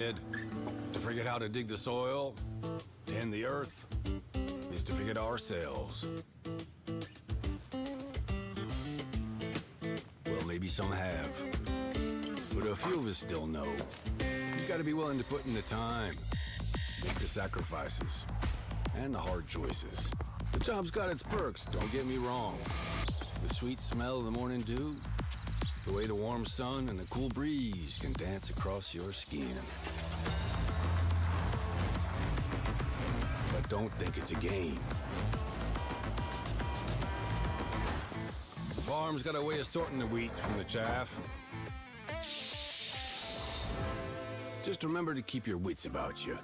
To forget how to dig the soil, tend the earth, is to forget ourselves. Well, maybe some have, but a few of us still know. You gotta be willing to put in the time, make the sacrifices, and the hard choices. The job's got its perks, don't get me wrong. The sweet smell of the morning dew, the way the warm sun and the cool breeze can dance across your skin. But don't think it's a game. The farm's got a way of sorting the wheat from the chaff. Just remember to keep your wits about you.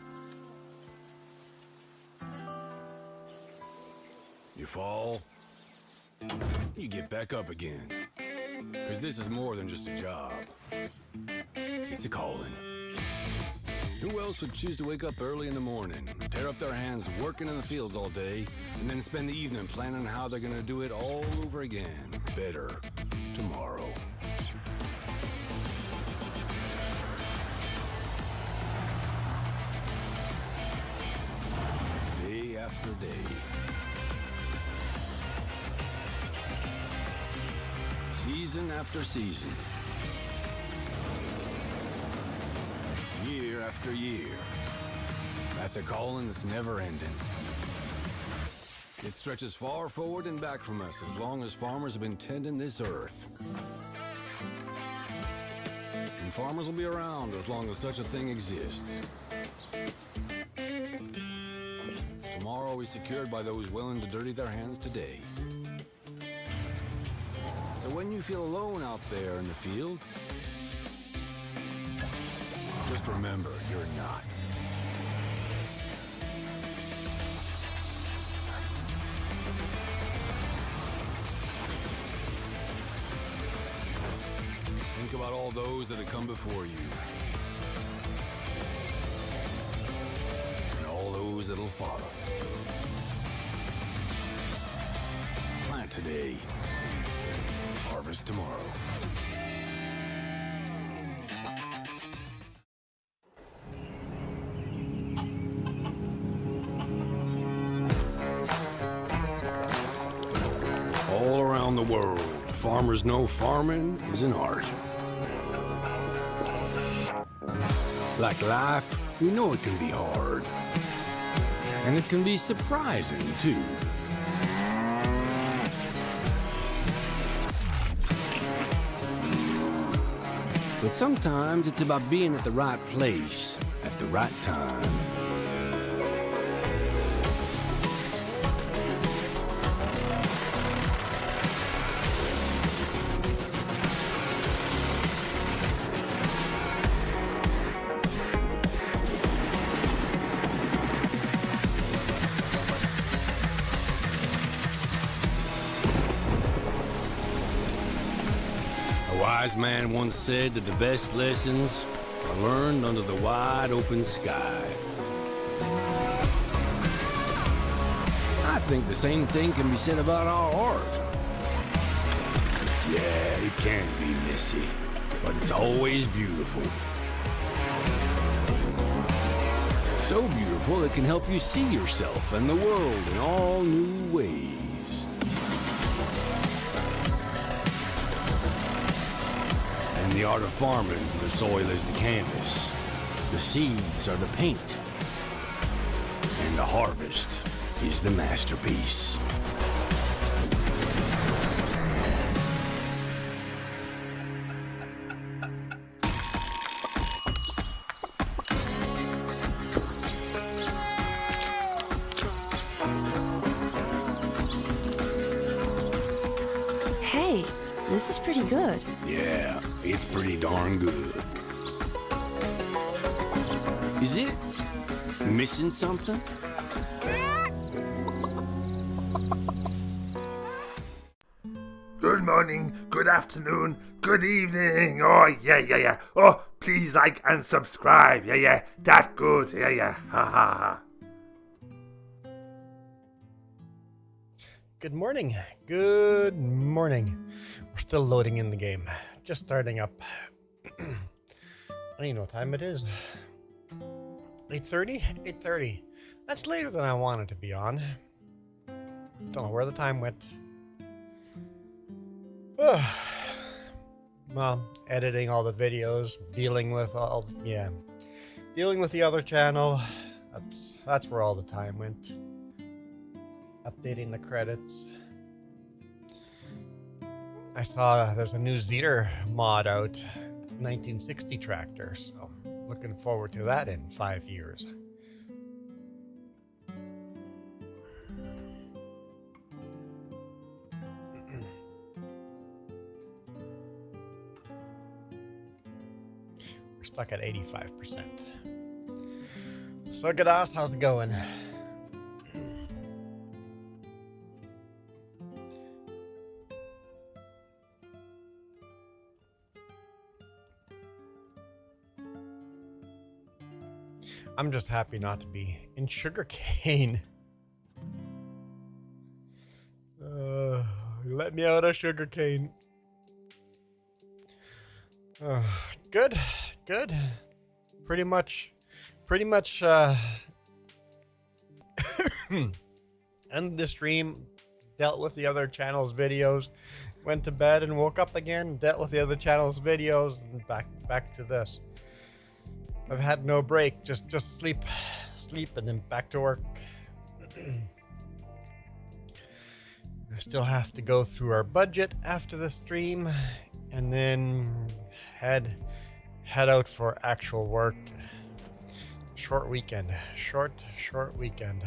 You fall, you get back up again. 'Cause this is more than just a job. It's a calling. Who else would choose to wake up early in the morning, tear up their hands working in the fields all day, and then spend the evening planning how they're gonna do it all over again, better, tomorrow? Day after day. Season after season. Year after year. That's a calling that's never ending. It stretches far forward and back from us as long as farmers have been tending this earth. And farmers will be around as long as such a thing exists. Tomorrow is secured by those willing to dirty their hands today. So when you feel alone out there in the field, just remember, you're not. Think about all those that have come before you. And all those that'll follow. Plant today. Harvest tomorrow. All around the world, farmers know farming is an art. Like life, we know it can be hard. And it can be surprising, too. But sometimes it's about being at the right place at the right time. A wise man once said that the best lessons are learned under the wide open sky. I think the same thing can be said about our art. Yeah, it can be messy, but it's always beautiful. So beautiful it can help you see yourself and the world in all new ways. In the art of farming, the soil is the canvas, the seeds are the paint, and the harvest is the masterpiece. Hey, this is pretty good. Yeah, it's pretty darn good. Is it missing something? Good morning, good afternoon, good evening. Oh, yeah. Oh, please like and subscribe. Yeah. That good. Yeah. Ha ha. Good morning. Good morning. We're still loading in the game. Just starting up. I don't even know what time it is. 8:30? 8:30. That's later than I wanted to be on. Don't know where the time went. Well, editing all the videos, dealing with dealing with the other channel. That's where all the time went. Updating the credits. I saw there's a new Zeter mod out, 1960 tractor, so looking forward to that in 5 years. We're stuck at 85%. So Gadas, how's it going? I'm just happy not to be in sugarcane. Let me out of sugarcane. Good. Pretty much end the stream, dealt with the other channel's videos, went to bed and woke up again, dealt with the other channel's videos, and back to this. I've had no break, just sleep, and then back to work. I still have to go through our budget after the stream, and then head out for actual work. Short weekend. Short weekend.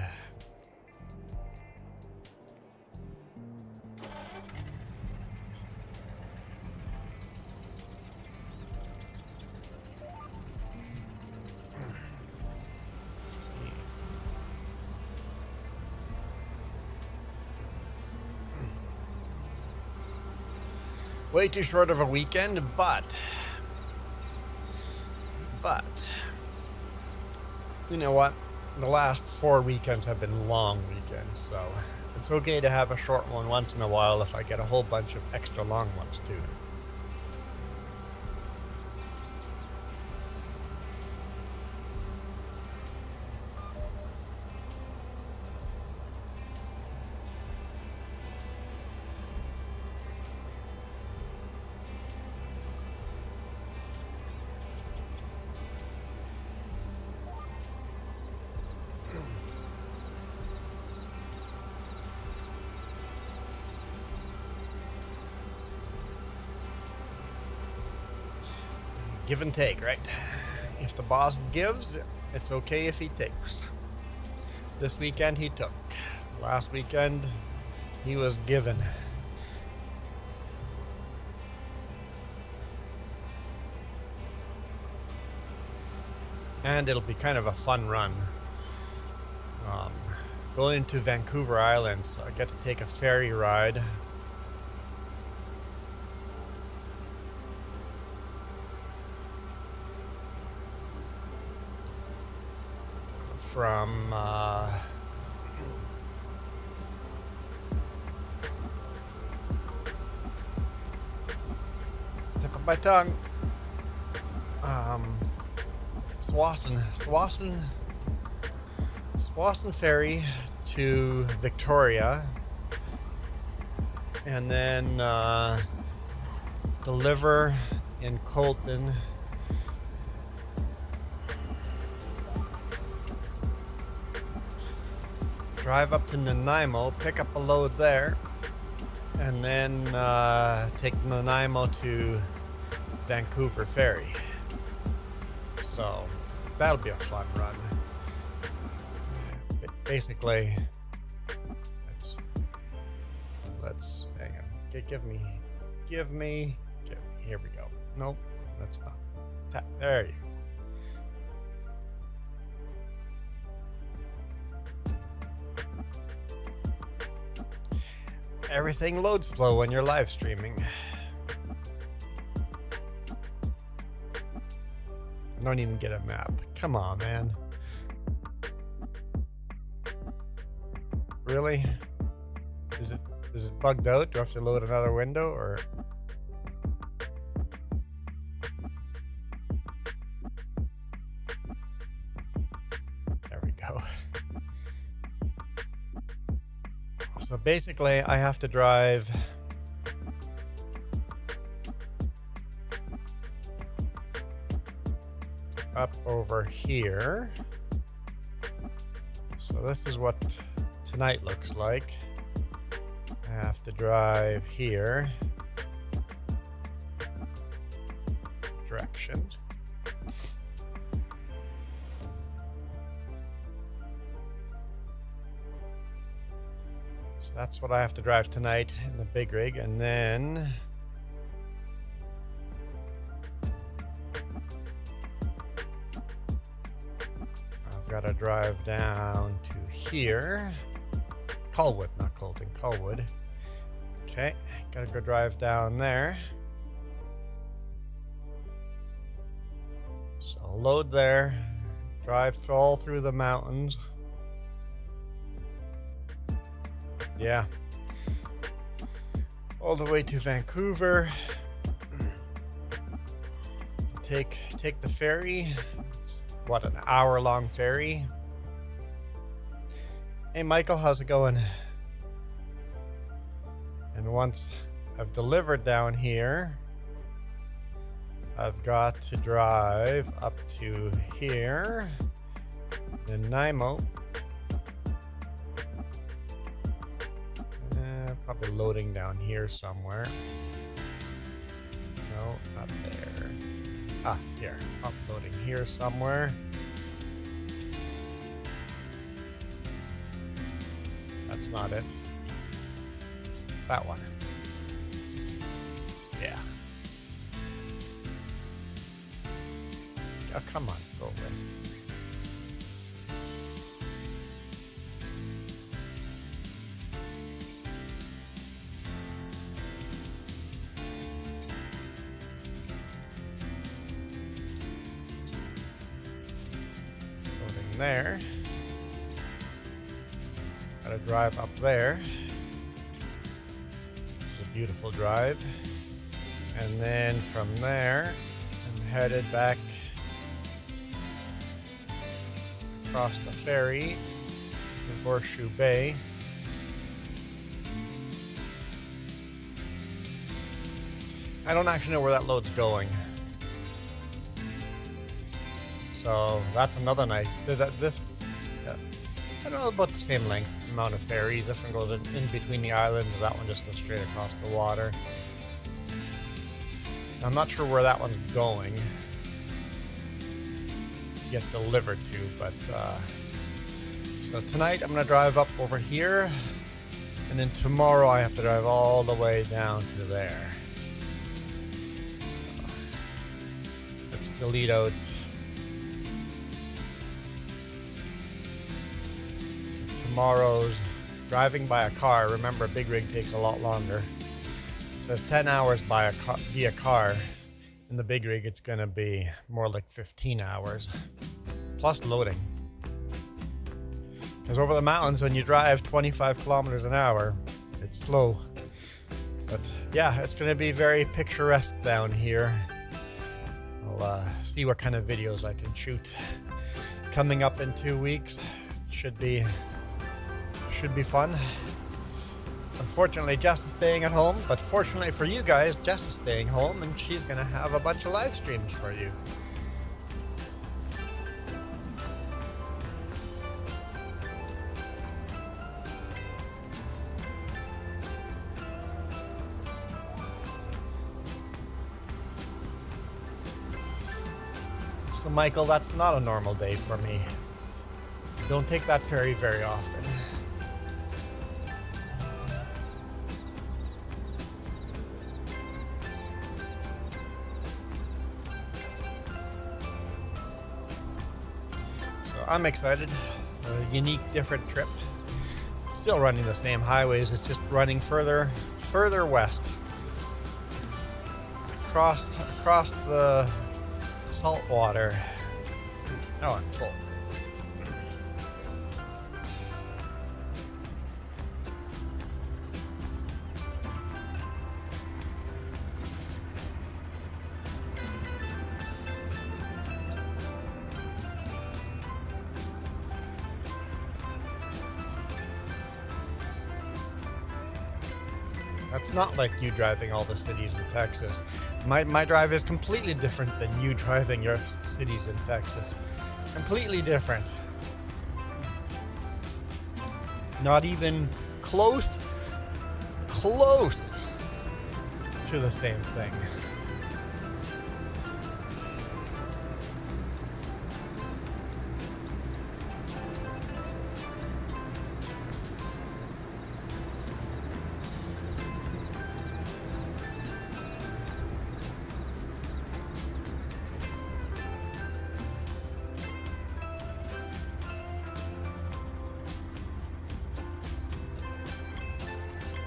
Way too short of a weekend, but you know what? The last 4 weekends have been long weekends, so it's okay to have a short one once in a while if I get a whole bunch of extra long ones too. Give and take, right? If the boss gives, it's okay if he takes. This weekend he took. Last weekend he was given. And it'll be kind of a fun run. Going to Vancouver Island, so I get to take a ferry ride. From tip of my tongue, Swanson Ferry to Victoria, and then deliver in Colton. Drive up to Nanaimo, pick up a load there, and then take Nanaimo to Vancouver Ferry. So that'll be a fun run. Basically, let's hang on. Okay, give me. Here we go. Nope, that's not. There you go. Everything loads slow when you're live streaming. I don't even get a map. Come on, man. Really? Is it bugged out? Do I have to load another window or? go. So basically, I have to drive up over here. So this is what tonight looks like. I have to drive here. Direction. So that's what I have to drive tonight in the big rig, and then I've got to drive down to here. Colwood, not Colton, Colwood. Okay, gotta go drive down there. So load there, drive all through the mountains. Yeah. All the way to Vancouver. Take the ferry. It's, what, an hour-long ferry? Hey Michael, how's it going? And once I've delivered down here, I've got to drive up to here, then Nanaimo. Probably loading down here somewhere. No, not there. Ah, here. Uploading here somewhere. That's not it. That one. Yeah. Oh, come on, go away. Loading there. Gotta drive up there. It's a beautiful drive. And then from there, I'm headed back across the ferry to Horseshoe Bay. I don't actually know where that load's going. So that's another night. I don't know, about the same length amount of ferry. This one goes in between the islands. That one just goes straight across the water. I'm not sure where that one's going. Get delivered to, but so tonight I'm gonna drive up over here, and then tomorrow I have to drive all the way down to there. So let's delete out. Tomorrow's driving by a car. Remember, a big rig takes a lot longer. It says 10 hours by via car. In the big rig, it's gonna be more like 15 hours, plus loading. Because over the mountains, when you drive 25 kilometers an hour, it's slow. But yeah, it's gonna be very picturesque down here. I'll see what kind of videos I can shoot. Coming up in 2 weeks, should be fun. Unfortunately, Jess is staying at home, but fortunately for you guys, Jess is staying home and she's gonna have a bunch of live streams for you. So Michael, that's not a normal day for me. Don't take that ferry very often. I'm excited. A unique, different trip. Still running the same highways. It's just running further west. Across the salt water. Oh, I'm full. That's not like you driving all the cities in Texas. My drive is completely different than you driving your cities in Texas. Completely different. Not even close to the same thing.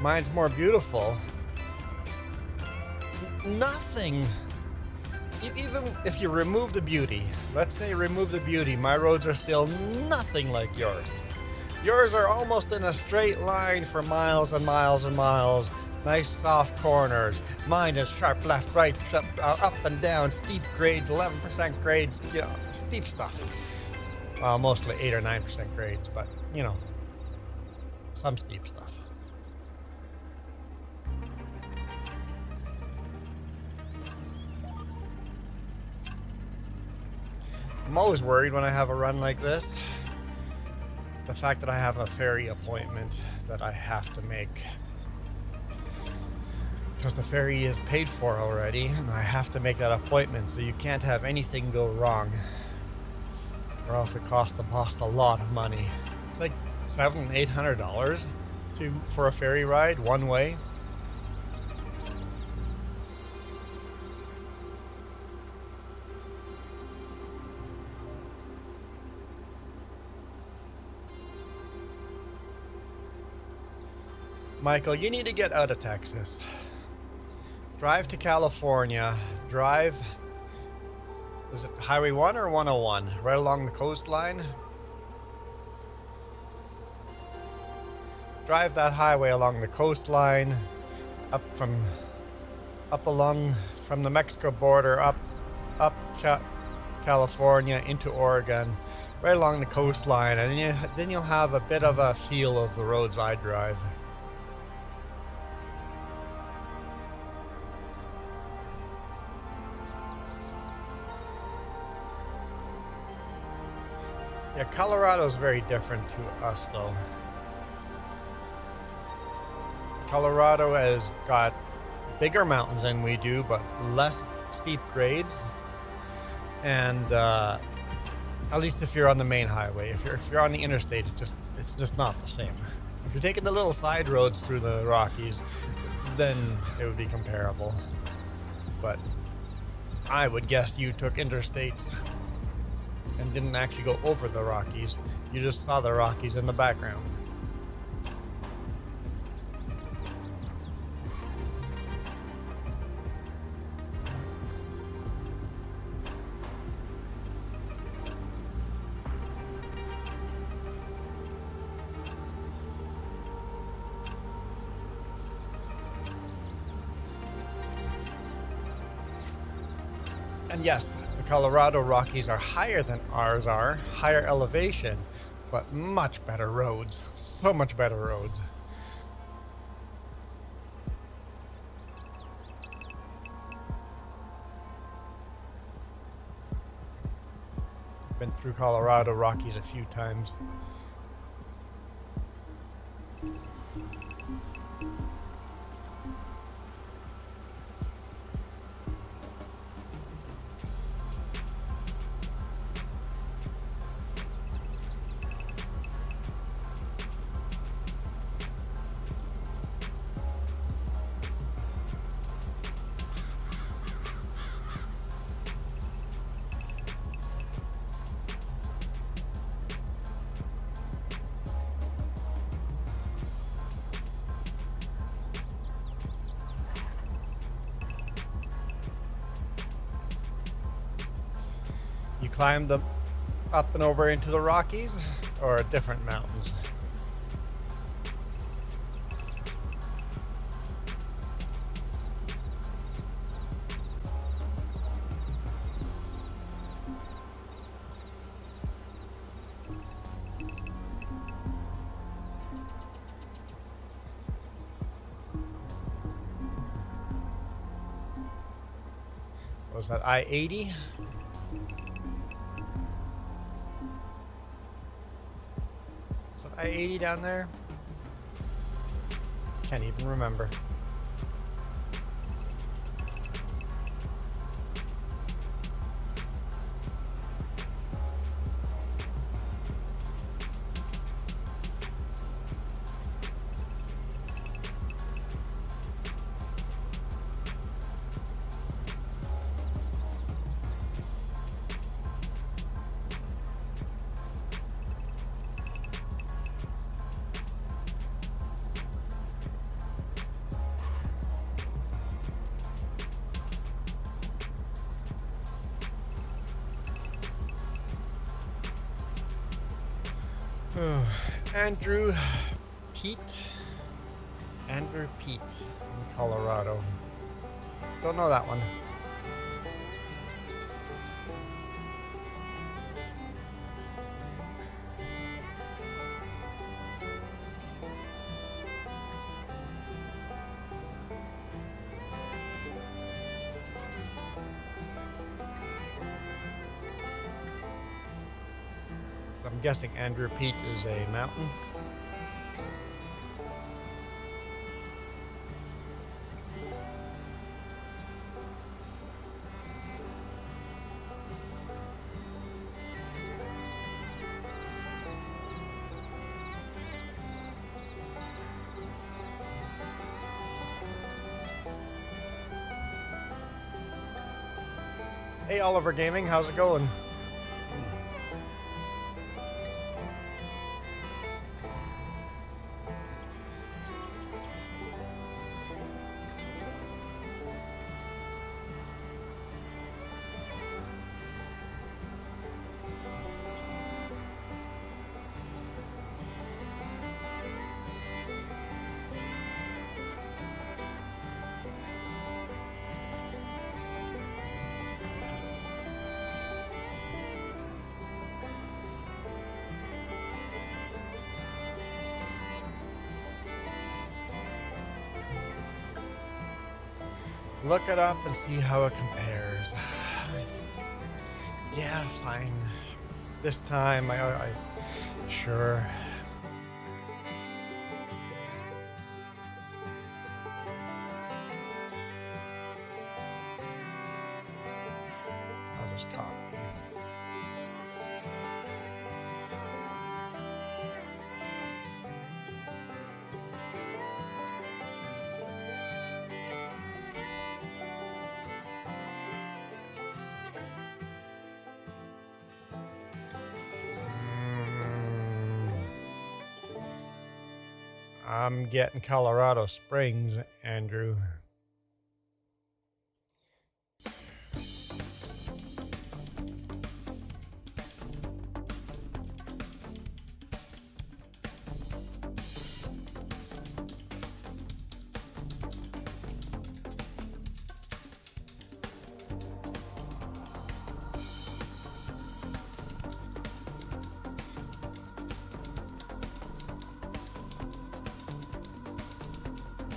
Mine's more beautiful. Nothing. Even if you remove the beauty, let's say remove the beauty, my roads are still nothing like yours. Yours are almost in a straight line for miles and miles and miles. Nice soft corners. Mine is sharp left, right, up and down, steep grades, 11% grades, you know, steep stuff. Well, mostly 8 or 9% grades, but you know, some steep stuff. I'm always worried when I have a run like this. The fact that I have a ferry appointment that I have to make. Because the ferry is paid for already, and I have to make that appointment, so you can't have anything go wrong. Or else it costs the boss a lot of money. It's like $700-800 for a ferry ride one way. Michael, you need to get out of Texas. Drive to California. Drive, is it Highway 1 or 101? Right along the coastline? Drive that highway along the coastline, from the Mexico border, up California into Oregon, right along the coastline, and then you'll have a bit of a feel of the roads I drive. Yeah, Colorado's very different to us, though. Colorado has got bigger mountains than we do, but less steep grades. And at least if you're on the main highway, if you're on the interstate, it's just not the same. If you're taking the little side roads through the Rockies, then it would be comparable. But I would guess you took interstates and didn't actually go over the Rockies. You just saw the Rockies in the background. And yes, the Colorado Rockies are higher than ours are, higher elevation, but much better roads, so much better roads. Been through Colorado Rockies a few times. You climbed them up and over into the Rockies or different mountains? Was that I-80? Is that I-80 down there? Can't even remember. Andrew Pete in Colorado. Don't know that one. I'm guessing Andrew Pete is a mountain. Hey Oliver Gaming, how's it going? Look it up and see how it compares. Yeah, fine. This time, I sure. I'll just copy. I'm getting Colorado Springs, Andrew.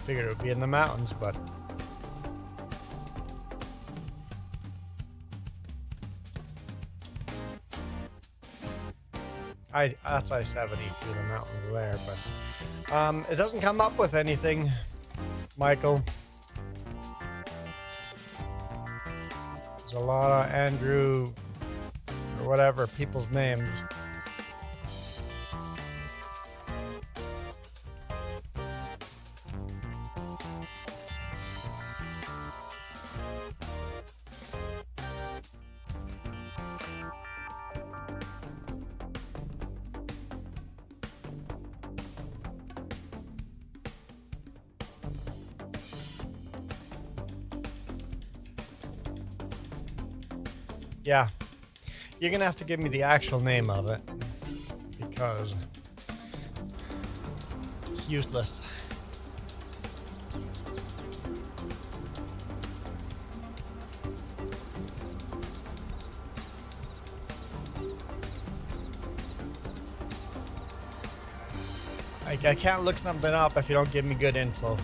Figured it would be in the mountains, but that's I-70 through the mountains there, but it doesn't come up with anything, Michael. There's a lot of Andrew or whatever people's names. Yeah, you're gonna have to give me the actual name of it because it's useless. I can't look something up if you don't give me good info.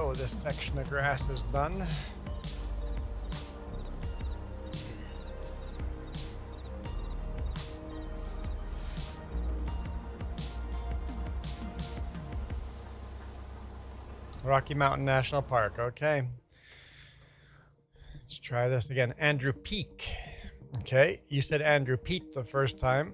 So this section of grass is done. Rocky Mountain National Park, okay. Let's try this again. Andrew Peak. Okay, you said Andrew Pete the first time.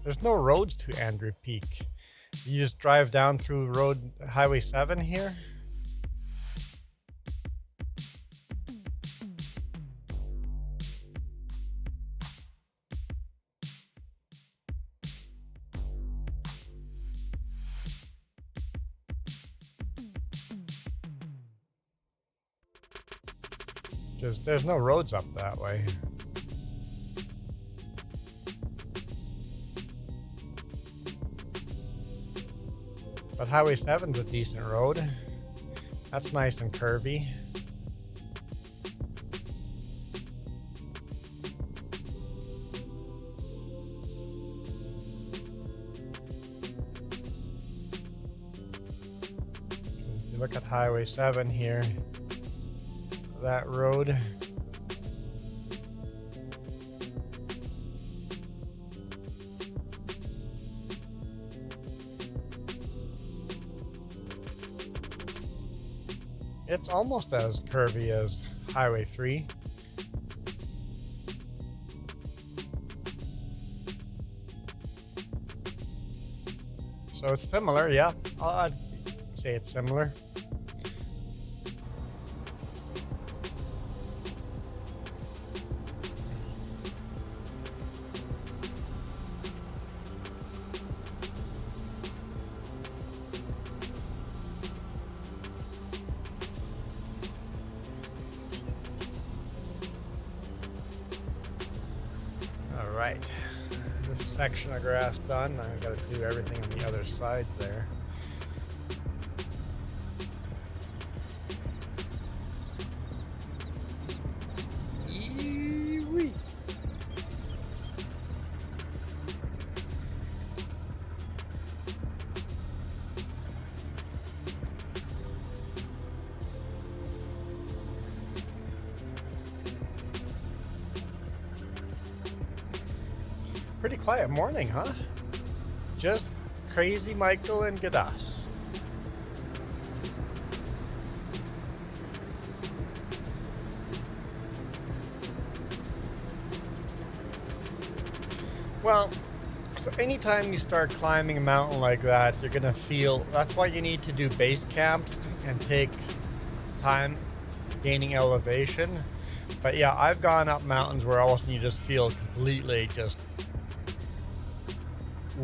There's no roads to Andrew Peak. You just drive down through Highway 7 here. There's no roads up that way. But Highway 7's a decent road. That's nice and curvy. If you look at Highway 7 here, that road. It's almost as curvy as Highway 3. So it's similar, yeah. I'd say it's similar. Alright, this section of grass done. I've got to do everything on the other side there. Yee-wee. Pretty quiet morning, huh? Just Crazy Michael and Gadas. Well, so anytime you start climbing a mountain like that, you're gonna feel, that's why you need to do base camps and take time gaining elevation. But yeah, I've gone up mountains where all of a sudden you just feel completely just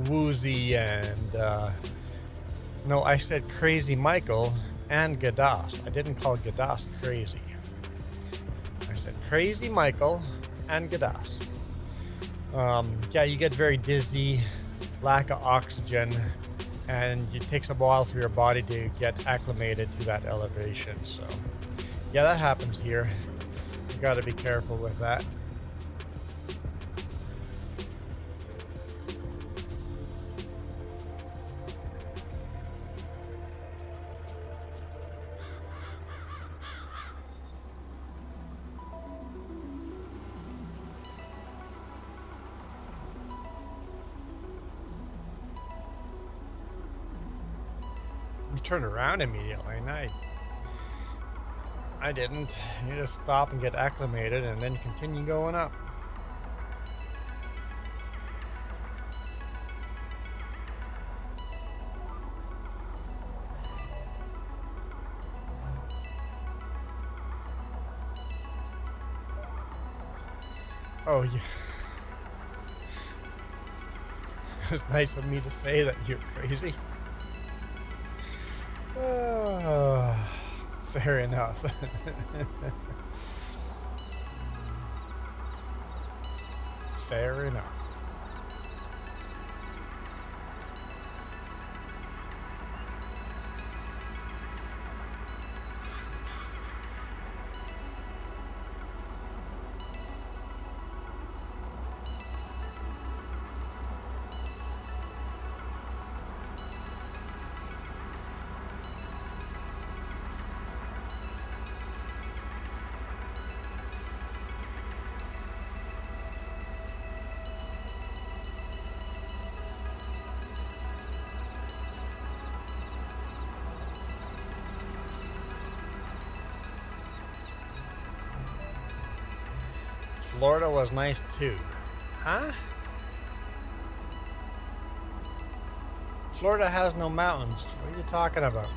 woozy and no, I said Crazy Michael and Gadas. I didn't call Gadas crazy. I said Crazy Michael and Gadas. Yeah, you get very dizzy, lack of oxygen, and it takes a while for your body to get acclimated to that elevation. So yeah, that happens here. You got to be careful with that. You turn around immediately, and I didn't. You just stop and get acclimated and then continue going up. Oh, yeah. It was nice of me to say that you're crazy. Fair enough. Fair enough. Florida was nice too. Huh? Florida has no mountains. What are you talking about?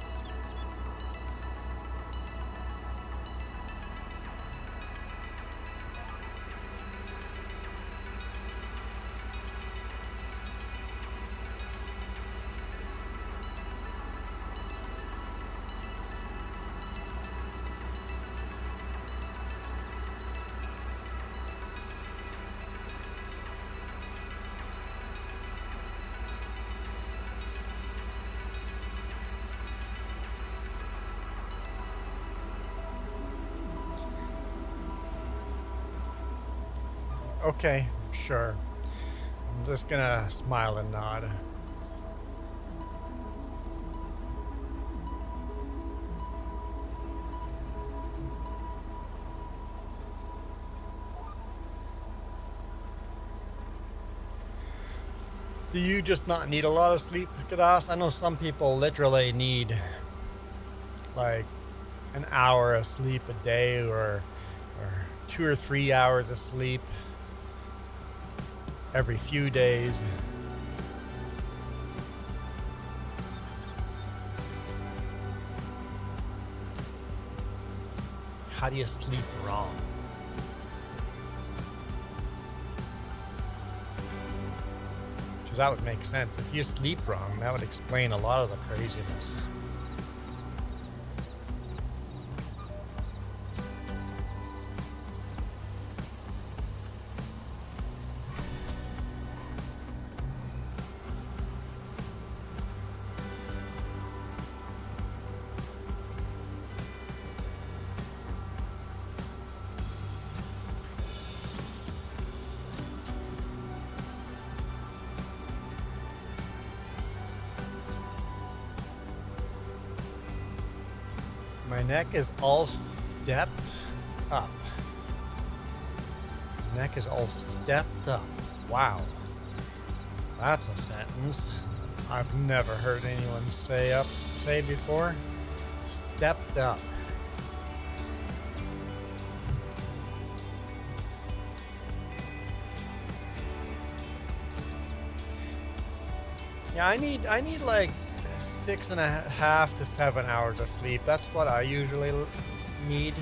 Okay, sure. I'm just gonna smile and nod. Do you just not need a lot of sleep, Kadas? I know some people literally need like an hour of sleep a day or 2 or 3 hours of sleep every few days. How do you sleep wrong? Because that would make sense. If you sleep wrong, that would explain a lot of the craziness. My neck is all stepped up. Neck is all stepped up. Wow. That's a sentence I've never heard anyone say before. Stepped up. Yeah, I need like 6.5 to 7 hours of sleep. That's what I usually need.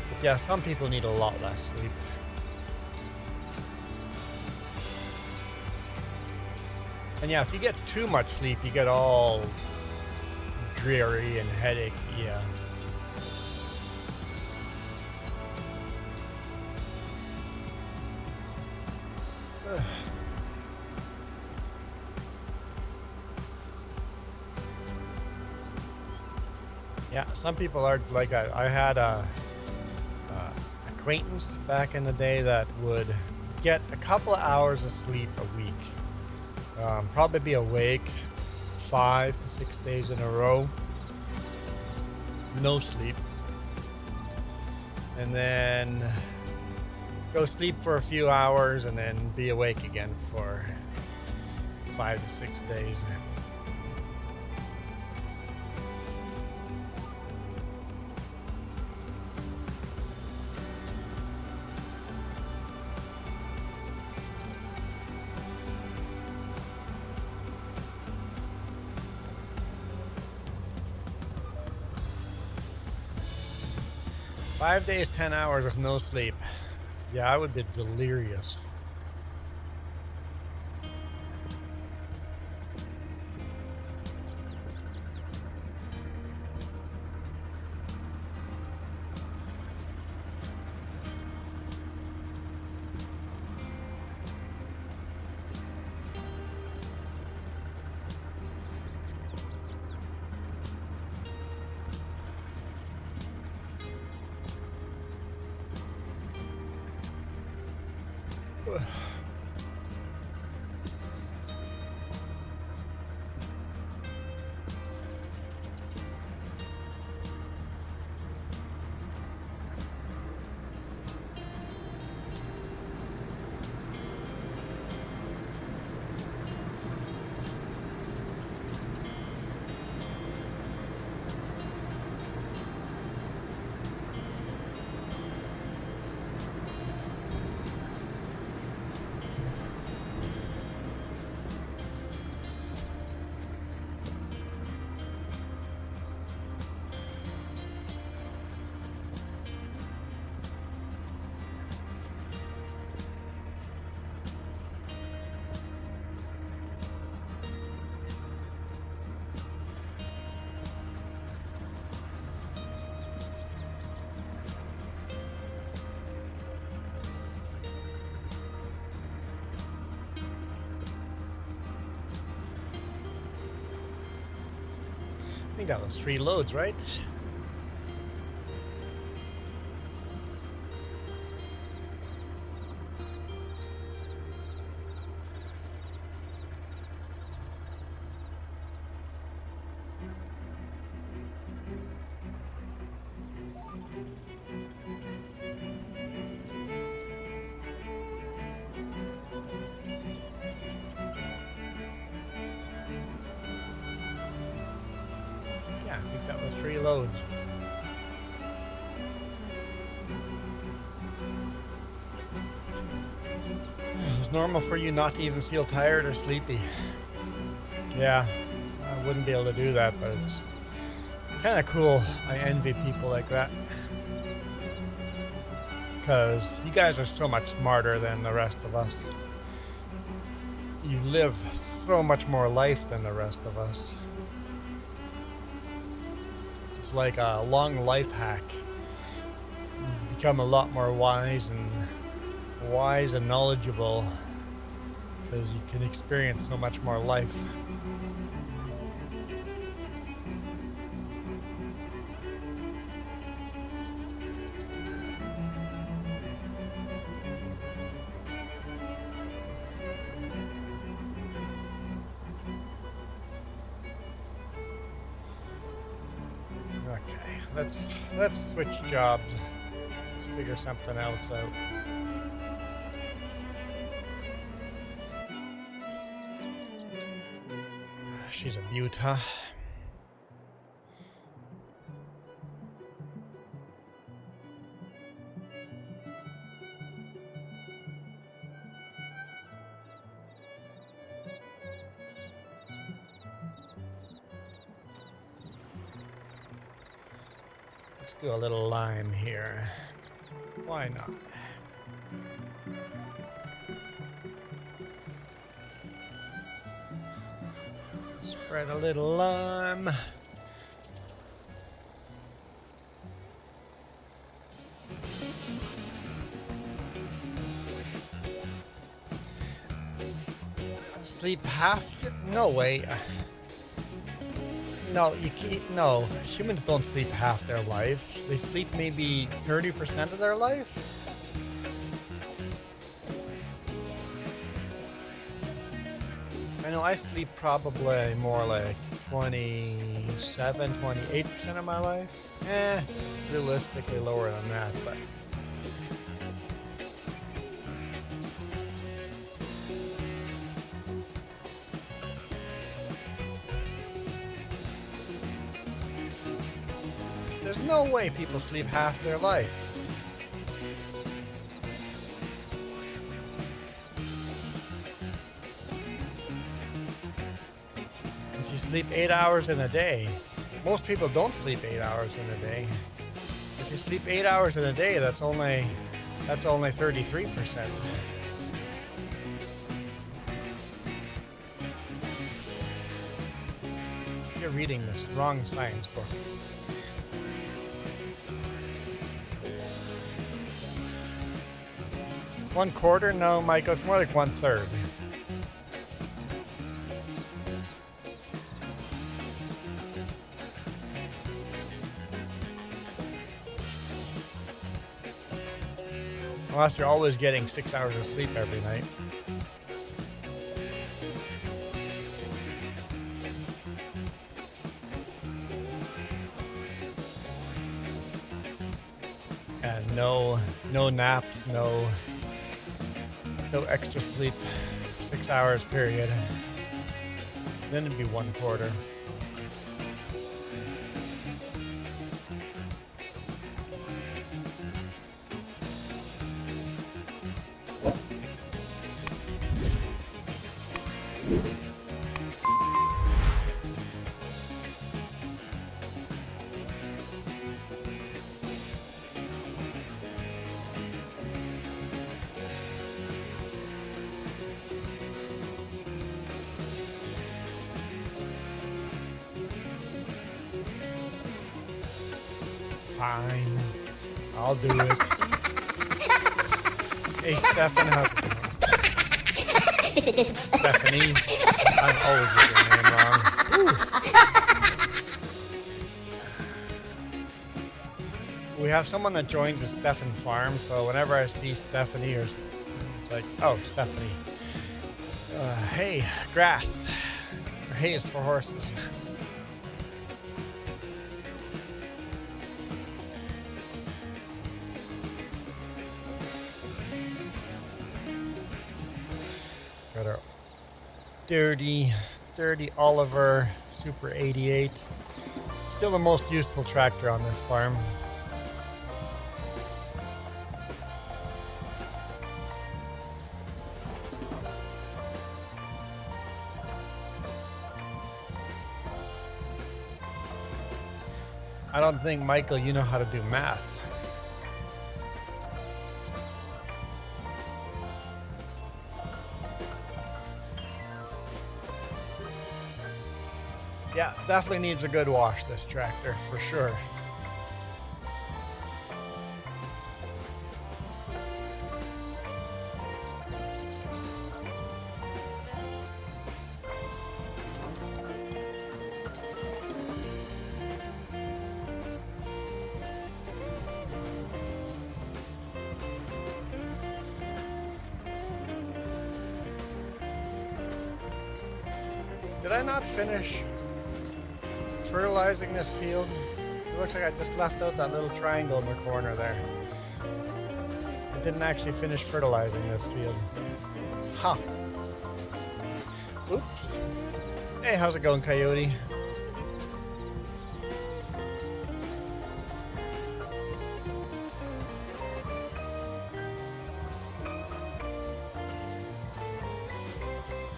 But yeah, some people need a lot less sleep. And yeah, if you get too much sleep, you get all dreary and headachy. Yeah. Yeah, some people are like I had a acquaintance back in the day that would get a couple of hours of sleep a week. Probably be awake 5 to 6 days in a row, no sleep, and then go sleep for a few hours and then be awake again for 5 to 6 days. 5 days, 10 hours with no sleep. Yeah, I would be delirious. I think that was 3 loads, right? Yeah, I think that was 3 loads. It's normal for you not to even feel tired or sleepy. Yeah, I wouldn't be able to do that, but it's kind of cool. I envy people like that. Because you guys are so much smarter than the rest of us. You live so much more life than the rest of us. It's like a long life hack. You become a lot more wise and knowledgeable because you can experience so much more life. Okay, let's switch jobs. Let's figure something else out. She's a beaut, huh? Let's do a little lime here. Why not? Spread a little lime. Sleep half? No way. No, you can't. No, humans don't sleep half their life. They sleep maybe 30% of their life. I know I sleep probably more like 27, 28% of my life. Realistically lower than that, but. There's no way people sleep half their life. If you sleep 8 hours in a day, most people don't sleep 8 hours in a day. If you sleep 8 hours in a day, that's only 33%. You're reading this wrong science book. One quarter? No, Michael, it's more like 1/3. Unless you're always getting 6 hours of sleep every night. And no naps, no extra sleep, 6 hours period. Then it'd be 1/4. Fine, I'll do it. Hey, Stefan, how's it going? Stephanie, I'm always getting your name wrong. We have someone that joins the Stefan farm, so whenever I see Stephanie, it's like, oh, Stephanie. Hey, grass. Or hay is for horses. Got our dirty Oliver Super 88. Still the most useful tractor on this farm. I don't think, Michael, you know how to do math. Yeah, definitely needs a good wash, this tractor, for sure. Did I not finish fertilizing this field? It looks like I just left out that little triangle in the corner there. I didn't actually finish fertilizing this field. Huh. Oops. Hey, how's it going, Coyote?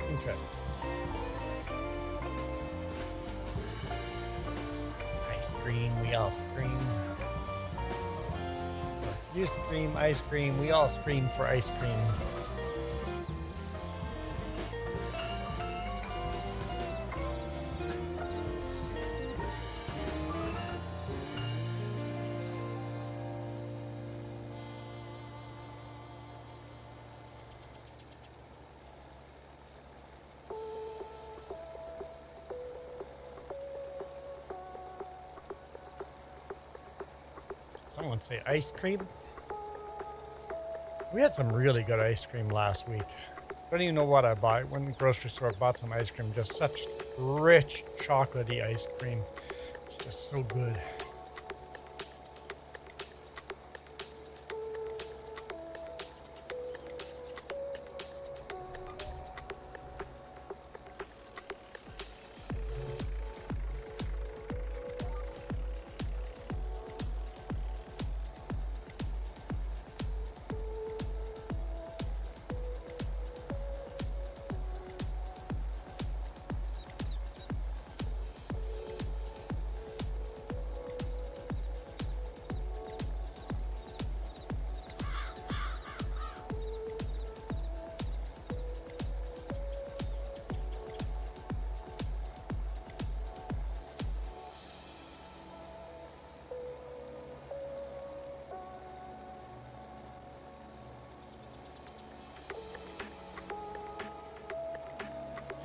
Interesting. Ice cream, we all scream. You scream, ice cream, we all scream for ice cream. Someone say ice cream? We had some really good ice cream last week. I don't even know what I bought. Went to the grocery store, bought some ice cream. Just such rich, chocolatey ice cream. It's just so good.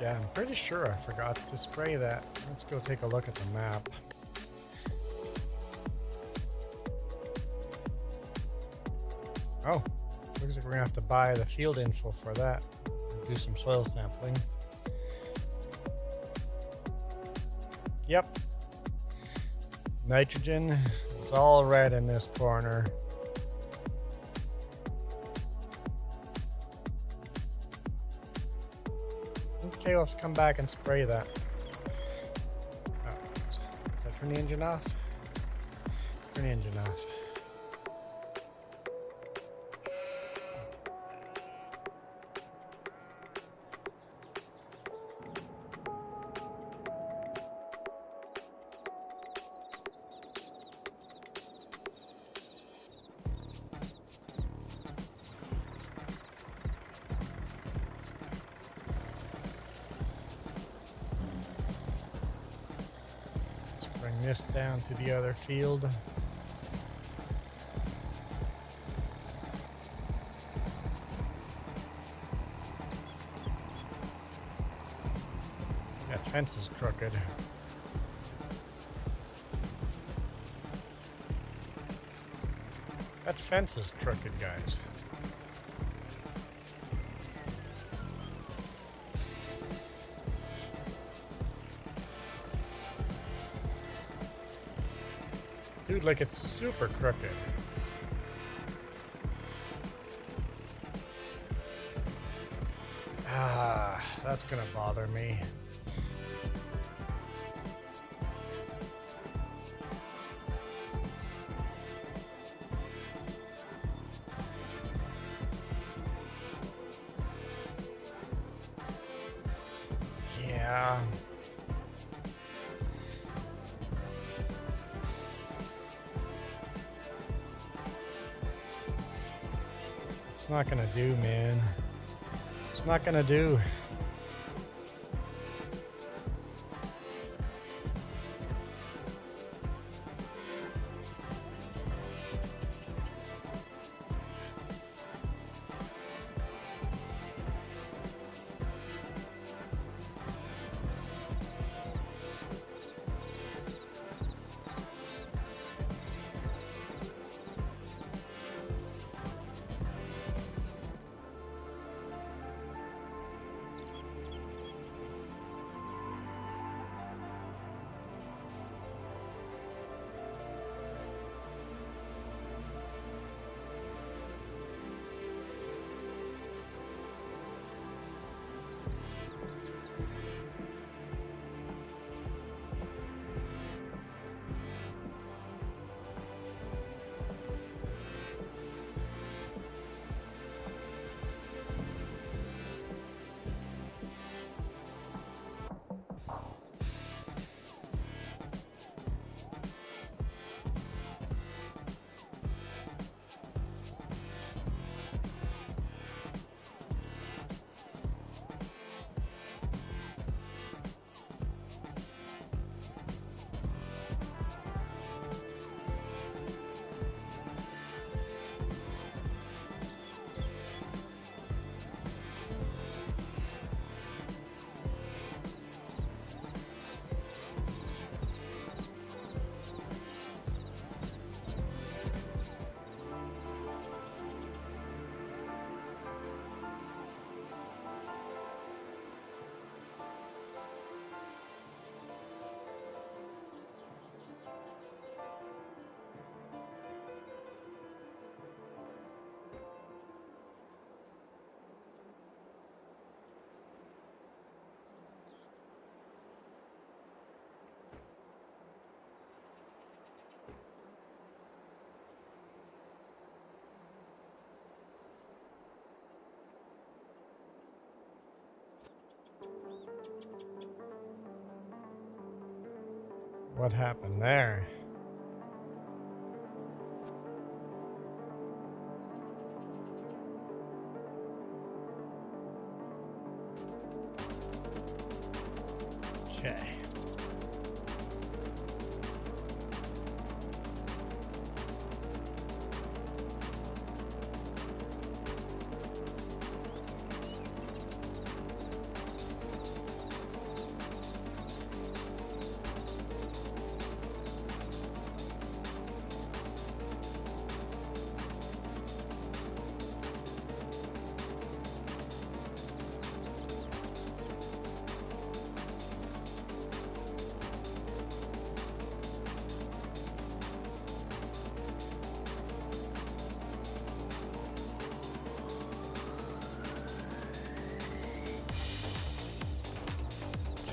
Yeah, I'm pretty sure I forgot to spray that. Let's go take a look at the map. Oh, looks like we're gonna have to buy the field info for that. Do some soil sampling. Yep. Nitrogen, it's all red in this corner. Okay, let's come back and spray that. Oh, did I turn the engine off? Turn the engine off. Bring this down to the other field. That fence is crooked. That fence is crooked, guys. Dude, like it's super crooked. Ah, that's gonna bother me. Yeah. It's not gonna do, man. It's not gonna do. What happened there? Okay.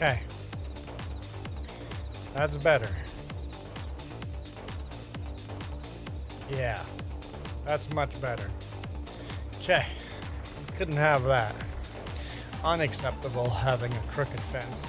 Okay. That's better. Yeah. That's much better. Okay. Couldn't have that. Unacceptable having a crooked fence.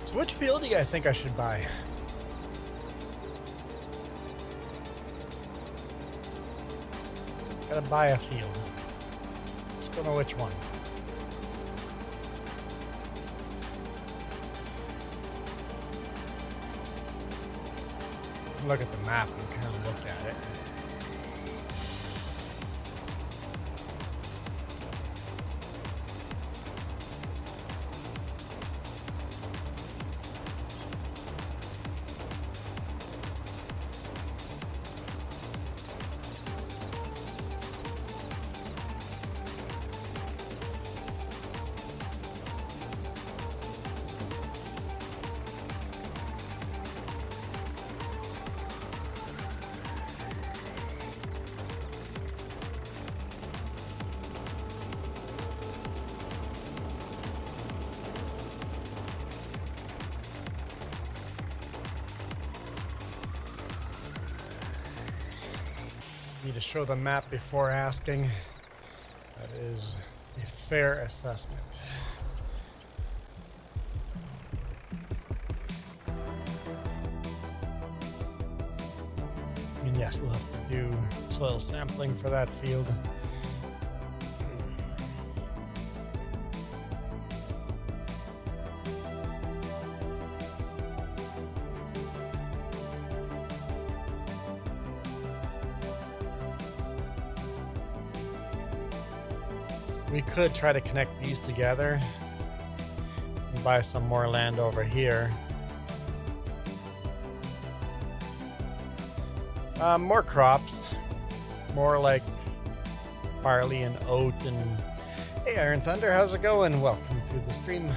So which field do you guys think I should buy? Gotta buy a field. Just don't know which one. Look at the map and kind of look at it. Need to show the map before asking. That is a fair assessment. And yes, we'll have to do soil sampling for that field. We could try to connect these together and buy some more land over here. More crops, more like barley and oat and... Hey Iron Thunder, how's it going? Welcome to the stream.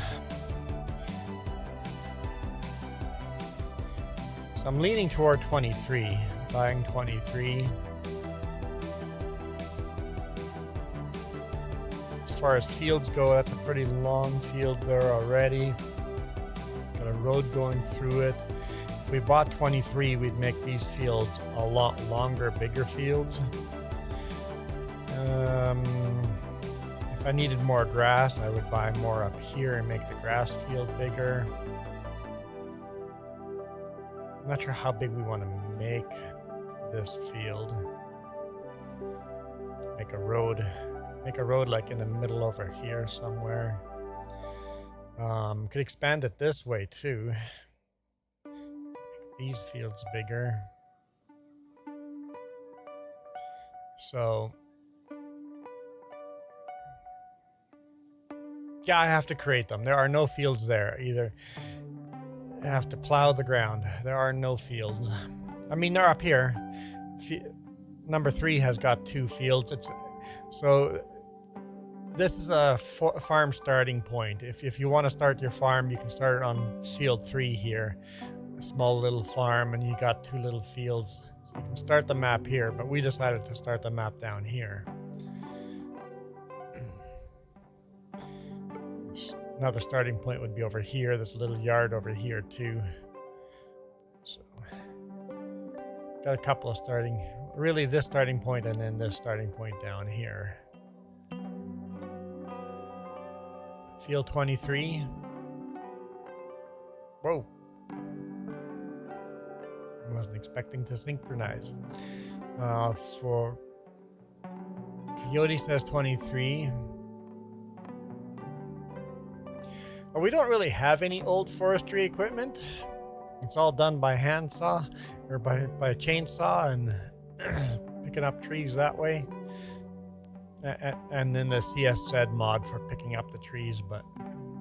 So I'm leaning toward 23, buying 23. As far as fields go, that's a pretty long field there already. Got a road going through it. If we bought 23, we'd make these fields a lot longer, bigger fields. If I needed more grass, I would buy more up here and make the grass field bigger. I'm not sure how big we want to make this field. Make a road like in the middle over here somewhere. Could expand it this way too. Make these fields bigger. So yeah, I have to create them. There are no fields there either. I have to plow the ground. There are no fields. I mean, they're up here. Number 3 has got 2 fields. So this is a farm starting point. If you want to start your farm, you can start it on field 3 here. A small little farm, and you got 2 little fields. So you can start the map here, but we decided to start the map down here. Another starting point would be over here. There's a little yard over here too. So got a couple of really this starting point and then this starting point down here. Field 23. Whoa. I wasn't expecting to synchronize. For Coyote says 23. We don't really have any old forestry equipment. It's all done by handsaw or by a chainsaw and picking up trees that way. And then the CSZ mod for picking up the trees, but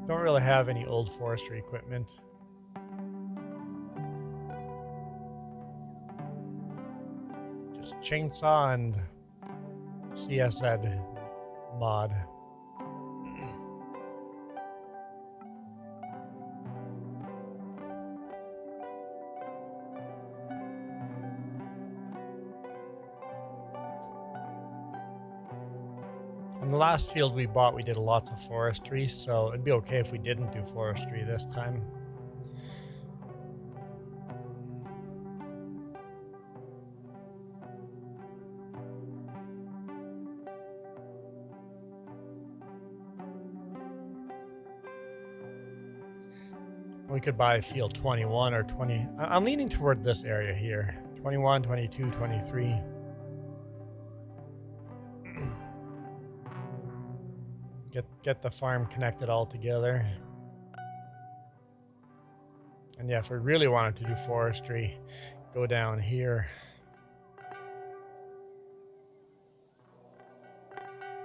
don't really have any old forestry equipment. Just chainsaw and CSZ mod. In the last field we bought, we did lots of forestry, so it'd be okay if we didn't do forestry this time. We could buy field 21 or 20. I'm leaning toward this area here. 21, 22, 23. Get the farm connected all together. And yeah, if we really wanted to do forestry, go down here.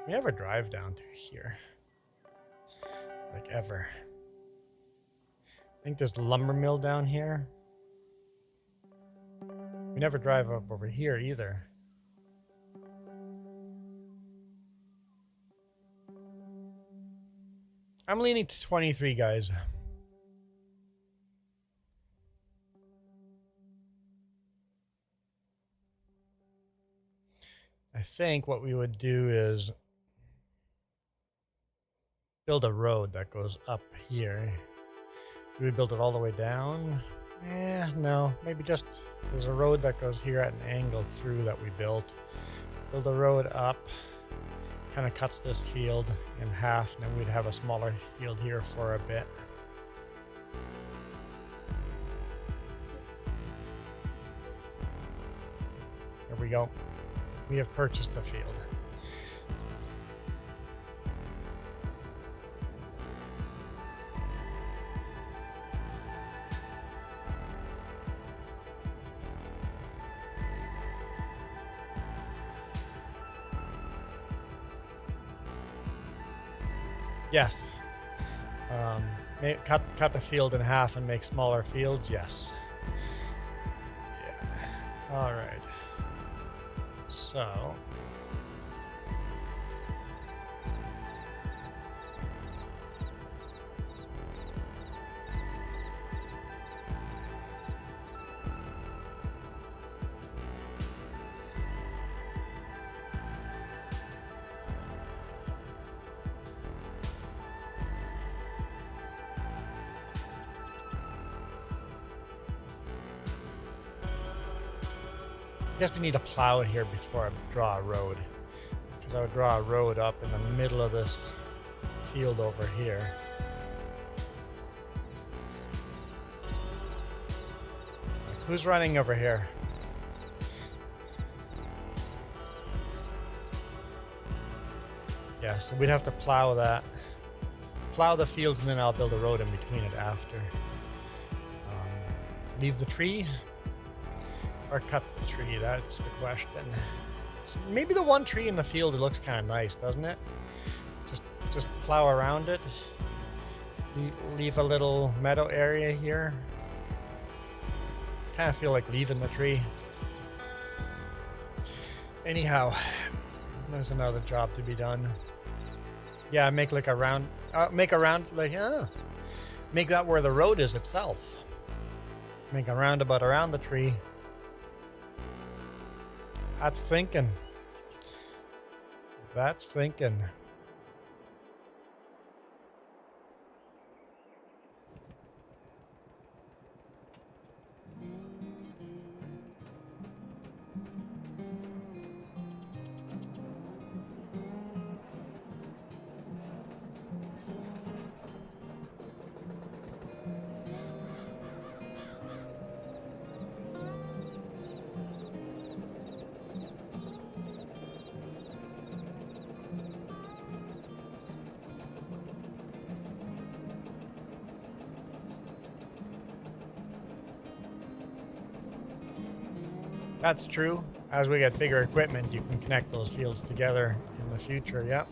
We never drive down to here. Like ever. I think there's the lumber mill down here. We never drive up over here either. I'm leaning to 23, guys. I think what we would do is build a road that goes up here. Do we build it all the way down? No. Maybe just there's a road that goes here at an angle through that we built. Build a road up. Kind of cuts this field in half, and then we'd have a smaller field here for a bit. There we go. We have purchased the field. Yes. Cut the field in half and make smaller fields. Yes. Yeah. All right. So. I guess we need to plow it here before I draw a road, because I would draw a road up in the middle of this field over here. Like, who's running over here? Yeah, so we'd have to plow that, plow the fields, and then I'll build a road in between it after. Leave the tree or cut the tree? That's the question. So maybe the one tree in the field, it looks kind of nice, doesn't it? Just plow around it. Leave a little meadow area here. Kind of feel like leaving the tree. Anyhow, there's another job to be done. Yeah, make like a round, make that where the road is itself. Make a roundabout around the tree. That's thinking. That's thinking. That's true. As we get bigger equipment, you can connect those fields together in the future, yeah.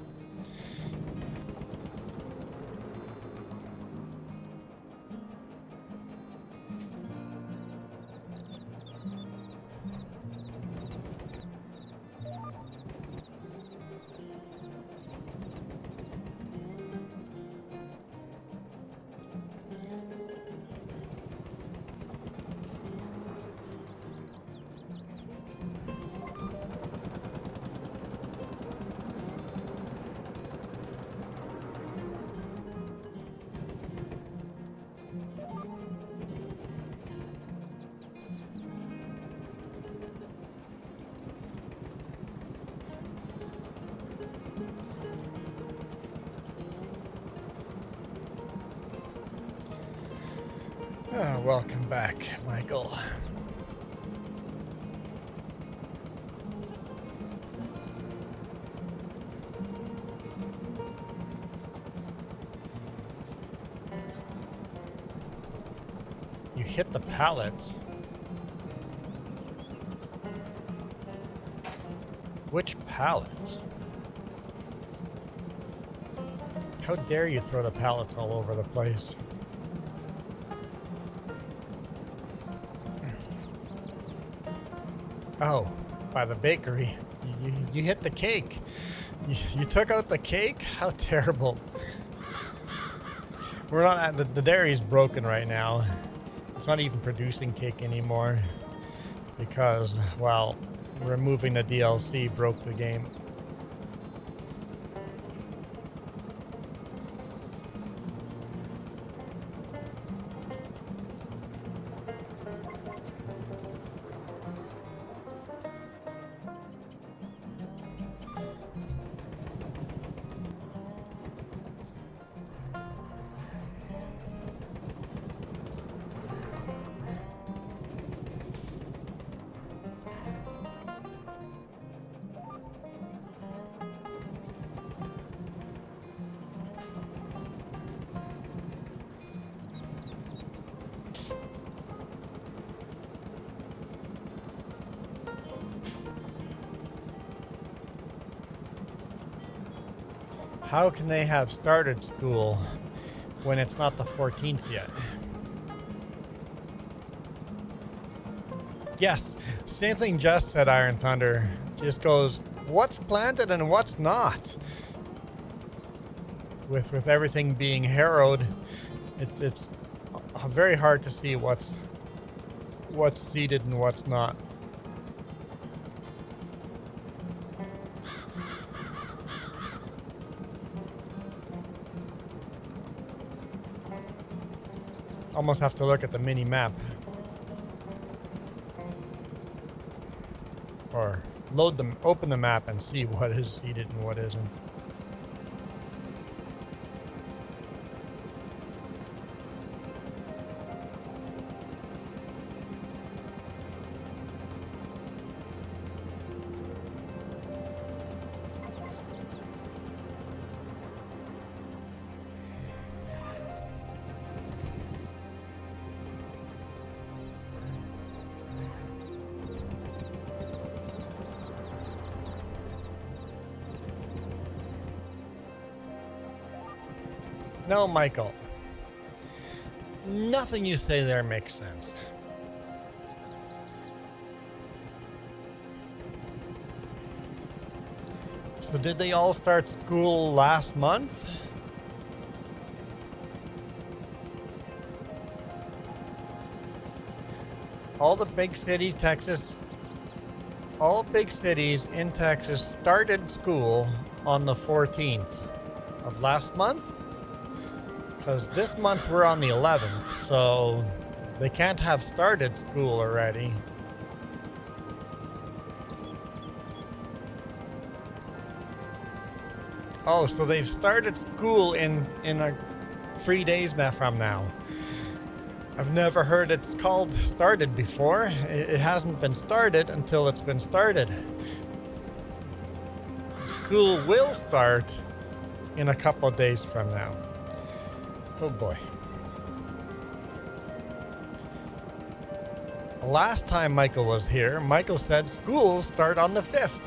Welcome back, Michael. You hit the pallets. Which pallets? How dare you throw the pallets all over the place? Oh, by the bakery. You hit the cake. You took out the cake? How terrible. We're not at the dairy's broken right now. It's not even producing cake anymore because, well, removing the DLC broke the game. How can they have started school when it's not the 14th yet? Yes, same thing Just said, Iron Thunder. Just goes, what's planted and what's not? With everything being harrowed, it's very hard to see what's seeded and what's not. Almost have to look at the mini map. Or open the map and see what is seeded and what isn't. No, Michael. Nothing you say there makes sense. So did they all start school last month? All the big cities, all big cities in Texas started school on the 14th of last month? Because this month we're on the 11th, so they can't have started school already. Oh, so they've started school in 3 days now from now. I've never heard it's called started before. It hasn't been started until it's been started. School will start in a couple of days from now. Oh boy. Last time Michael was here, Michael said schools start on the 5th.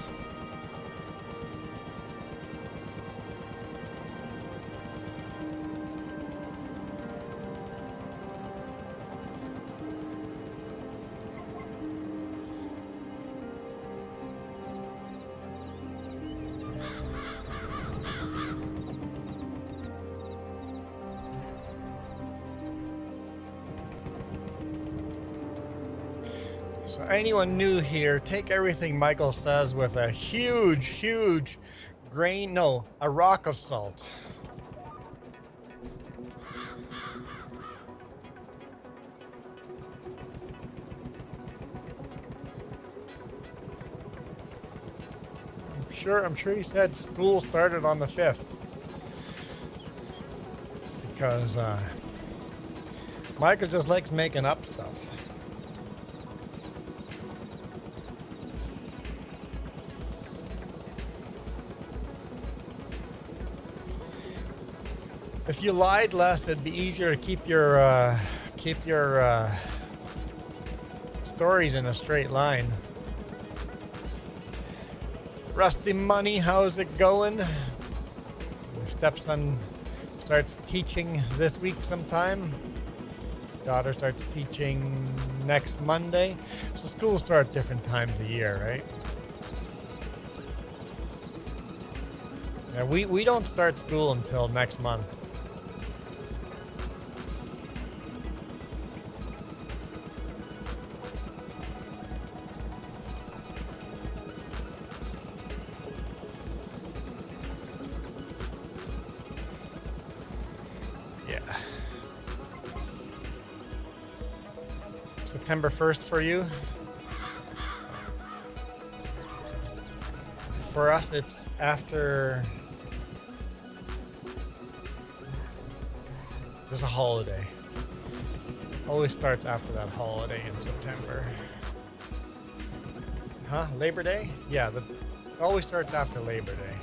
So anyone new here, take everything Michael says with a huge a rock of salt. I'm sure he said school started on the 5th. Because Michael just likes making up stuff. If you lied less, it'd be easier to keep your stories in a straight line. Rusty Money, how's it going? Your stepson starts teaching this week sometime. Daughter starts teaching next Monday. So schools start different times a year, right? Yeah, we don't start school until next month. September 1st for you. For us, it's after. There's a holiday. Always starts after that holiday in September. Huh? Labor Day? Yeah, it always starts after Labor Day.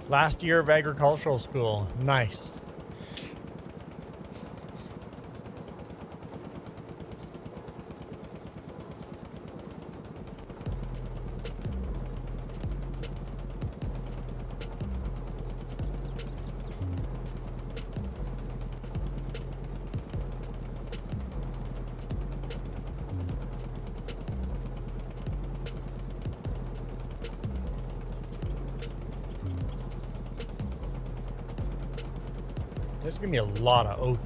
Last year of agricultural school. Nice. There's gonna be a lot of oat.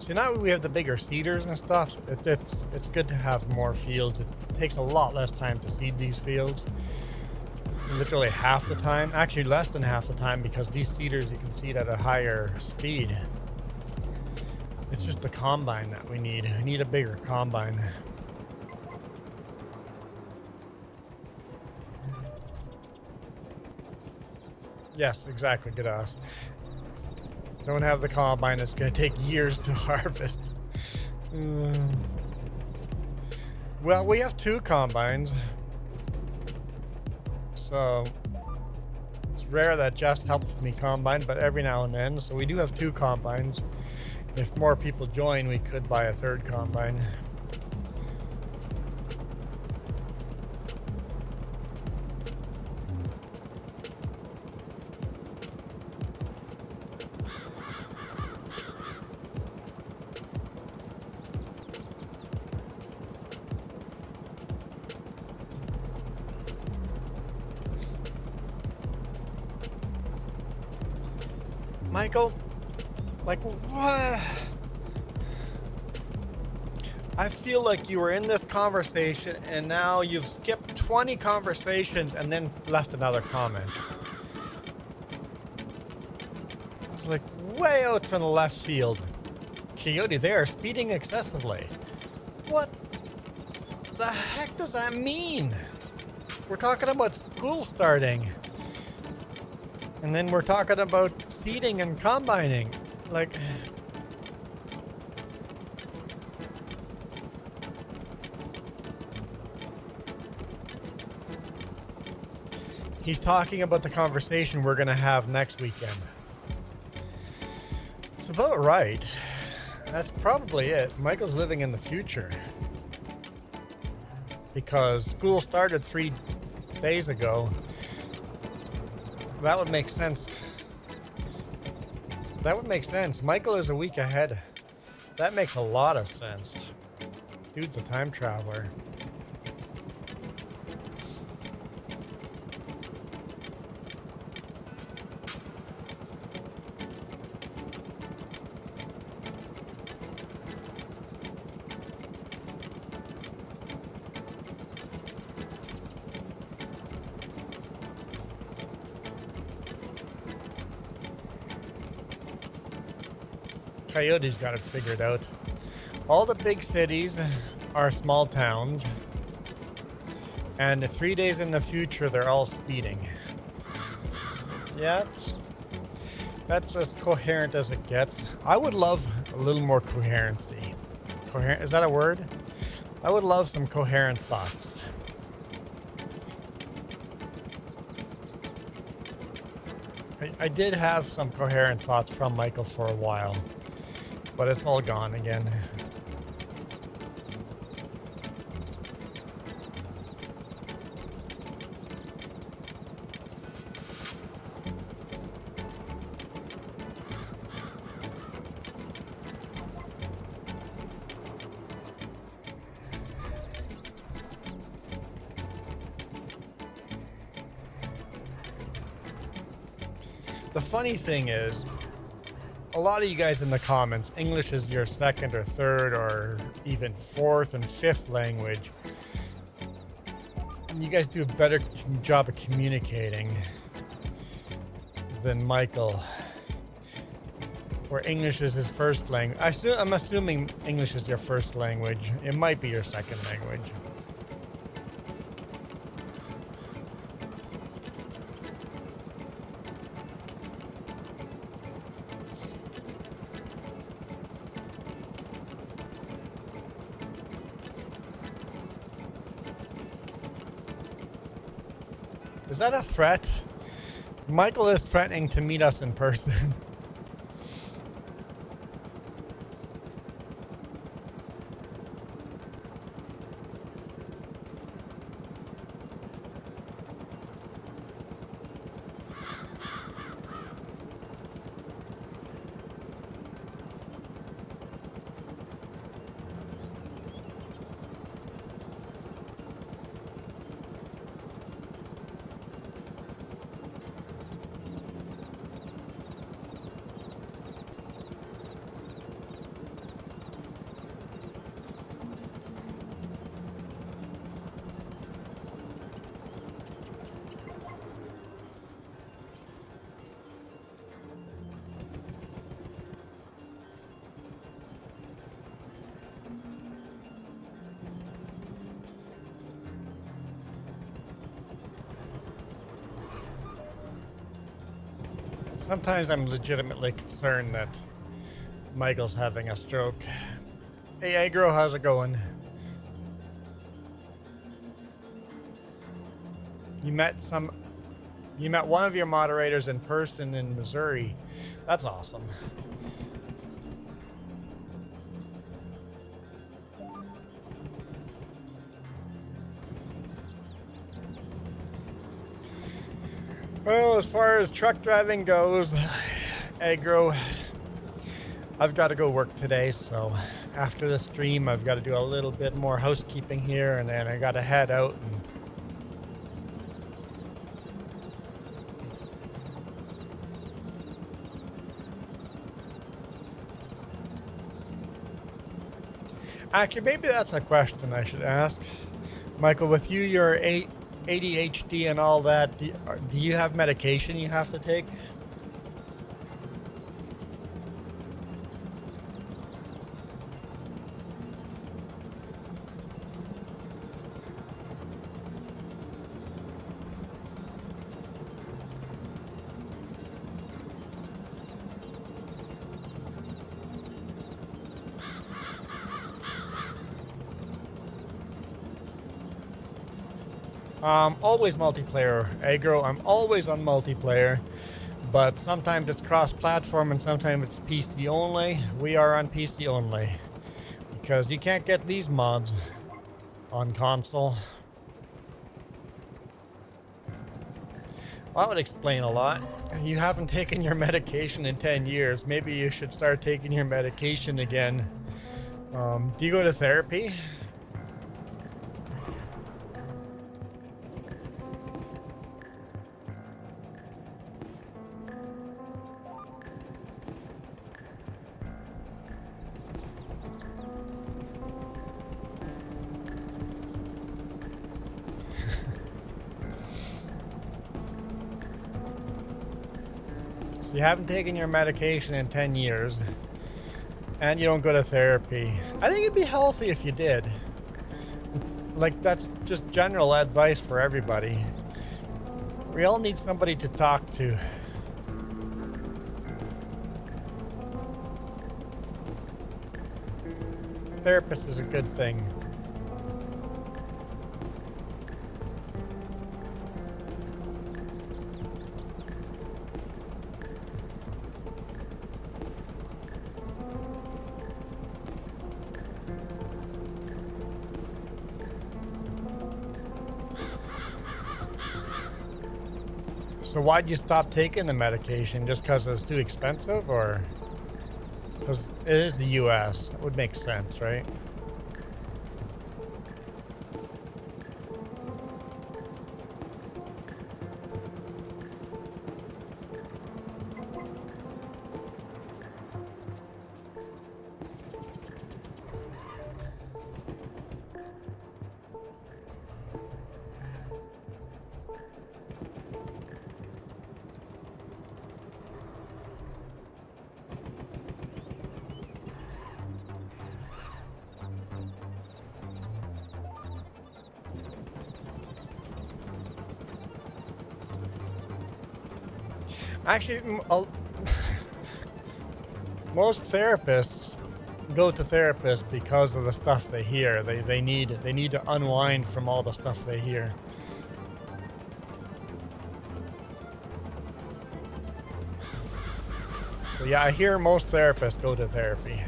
So now we have the bigger seeders and stuff. It's good to have more fields. It takes a lot less time to seed these fields. Literally half the time, actually less than half the time, because these seeders you can seed at a higher speed. It's just the combine that we need. We need a bigger combine. Yes, exactly. Good ass. Don't have the combine. It's going to take years to harvest. Well, we have 2 combines. So it's rare that Jess helps me combine, but every now and then. So we do have 2 combines. If more people join, we could buy a 3rd combine. Michael, like, what? I feel like you were in this conversation and now you've skipped 20 conversations and then left another comment. It's like way out from the left field. Coyote there, speeding excessively. What the heck does that mean? We're talking about school starting. And then we're talking about seeding and combining. Like, he's talking about the conversation we're going to have next weekend. It's about right. That's probably it. Michael's living in the future. Because school started 3 days ago. That would make sense. That would make sense. Michael is a week ahead. That makes a lot of sense. Dude's a time traveler. Coyote's got it figured out. All the big cities are small towns, and 3 days in the future, they're all speeding. Yeah, that's as coherent as it gets. I would love a little more coherency. Coherent, is that a word? I would love some coherent thoughts. I did have some coherent thoughts from Michael for a while, but it's all gone again. The funny thing is, a lot of you guys in the comments, English is your second or third or even fourth and fifth language. And you guys do a better job of communicating than Michael, where English is his first language. I'm assuming English is your first language. It might be your second language. Is that a threat? Michael is threatening to meet us in person. Sometimes I'm legitimately concerned that Michael's having a stroke. Hey, Agro, how's it going? You met one of your moderators in person in Missouri. That's awesome. Well, as far as truck driving goes, Agro, I've got to go work today, so after the stream, I've got to do a little bit more housekeeping here, and then I got to head out. Actually, maybe that's a question I should ask. Michael, with you, your ADHD and all that, do you have medication you have to take? Always multiplayer. Agro, I'm always on multiplayer, but sometimes it's cross-platform and sometimes it's PC only. We are on PC only because you can't get these mods on console. Well, that would explain a lot. You haven't taken your medication in 10 years. Maybe you should start taking your medication again. Do you go to therapy? So you haven't taken your medication in 10 years, and you don't go to therapy. I think it'd be healthy if you did. Like, that's just general advice for everybody. We all need somebody to talk to. Therapist is a good thing. So why'd you stop taking the medication? Just because it was too expensive, or because it is the US? That would make sense, right? Actually, most therapists go to therapists because of the stuff they hear. They need to unwind from all the stuff they hear. So yeah, I hear most therapists go to therapy.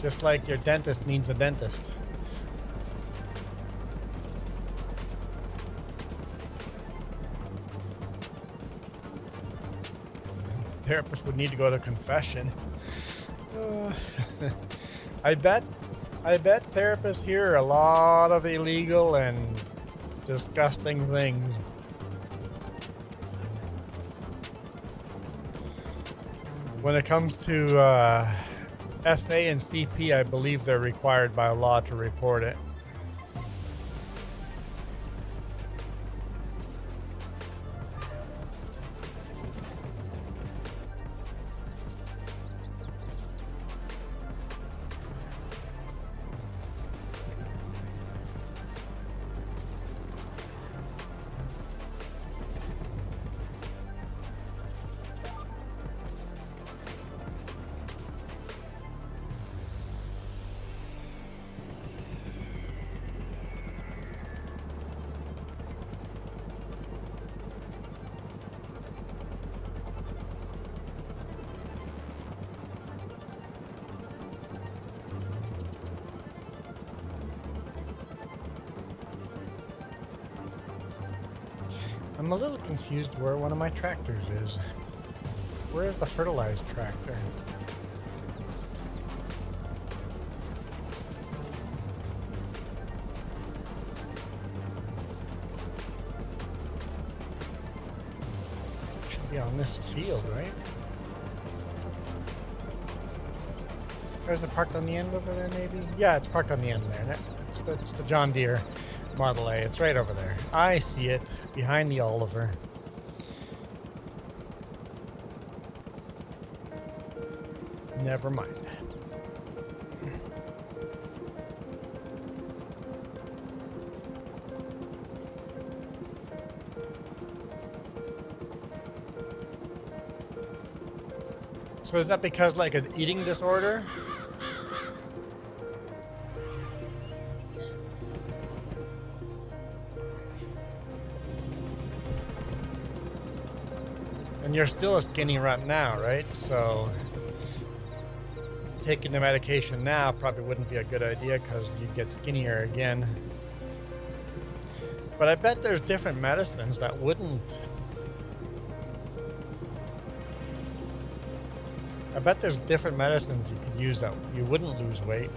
Just like your dentist needs a dentist. Therapist would need to go to confession. I bet therapists hear a lot of illegal and disgusting things. When it comes to SA and CP, I believe they're required by law to report it. I'm a little confused where one of my tractors is. Where is the fertilized tractor? Should be on this field, right? Or is it parked on the end over there, maybe? Yeah, it's parked on the end there. It's the John Deere Model A. It's right over there. I see it behind the Oliver. Never mind. So is that because like an eating disorder? And you're still a skinny runt now, right? So taking the medication now probably wouldn't be a good idea because you'd get skinnier again. But I bet there's different medicines that wouldn't. I bet there's different medicines you could use that you wouldn't lose weight.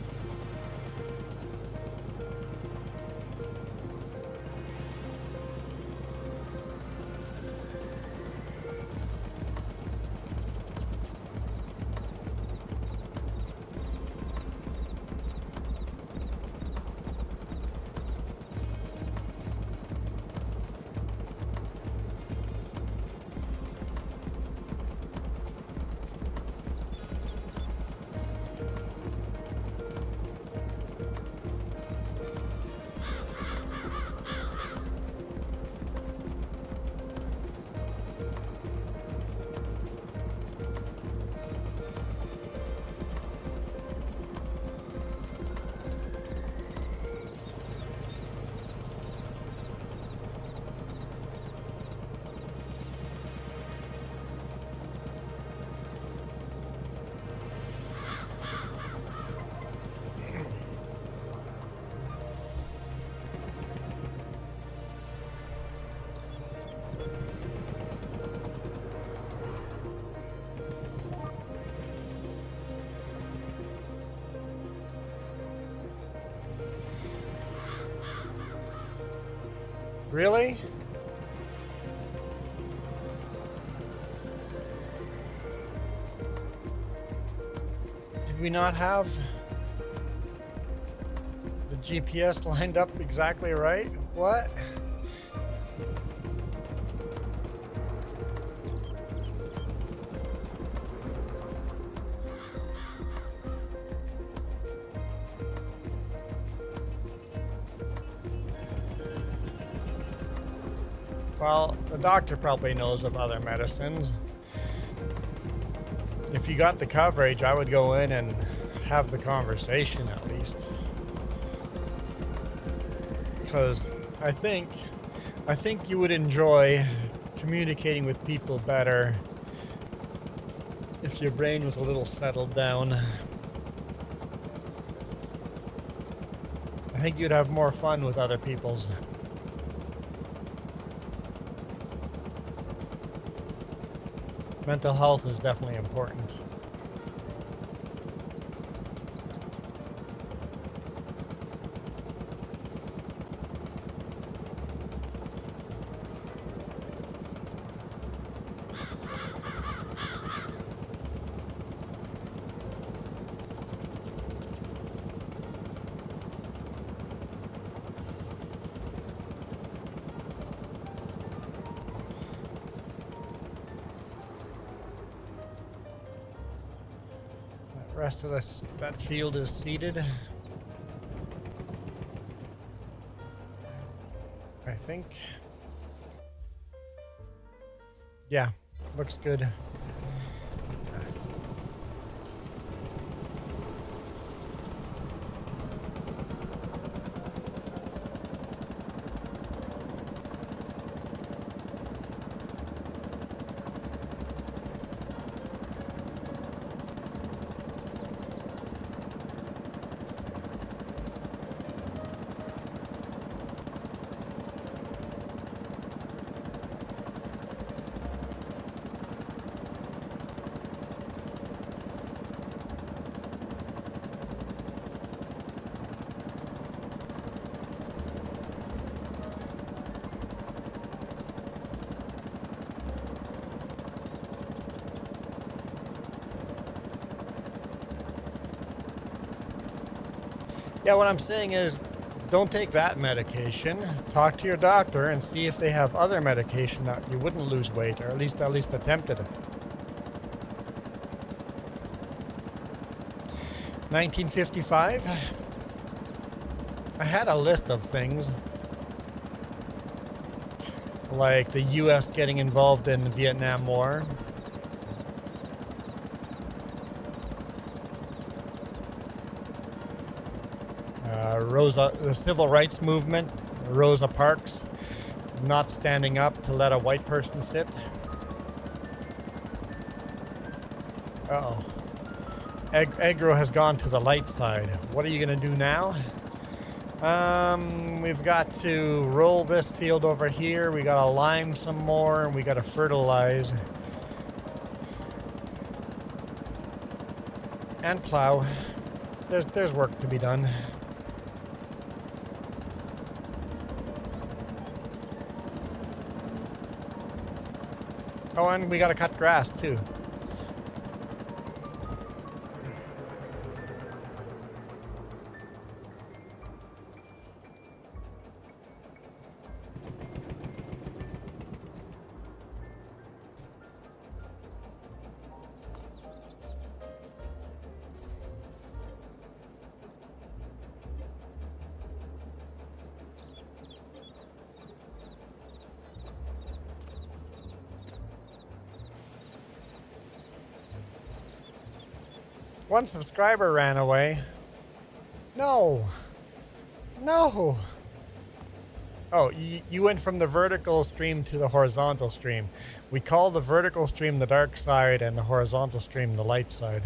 Really? Did we not have the GPS lined up exactly right? What? Well, the doctor probably knows of other medicines. If you got the coverage, I would go in and have the conversation at least. Because I think you would enjoy communicating with people better if your brain was a little settled down. I think you'd have more fun with other people's. Mental health is definitely important. Rest of that field is seeded. I think. Yeah, looks good. Yeah, what I'm saying is, don't take that medication. Talk to your doctor and see if they have other medication that you wouldn't lose weight, or at least attempt it. 1955. I had a list of things, like the U.S. getting involved in the Vietnam War. the civil rights movement, Rosa Parks, not standing up to let a white person sit. Uh-oh. Agro has gone to the light side. What are you going to do now? We've got to roll this field over here. We got to lime some more, and we got to fertilize. And plow. There's work to be done. Oh, and we got to cut grass too. One subscriber ran away. No. No. Oh, you went from the vertical stream to the horizontal stream. We call the vertical stream the dark side and the horizontal stream the light side.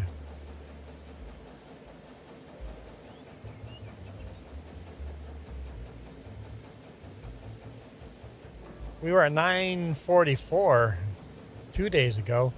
We were at 9:44 2 days ago.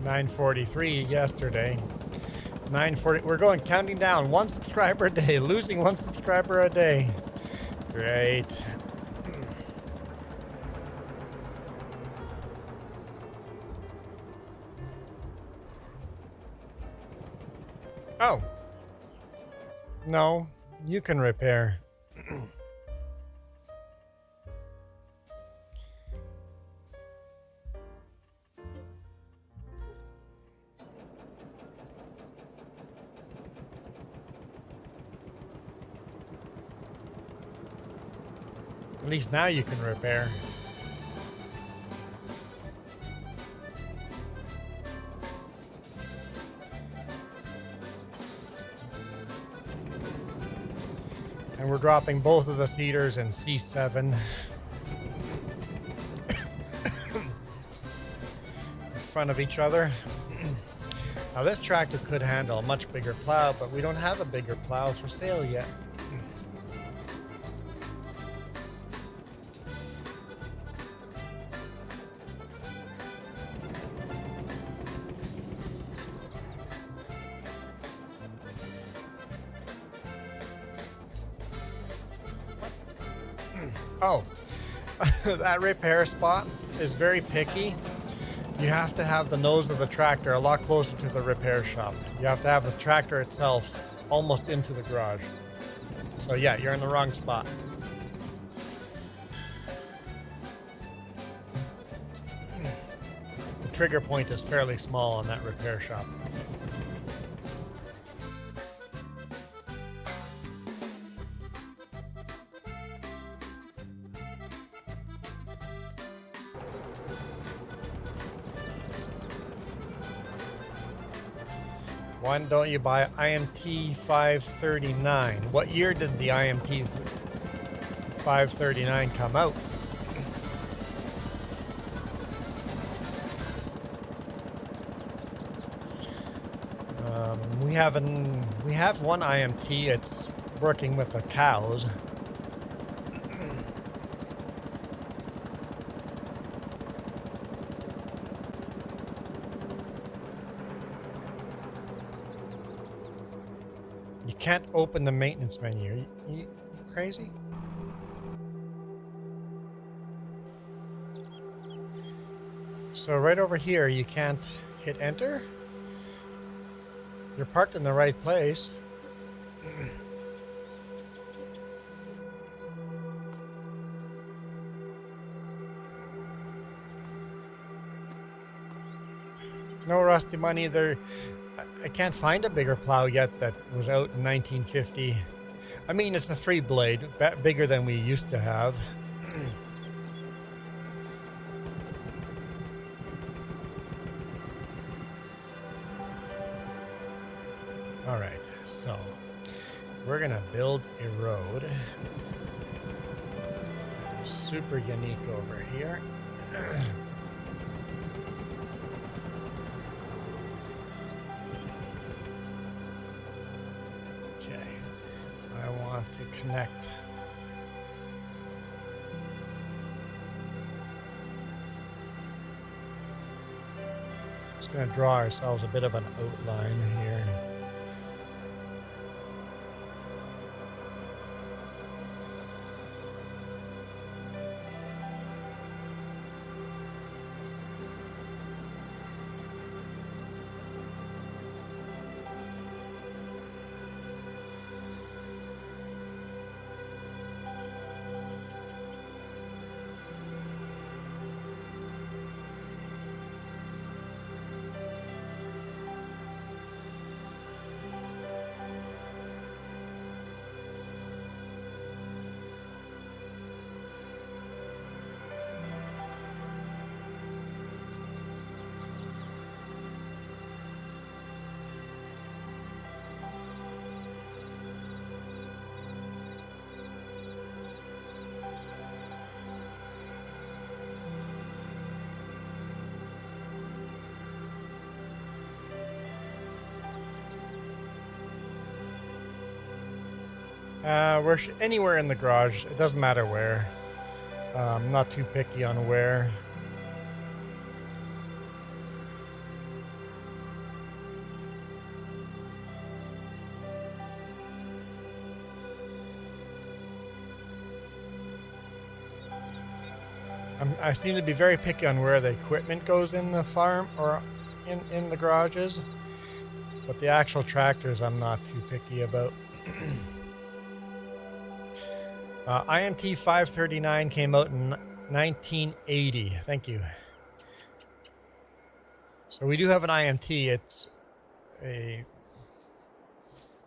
$9.43 yesterday. 9:40. We're going counting down. 1 subscriber a day. Losing 1 subscriber a day. Great. Oh. No, you can repair. At least now you can repair. And we're dropping both of the seeders in C7. In front of each other. Now this tractor could handle a much bigger plow, but we don't have a bigger plow for sale yet. Oh, that repair spot is very picky. You have to have the nose of the tractor a lot closer to the repair shop. You have to have the tractor itself almost into the garage. So yeah, you're in the wrong spot. The trigger point is fairly small on that repair shop. Why don't you buy IMT 539? What year did the IMT 539 come out? We have one IMT. It's working with the cows. You can't open the maintenance menu. You crazy? So right over here, you can't hit enter. You're parked in the right place. no rusty money. I can't find a bigger plow yet that was out in 1950. I mean, it's a 3-blade, bigger than we used to have. All right, so we're gonna build a road. Super unique over here. Okay, I want to connect. Just gonna draw ourselves a bit of an outline here. We're anywhere in the garage. It doesn't matter where. I'm not too picky on where. I seem to be very picky on where the equipment goes in the farm or in the garages, but the actual tractors I'm not too picky about. IMT 539 came out in 1980. Thank you. So we do have an IMT. It's a...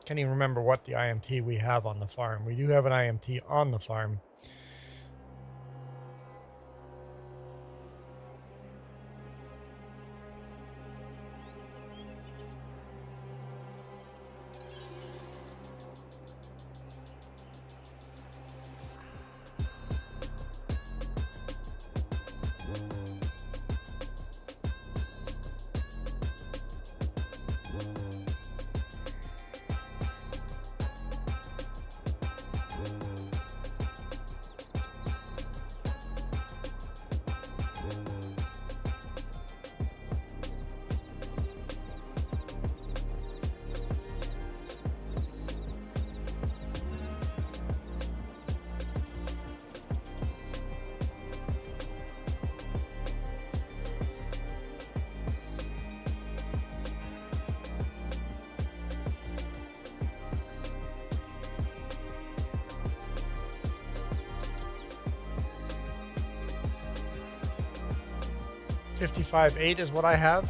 can't even remember what the IMT we have on the farm. We do have an IMT on the farm. .55.8 is what I have.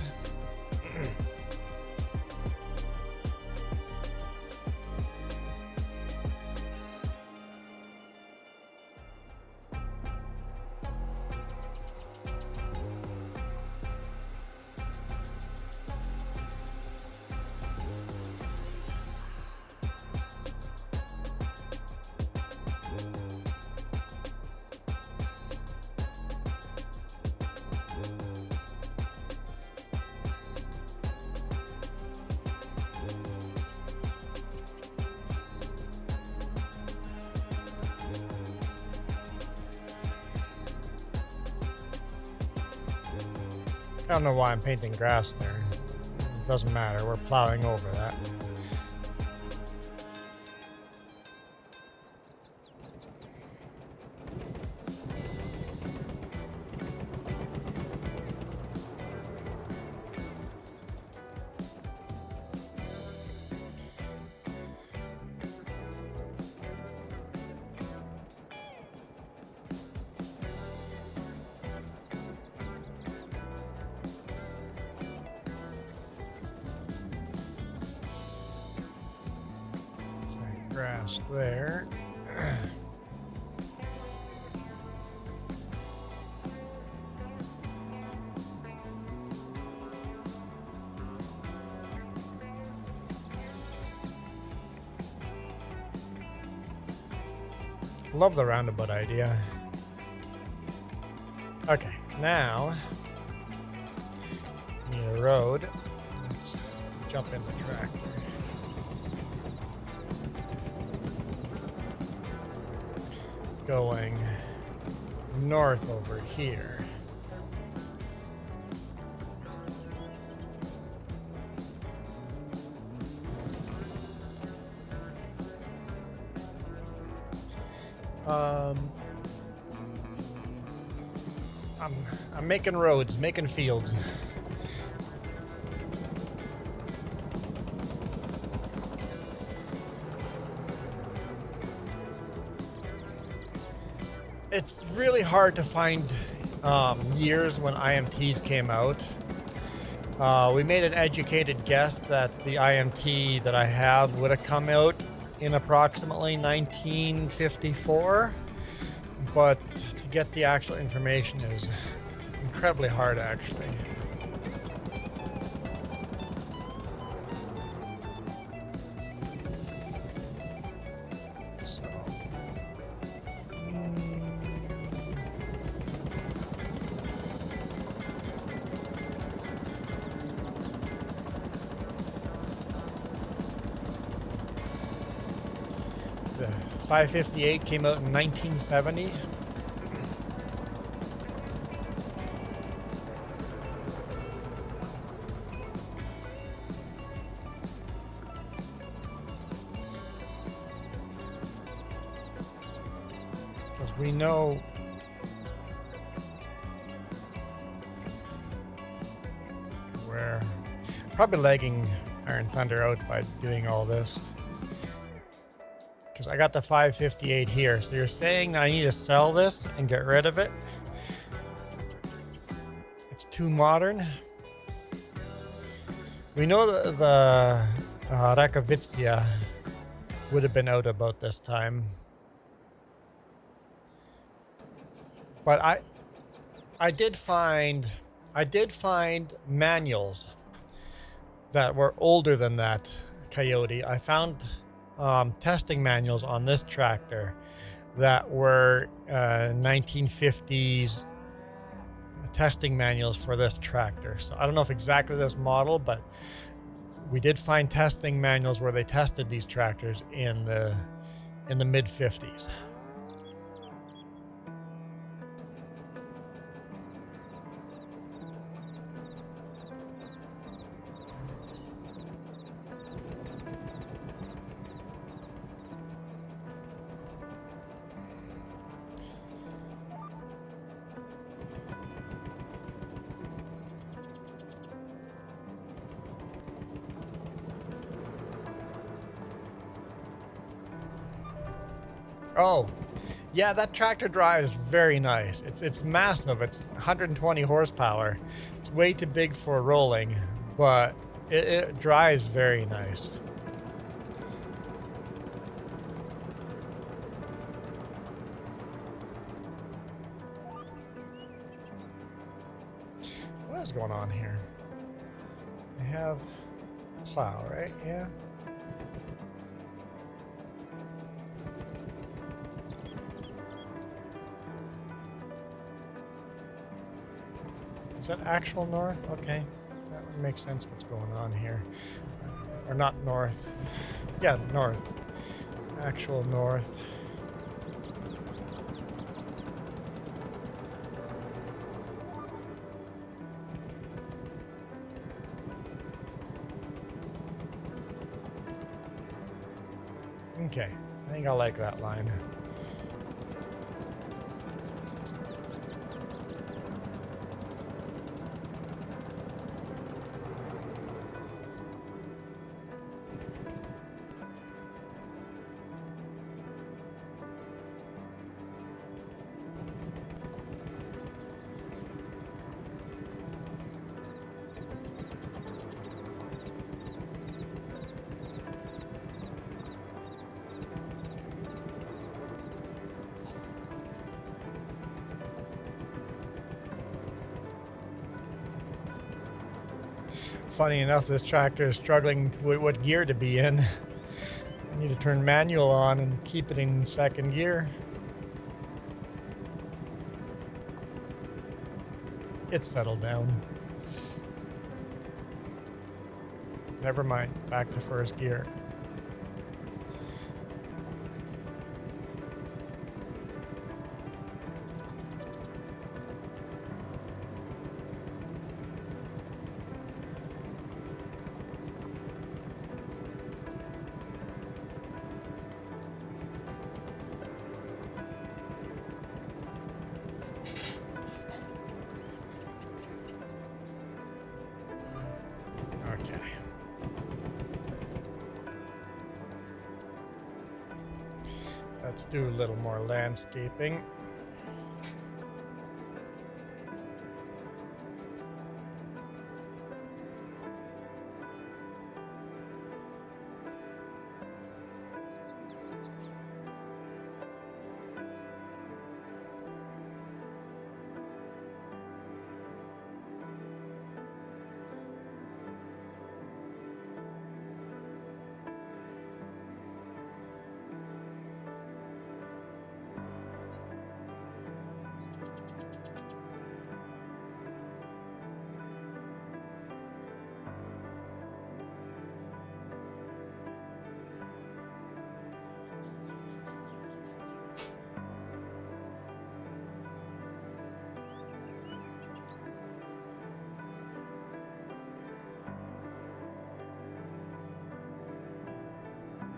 I don't know why I'm painting grass there. It doesn't matter. We're plowing over that. past there. Love the roundabout idea. Okay, now we need a road. Let's jump in the tractor. Going north over here. I'm making roads, making fields. It's really hard to find years when IMTs came out. We made an educated guess that the IMT that I have would have come out in approximately 1954, but to get the actual information is incredibly hard, actually. So, the 558 came out in 1970. We know we're probably lagging Iron Thunder out by doing all this, because I got the 558 here. So you're saying that I need to sell this and get rid of it? It's too modern. We know that the Rakowicza would have been out about this time. But I did find manuals that were older than that Coyote. I found testing manuals on this tractor that were 1950s testing manuals for this tractor. So I don't know if exactly this model, but we did find testing manuals where they tested these tractors in the mid 50s. Oh, yeah, that tractor drives very nice. It's massive. It's 120 horsepower. It's way too big for rolling, but it drives very nice. What is going on here? I have plow, right? Yeah. Is that actual north? Okay, that would make sense what's going on here. Or not north. Yeah, north. Actual north. Okay, I think I like that line. Funny enough, this tractor is struggling with what gear to be in. I need to turn manual on and keep it in second gear. It's settled down. Never mind, back to first gear. Let's do a little more landscaping.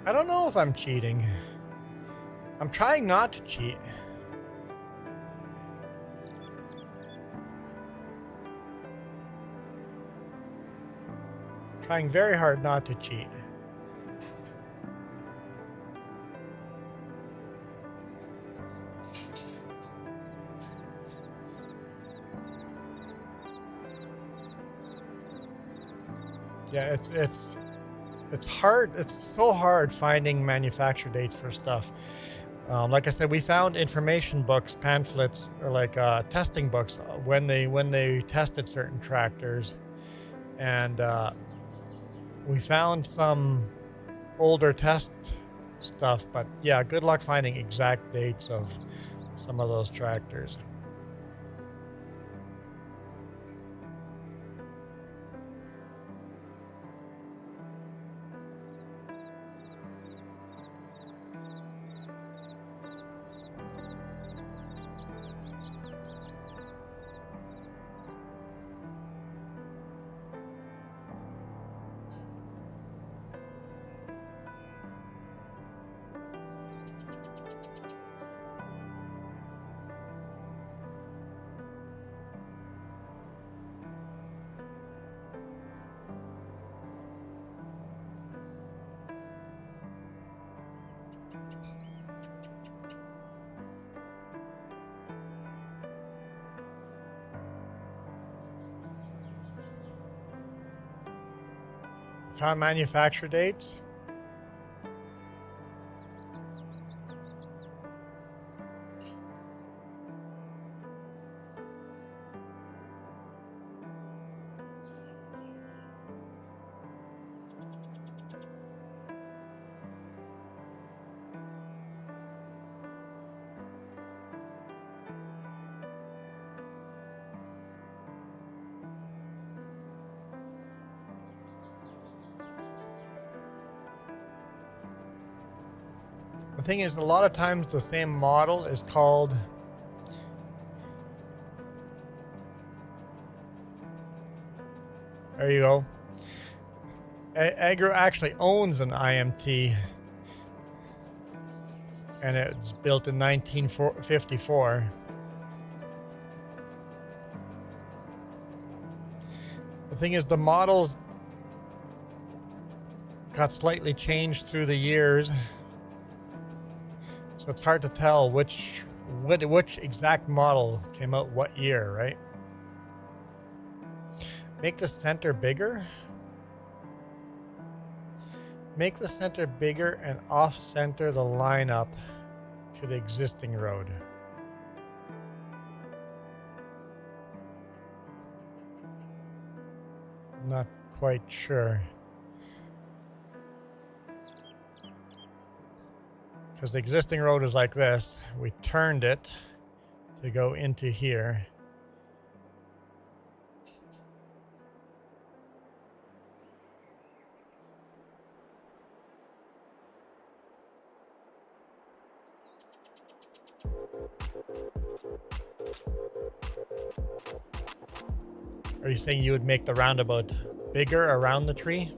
I don't know if I'm cheating. I'm trying not to cheat. Trying very hard not to cheat. Yeah, it's hard. It's so hard finding manufacture dates for stuff. Like I said, we found information books, pamphlets, or like testing books when they tested certain tractors, and we found some older test stuff. But yeah, good luck finding exact dates of some of those tractors. Found manufacture dates. The thing is, a lot of times the same model is called there you go. Agro actually owns an IMT, and it's built in 1954. The thing is, the models got slightly changed through the years. So it's hard to tell which exact model came out what year, right? Make the center bigger. Make the center bigger and off-center the lineup to the existing road. Not quite sure. Because the existing road is like this. We turned it to go into here. Are you saying you would make the roundabout bigger around the tree?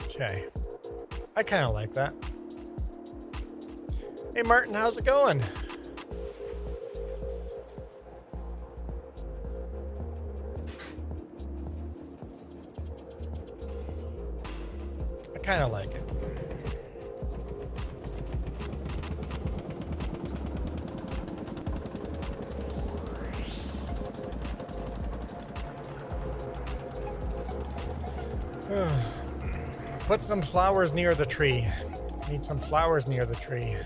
Okay. I kind of like that. Hey Martin, how's it going? I kind of like it. Put some flowers near the tree. Need some flowers near the tree.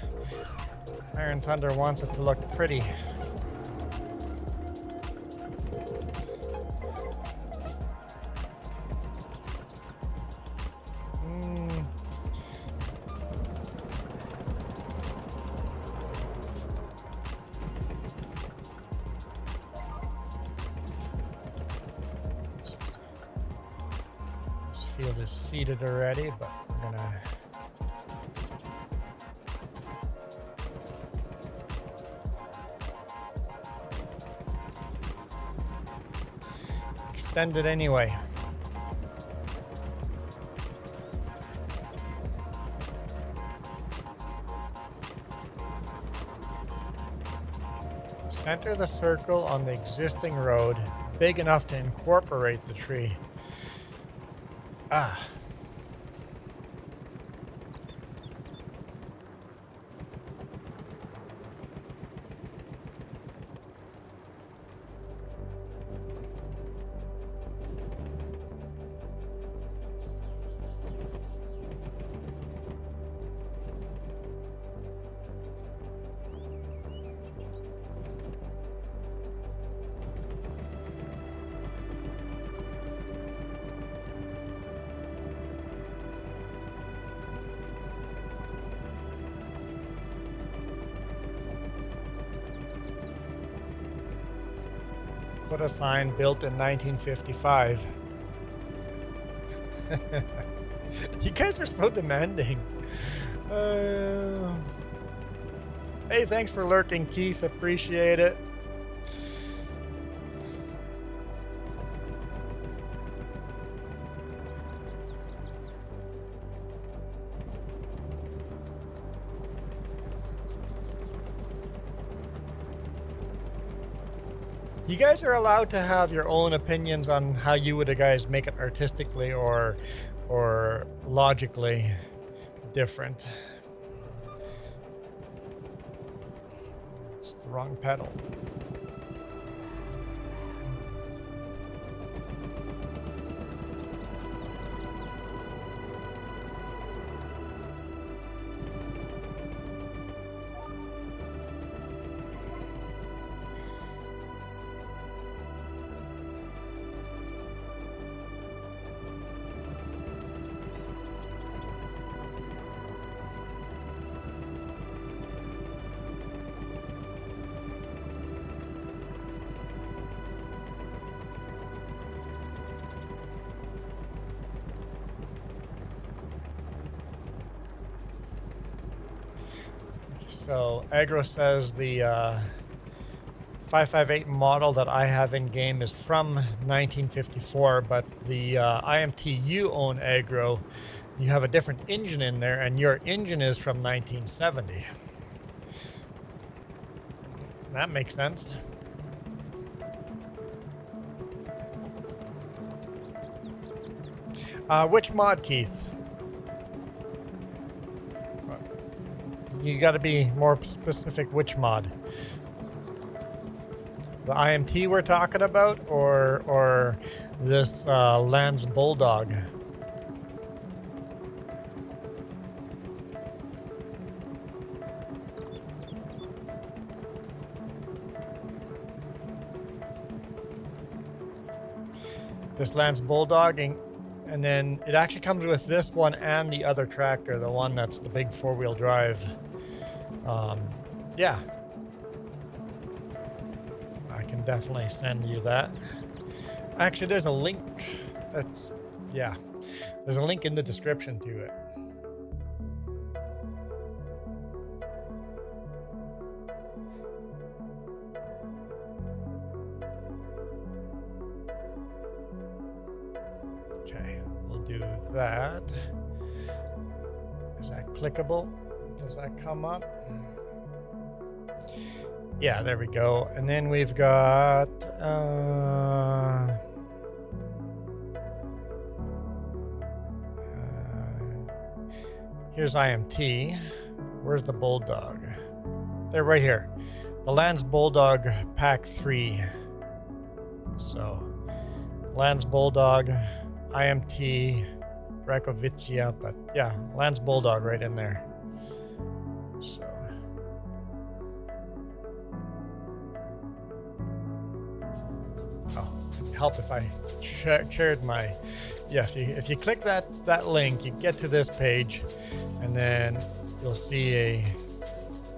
Iron Thunder wants it to look pretty. This field is seeded already, but we're gonna extend it anyway. Center the circle on the existing road, big enough to incorporate the tree. Ah. Put a sign built in 1955. You guys are so demanding. Hey, thanks for lurking, Keith. Appreciate it. You guys are allowed to have your own opinions on how you would guys make it artistically or logically different. It's the wrong pedal. So Agro says the 558 model that I have in game is from 1954, but the IMT you own, Agro, you have a different engine in there, and your engine is from 1970. That makes sense. Which mod, Keith? You got to be more specific. Which mod? The IMT we're talking about, or this Lance Bulldog? This Lance Bulldog, and then it actually comes with this one and the other tractor, the one that's the big four-wheel drive. Yeah, I can definitely send you that. Actually, there's a link. There's a link in the description to it. Okay, we'll do that. Is that clickable? Does that come up? Yeah, there we go. And then we've got here's IMT. Where's the Bulldog? They're right here. The Lance Bulldog Pack 3. So, Lance Bulldog, IMT, Rakovicia, but yeah, Lance Bulldog right in there. So. Oh, it'd help if I shared my. Yeah, if you click that link, you get to this page, and then you'll see a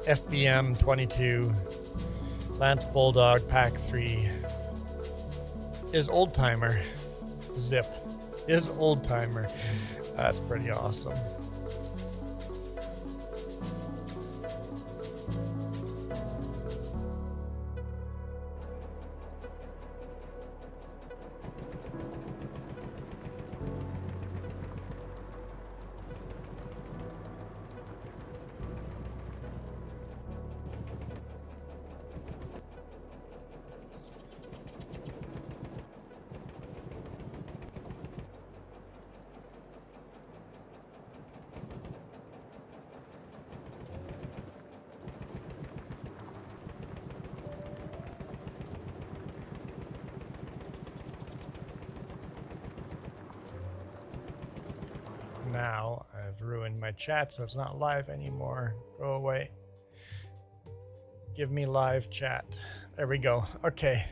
FBM 22 Lance Bulldog Pack 3 is old timer. Zip is old timer. That's pretty awesome. Now I've ruined my chat, so it's not live anymore. Go away. Give me live chat. There we go. Okay.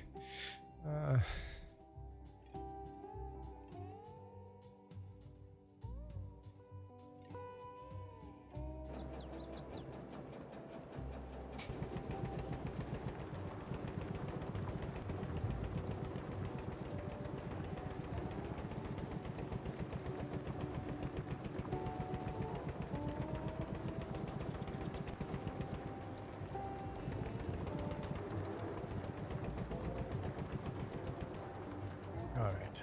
All right.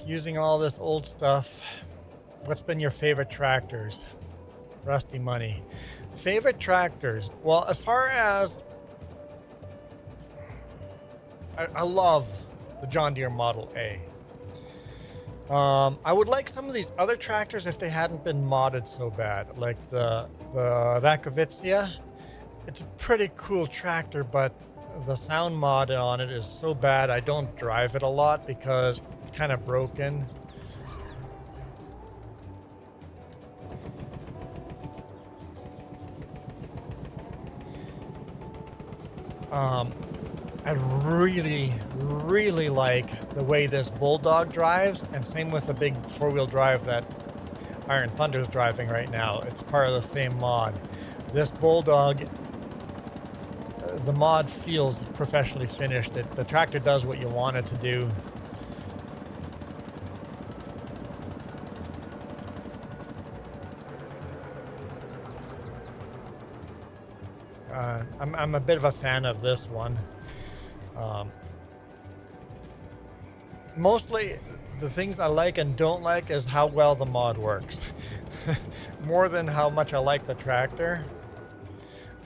Using all this old stuff, what's been your favorite tractors? Rusty Money. Favorite tractors? Well, as far as I love the John Deere Model A. I would like some of these other tractors if they hadn't been modded so bad, like the Rakovicia. It's a pretty cool tractor, but the sound mod on it is so bad I don't drive it a lot because it's kind of broken. I really like the way this Bulldog drives, and same with the big four-wheel drive that Iron Thunder's driving right now. It's part of the same mod. This Bulldog, the mod feels professionally finished. The tractor does what you want it to do. I'm a bit of a fan of this one. Mostly the things I like and don't like is how well the mod works. More than how much I like the tractor.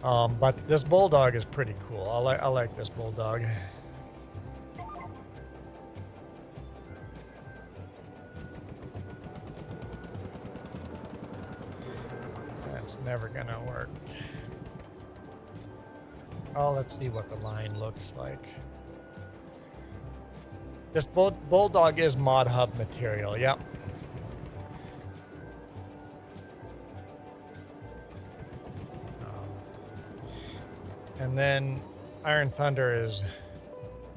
But this Bulldog is pretty cool. I like this Bulldog. Let's never gonna work. Oh, let's see what the line looks like. This Bulldog is Mod Hub material, yep. And then Iron Thunder is...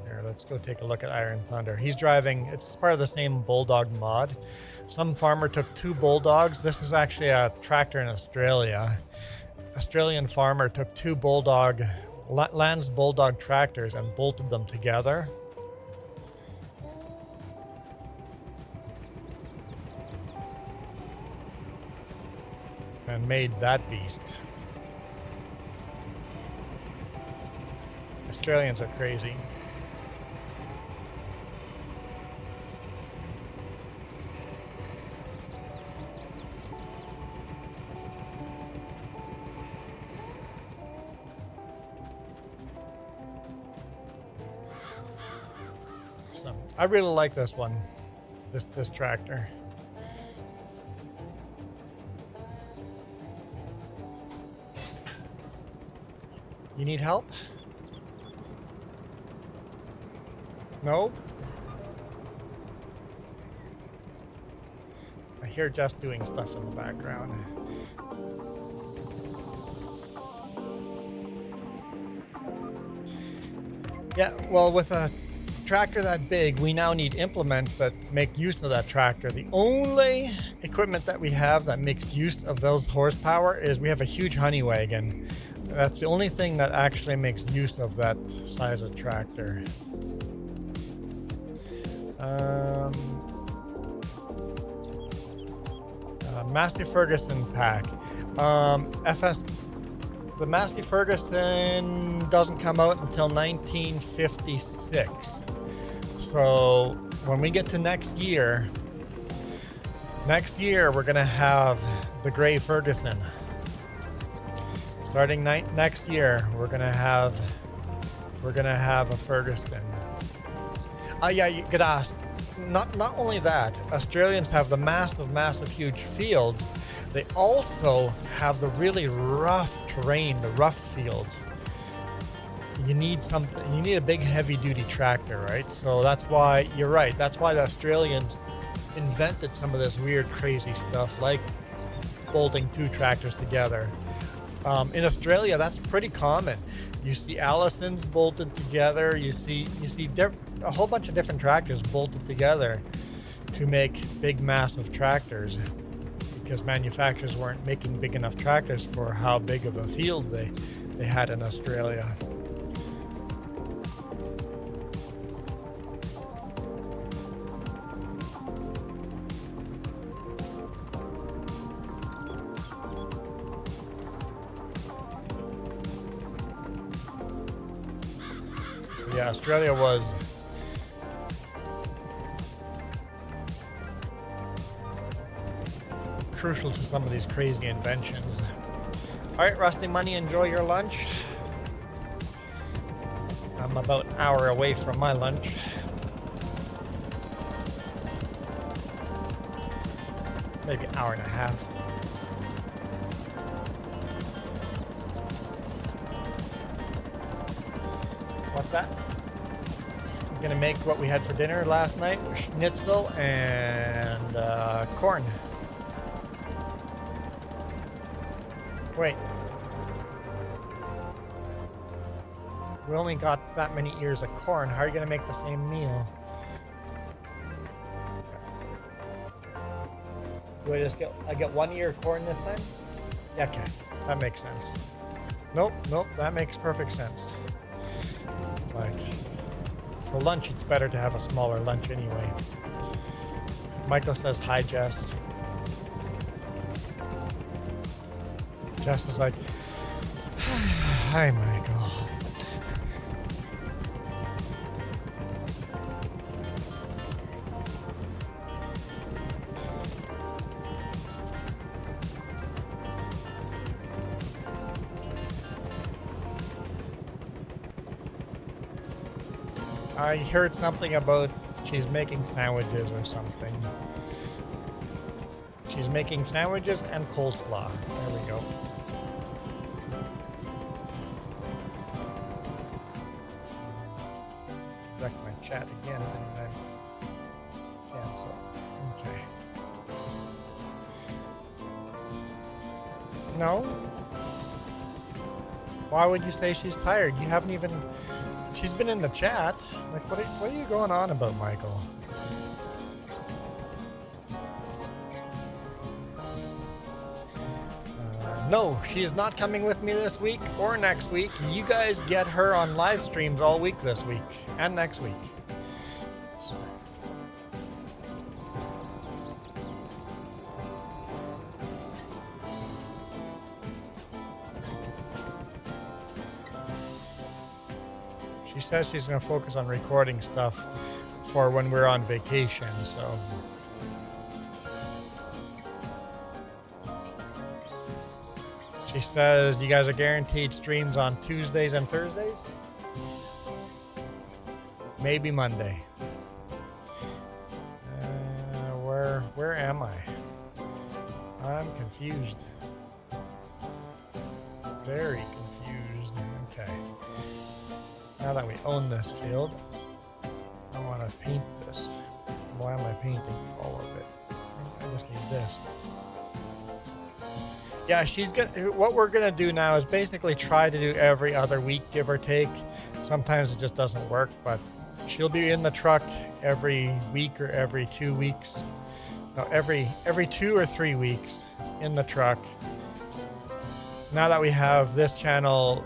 Here, let's go take a look at Iron Thunder. He's driving... It's part of the same Bulldog mod. Some farmer took 2 Bulldogs. This is actually a tractor in Australia. Australian farmer took 2 Lance Bulldog tractors and bolted them together. And made that beast. Australians are crazy. So, I really like this one, this tractor. You need help? No? I hear Jess doing stuff in the background. Yeah, well, with a tractor that big, we now need implements that make use of that tractor. The only equipment that we have that makes use of those horsepower is we have a huge honey wagon. That's the only thing that actually makes use of that size of tractor. Massey Ferguson pack. The Massey Ferguson doesn't come out until 1956. So when we get to next year we're gonna have the gray Ferguson. Starting next year, we're gonna have a Ferguson. Yeah, you could ask. Not only that, Australians have the massive, huge fields. They also have the really rough terrain, the rough fields. You need a big, heavy-duty tractor, right? So that's why you're right. That's why the Australians invented some of this weird, crazy stuff, like bolting 2 tractors together. In Australia, that's pretty common. You see Allisons bolted together. You see a whole bunch of different tractors bolted together to make big, massive tractors, because manufacturers weren't making big enough tractors for how big of a field they had in Australia. Yeah, Australia was crucial to some of these crazy inventions. All right, Rusty Money, enjoy your lunch. I'm about an hour away from my lunch. Maybe an hour and a half. What's that? I'm gonna make what we had for dinner last night, schnitzel and corn. Wait. We only got that many ears of corn. How are you gonna make the same meal? Do I get 1 ear of corn this time? Yeah, okay, that makes sense. Nope, that makes perfect sense. Like, for lunch, it's better to have a smaller lunch anyway. Michael says, hi, Jess. Jess is like, hi, Michael. I heard something about she's making sandwiches or something. She's making sandwiches and coleslaw. There we go. Check my chat again, and I cancel. Okay. No? Why would you say she's tired? You haven't even... She's been in the chat. Like, what are you going on about, Michael? No, she is not coming with me this week or next week. You guys get her on live streams all week this week and next week. So. She says she's going to focus on recording stuff for when we're on vacation, so... She says you guys are guaranteed streams on Tuesdays and Thursdays? Maybe Monday. Where am I? I'm confused. Very confused. Okay. Now that we own this field, I want to paint this. Why am I painting all of it? I just need this. Yeah, what we're gonna do now is basically try to do every other week, give or take. Sometimes it just doesn't work, but she'll be in the truck every week or every 2 weeks. No, every 2 or 3 weeks in the truck. Now that we have this channel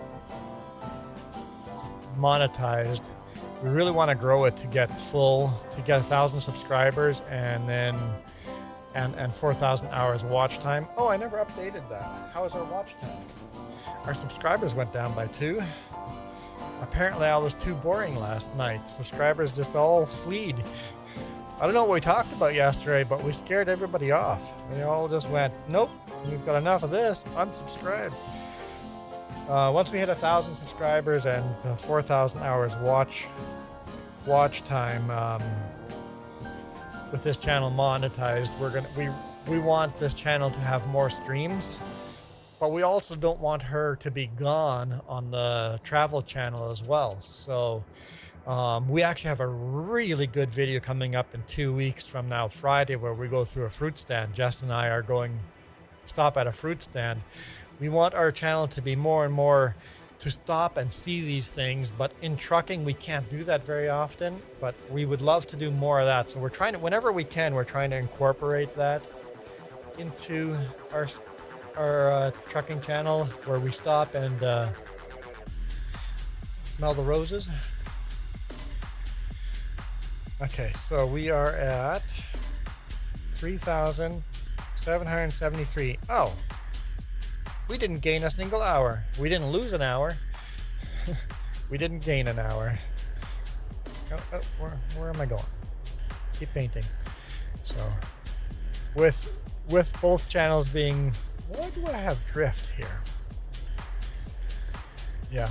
monetized, we really want to grow it to get 1,000 subscribers and then and 4,000 hours watch time. Oh, I never updated that. How is our watch time? Our subscribers went down by 2. Apparently I was too boring last night. Subscribers just all fleed. I don't know what we talked about yesterday, but we scared everybody off. They all just went, nope, we've got enough of this, unsubscribe. Once we hit 1,000 subscribers and 4,000 hours watch time, with this channel monetized, we want this channel to have more streams, but we also don't want her to be gone on the travel channel as well. So we actually have a really good video coming up in 2 weeks from now, Friday, where we go through a fruit stand. Jess and I are going to stop at a fruit stand. We want our channel to be more and more to stop and see these things, but in trucking we can't do that very often, but we would love to do more of that. So we're trying to, whenever we can, we're trying to incorporate that into our trucking channel, where we stop and smell the roses. Okay, so we are at 3,773. Oh, we didn't gain a single hour. We didn't lose an hour. We didn't gain an hour. Where am I going? Keep painting. So, with both channels being, why do I have drift here? Yeah.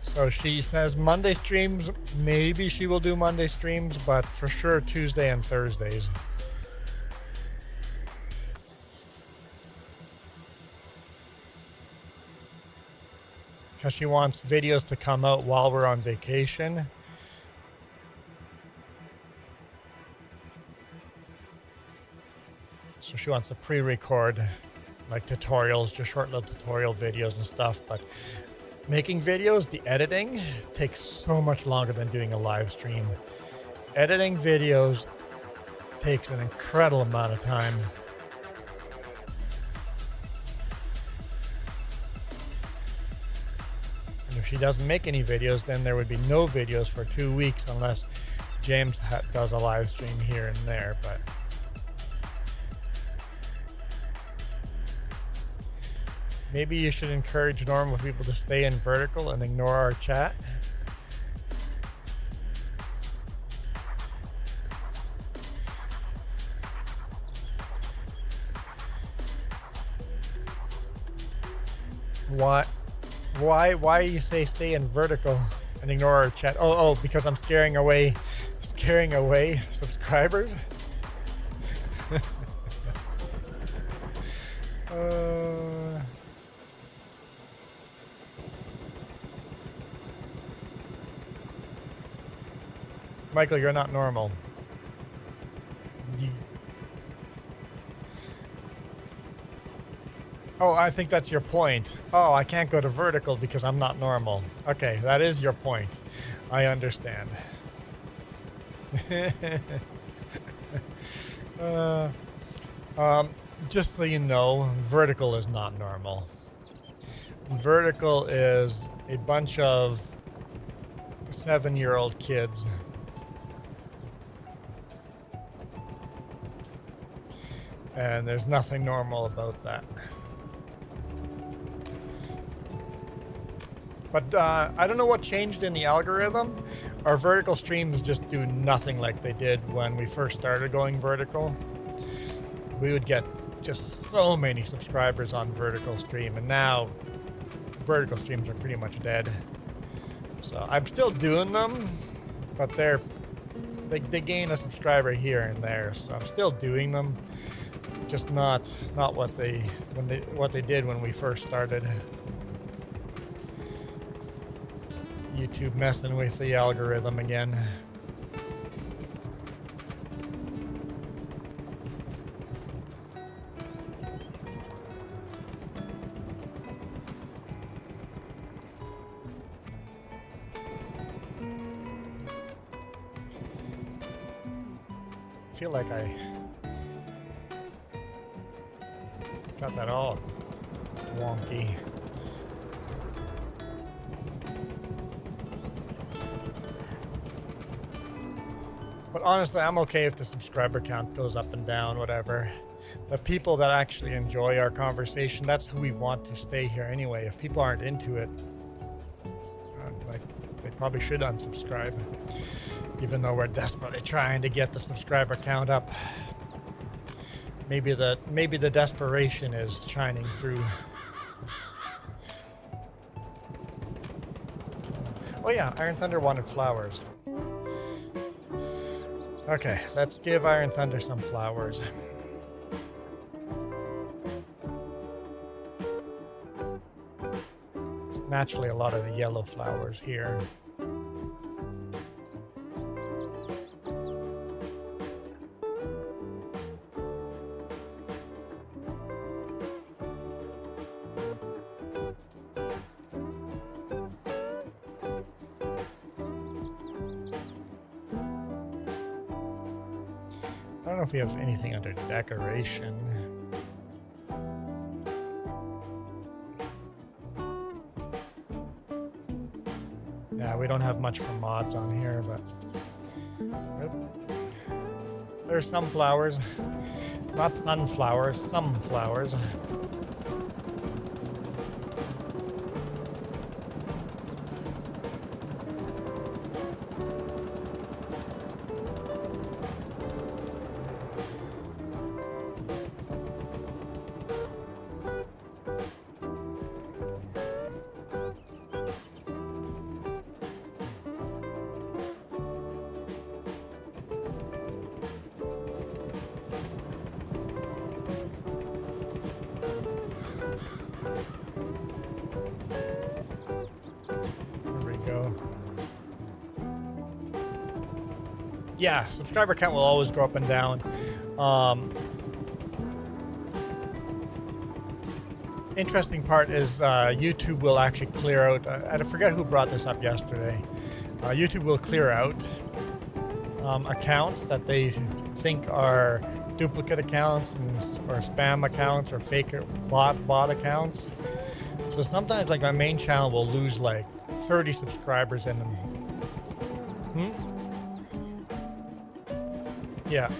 So she says Monday streams, maybe she will do Monday streams, but for sure Tuesday and Thursdays. Because she wants videos to come out while we're on vacation. So she wants to pre-record like tutorials, just short little tutorial videos and stuff, but making videos, the editing takes so much longer than doing a live stream. Editing videos takes an incredible amount of time. And if she doesn't make any videos, then there would be no videos for 2 weeks unless James does a live stream here and there, but maybe you should encourage normal people to stay in vertical and ignore our chat. Why you say stay in vertical and ignore our chat? Oh, because I'm scaring away subscribers. Michael, you're not normal. Oh, I think that's your point. Oh, I can't go to vertical because I'm not normal. Okay, that is your point. I understand. Just so you know, vertical is not normal. Vertical is a bunch of 7-year-old kids and there's nothing normal about that. But I don't know what changed in the algorithm. Our vertical streams just do nothing like they did when we first started going vertical. We would get just so many subscribers on vertical stream, and now vertical streams are pretty much dead. So I'm still doing them, but they gain a subscriber here and there. So I'm still doing them, just not what they did when we first started. YouTube messing with the algorithm again. I feel like I got that all wonky. But honestly, I'm okay if the subscriber count goes up and down, whatever. The people that actually enjoy our conversation, that's who we want to stay here anyway. If people aren't into it, they probably should unsubscribe. Even though we're desperately trying to get the subscriber count up. Maybe the desperation is shining through. Oh yeah, Iron Thunder wanted flowers. Okay, let's give Iron Thunder some flowers. It's naturally a lot of the yellow flowers here. I don't know if we have anything under decoration. Yeah, we don't have much for mods on here, but there's some flowers. Not sunflowers, some flowers. Yeah, subscriber count will always go up and down. Interesting part is YouTube will actually clear out, I forget who brought this up yesterday. YouTube will clear out accounts that they think are duplicate accounts or spam accounts or fake bot accounts. So sometimes like my main channel will lose like 30 subscribers in them. Yeah,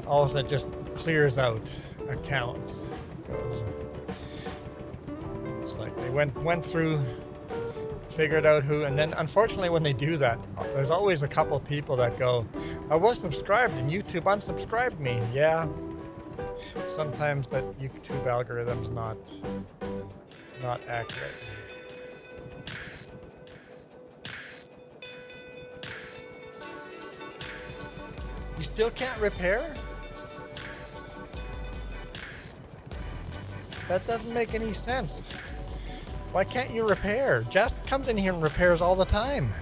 all of a sudden just clears out accounts. It's like they went through, figured out who, and then unfortunately when they do that, there's always a couple people that go, I was subscribed and YouTube unsubscribed me. Yeah, sometimes that YouTube algorithm's not accurate. You still can't repair? That doesn't make any sense. Why can't you repair? Jess comes in here and repairs all the time.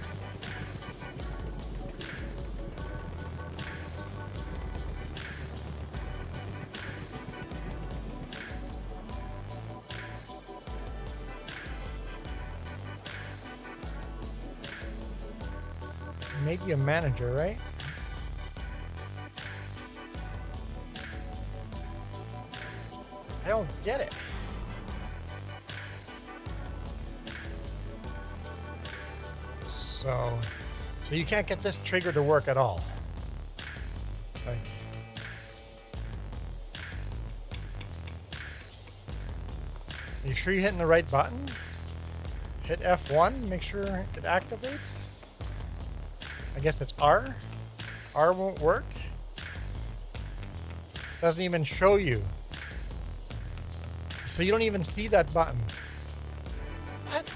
Made you a manager, right? I don't get it. So you can't get this trigger to work at all. Like, are you sure you're hitting the right button? Hit F1, make sure it activates. I guess it's R. R won't work. Doesn't even show you. So you don't even see that button. What?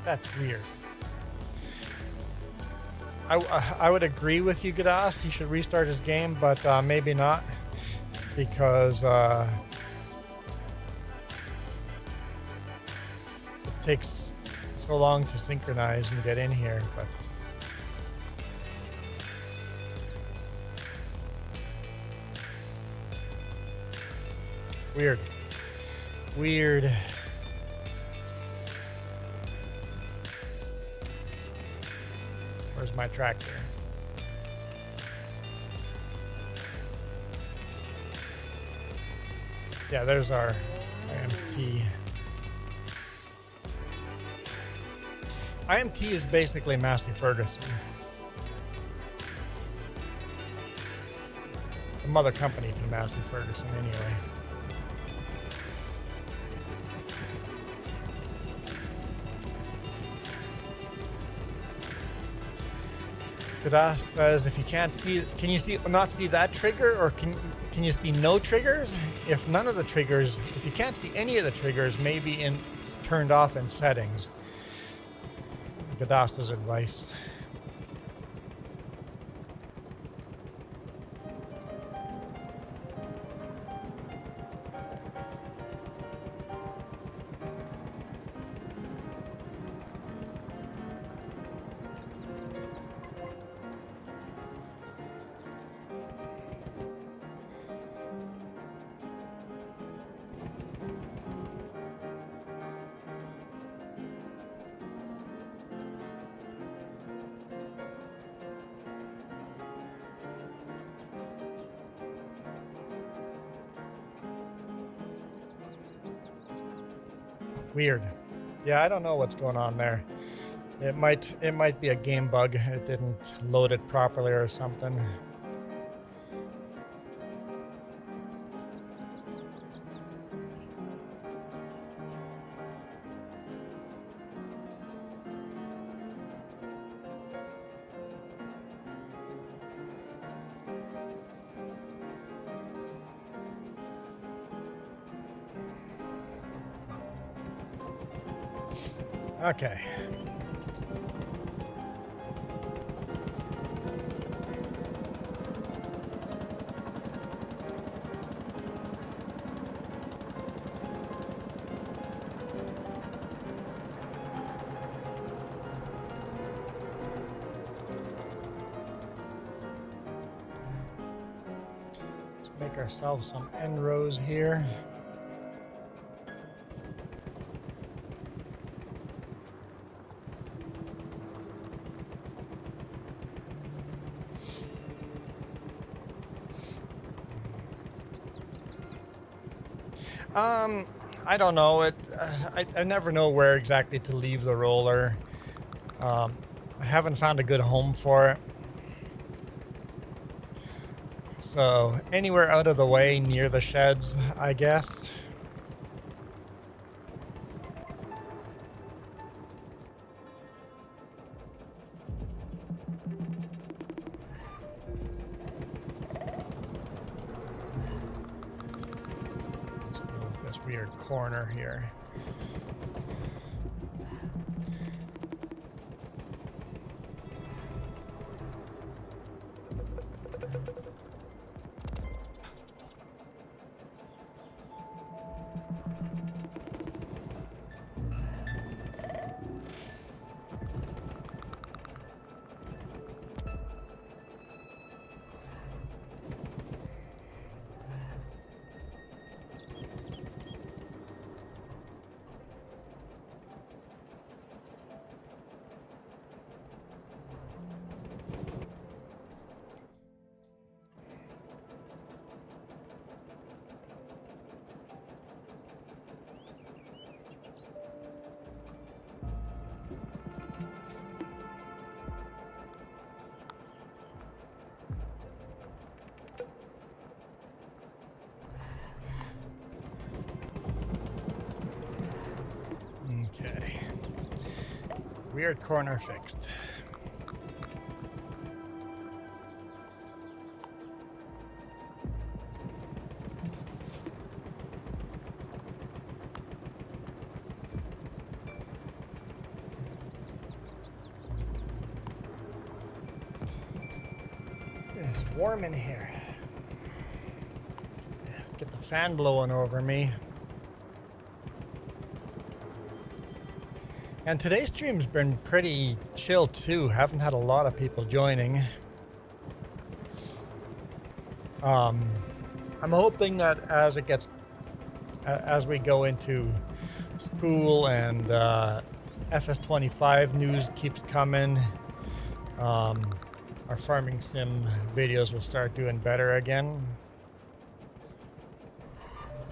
That's weird. I would agree with you, Gadas. He should restart his game, but maybe not, because it takes so long to synchronize and get in here. But weird. Weird. Where's my tractor? Yeah, there's our IMT. IMT is basically Massey Ferguson. The mother company to Massey Ferguson, anyway. Gadas says, if you can't see, can you see not see that trigger, or can you see no triggers? If none of the triggers, if you can't see any of the triggers, maybe it's turned off in settings. Gadas's advice. Weird. Yeah, I don't know what's going on there. It might be a game bug. It didn't load it properly or something. Okay. Let's make ourselves some end rows here. I don't know. I never know where exactly to leave the roller. I haven't found a good home for it. So anywhere out of the way near the sheds, I guess. Weird corner here. Weird corner fixed. It's warm in here. Get the fan blowing over me. And today's stream's been pretty chill too. Haven't had a lot of people joining. I'm hoping that as we go into school and FS25 news keeps coming, our farming sim videos will start doing better again.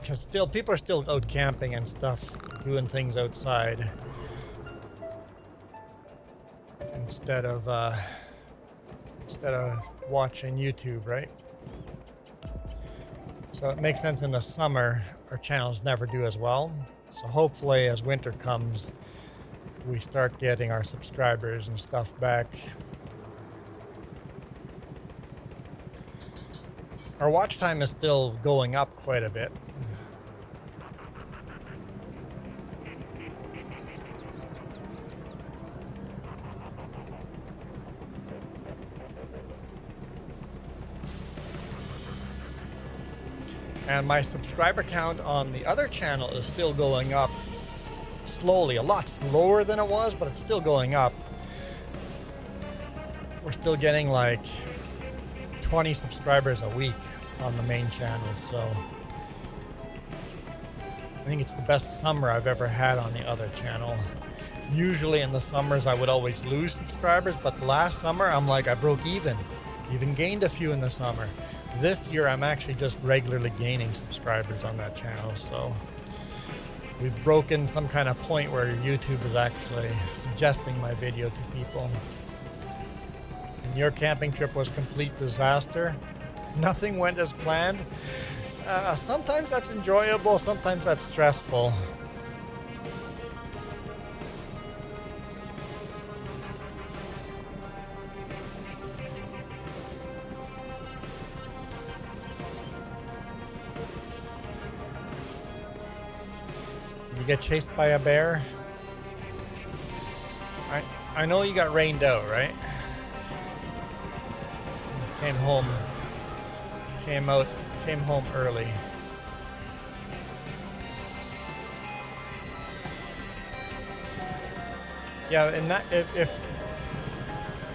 Because still, people are still out camping and stuff, doing things outside. Instead of watching YouTube, right? So it makes sense in the summer, our channels never do as well. So hopefully as winter comes, we start getting our subscribers and stuff back. Our watch time is still going up quite a bit. And my subscriber count on the other channel is still going up slowly, a lot slower than it was, but it's still going up. We're still getting like 20 subscribers a week on the main channel, so I think it's the best summer I've ever had on the other channel. Usually in the summers I would always lose subscribers, but the last summer I'm like I broke even gained a few in the summer. This year I'm actually just regularly gaining subscribers on that channel, so we've broken some kind of point where YouTube is actually suggesting my video to people. And your camping trip was a complete disaster. Nothing went as planned. Sometimes that's enjoyable, sometimes that's stressful. You get chased by a bear? I know you got rained out, right? Came home early. Yeah, and that if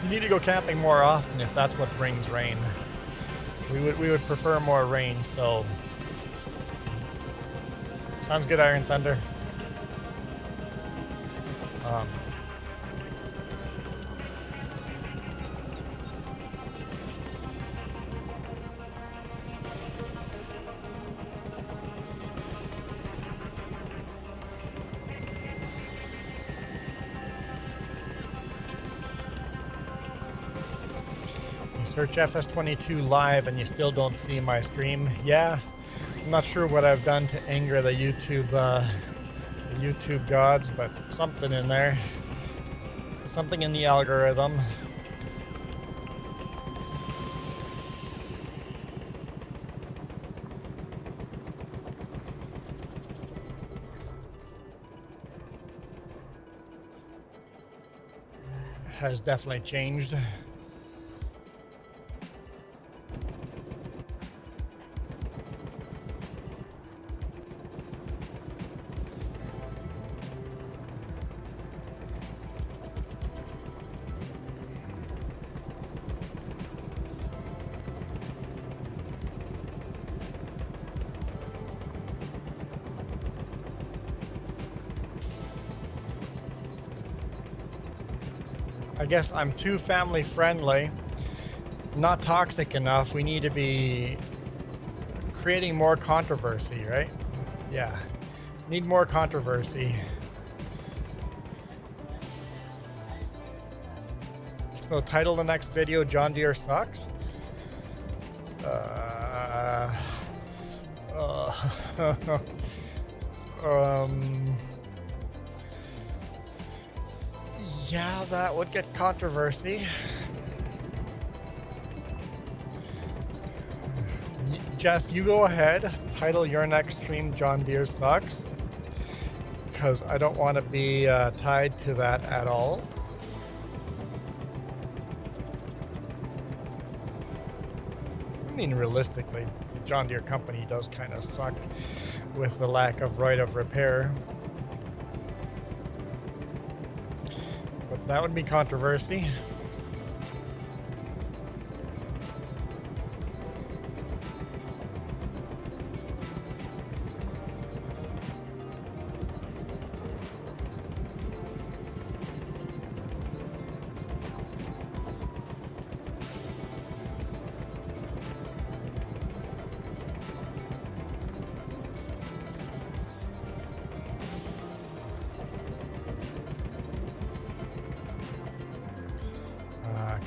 you need to go camping more often, if that's what brings rain, we would prefer more rain. So sounds good, Iron Thunder. Search FS22 live and you still don't see my stream. Yeah, I'm not sure what I've done to anger the YouTube gods, but something in there, something in the algorithm. Has definitely changed. I guess I'm too family friendly, not toxic enough. We need to be creating more controversy, right? Yeah, need more controversy. So title the next video, John Deere sucks? Yeah, that would get controversy. Jess, you go ahead. Title your next stream John Deere Sucks. Because I don't want to be tied to that at all. I mean, realistically, the John Deere company does kind of suck with the lack of right of repair. But that would be controversy.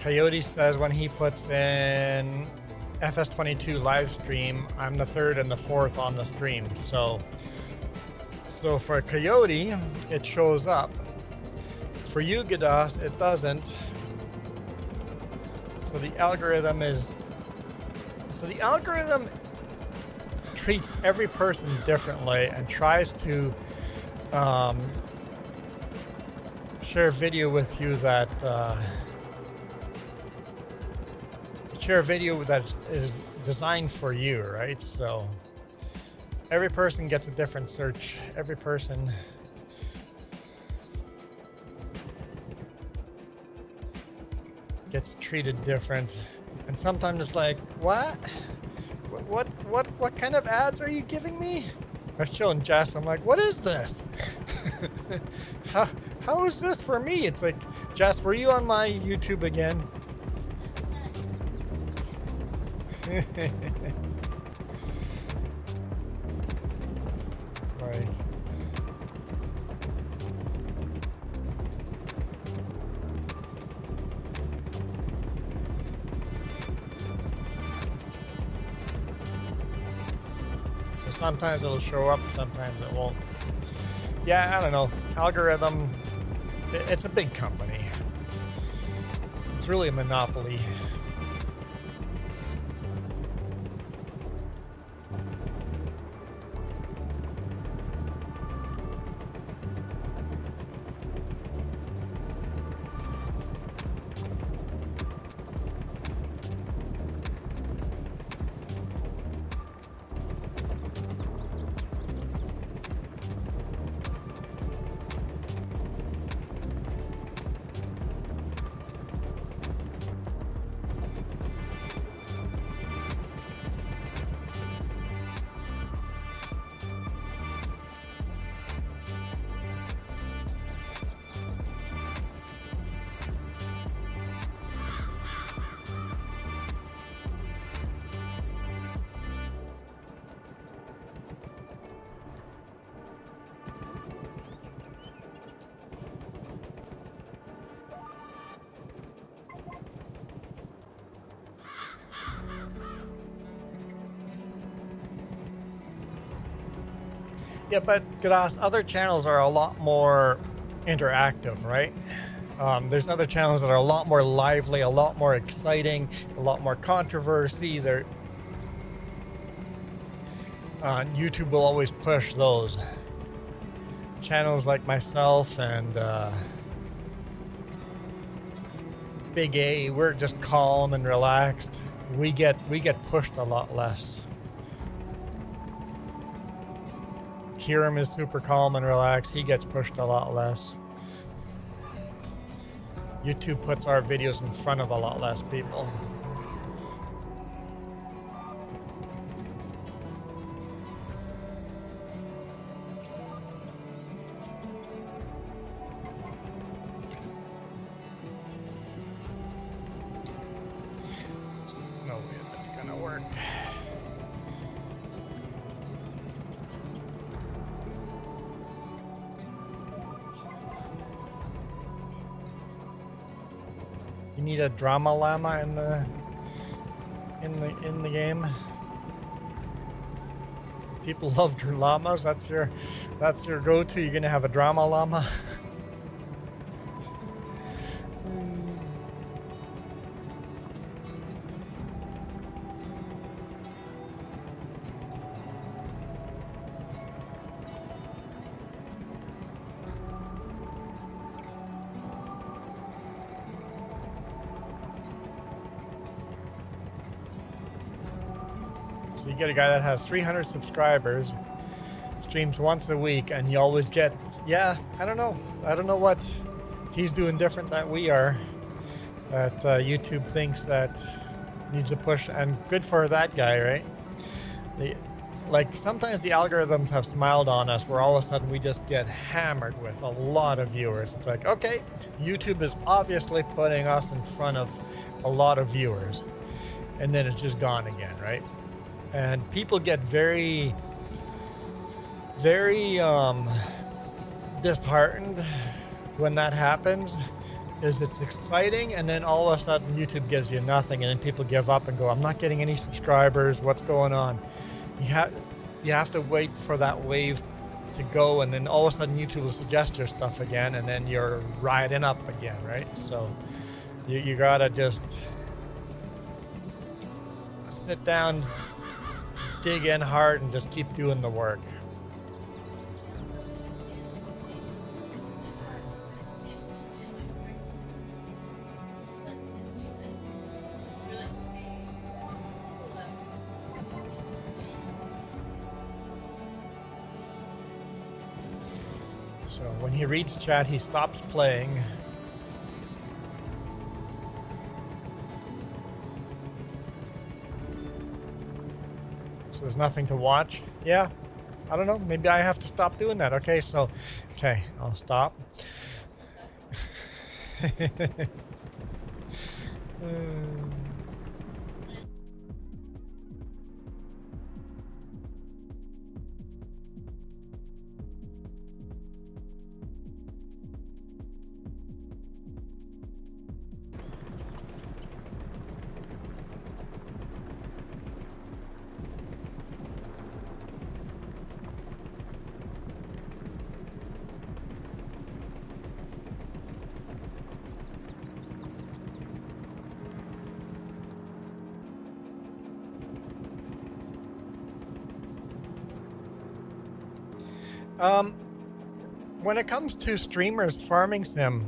Coyote says when he puts in FS22 live stream, I'm the third and the fourth on the stream. So for Coyote, it shows up. For you, Gadas, it doesn't. So the algorithm treats every person differently and tries to share video with you that is designed for you, right? So every person gets a different search. Every person gets treated different. And sometimes it's like, what kind of ads are you giving me? I've shown Jess, I'm like, what is this? How is this for me? It's like, Jess, were you on my YouTube again? Sorry. So sometimes it'll show up, sometimes it won't. Yeah, I don't know. Algorithm, it's a big company. It's really a monopoly. Yeah, but Gadas, other channels are a lot more interactive, right? There's other channels that are a lot more lively, a lot more exciting, a lot more controversy. YouTube will always push those. Channels like myself and Big A, we're just calm and relaxed. We get pushed a lot less. Kiram is super calm and relaxed. He gets pushed a lot less. YouTube puts our videos in front of a lot less people. No way that's gonna work. You need a drama llama in the game. People love llamas. That's your go-to. You're gonna have a drama llama. So you get a guy that has 300 subscribers, streams once a week, and you always get, yeah, I don't know what he's doing different that we are, that YouTube thinks that needs a push, and good for that guy, right? Like sometimes the algorithms have smiled on us where all of a sudden we just get hammered with a lot of viewers. It's like, okay, YouTube is obviously putting us in front of a lot of viewers, and then it's just gone again, right? And people get very disheartened when that happens. It's exciting, and then all of a sudden YouTube gives you nothing, and then people give up and go, I'm not getting any subscribers, what's going on? You have to wait for that wave to go, and then all of a sudden YouTube will suggest your stuff again, and then you're riding up again, right? So you gotta just sit down, dig in hard, and just keep doing the work. So when he reads chat, he stops playing. So there's nothing to watch. Yeah, I don't know. Maybe I have to stop doing that. Okay, I'll stop. When it comes to streamers farming sim,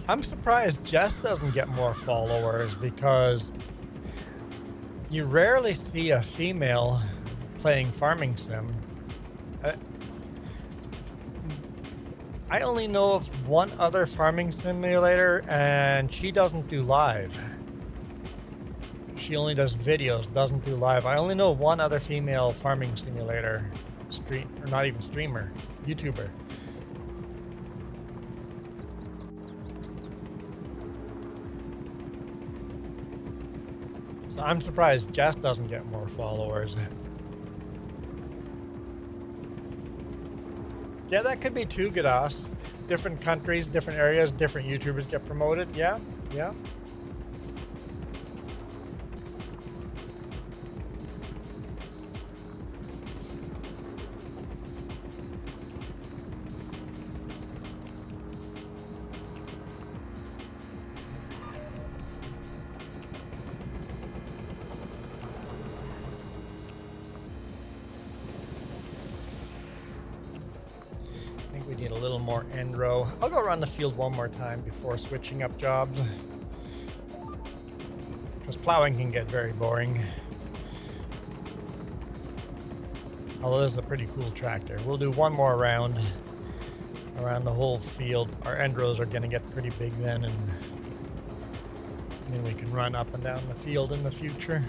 I'm surprised Jess doesn't get more followers, because you rarely see a female playing farming sim. I only know of one other farming simulator, and she doesn't do live. She only does videos, doesn't do live. I only know one other female farming simulator or not even streamer, YouTuber. So I'm surprised Jess doesn't get more followers. Yeah, that could be too, Gadas. Different countries, different areas, different YouTubers get promoted. Yeah. We need a little more end row. I'll go around the field one more time before switching up jobs, because plowing can get very boring. Although this is a pretty cool tractor. We'll do one more round around the whole field. Our end rows are going to get pretty big then, and then we can run up and down the field in the future.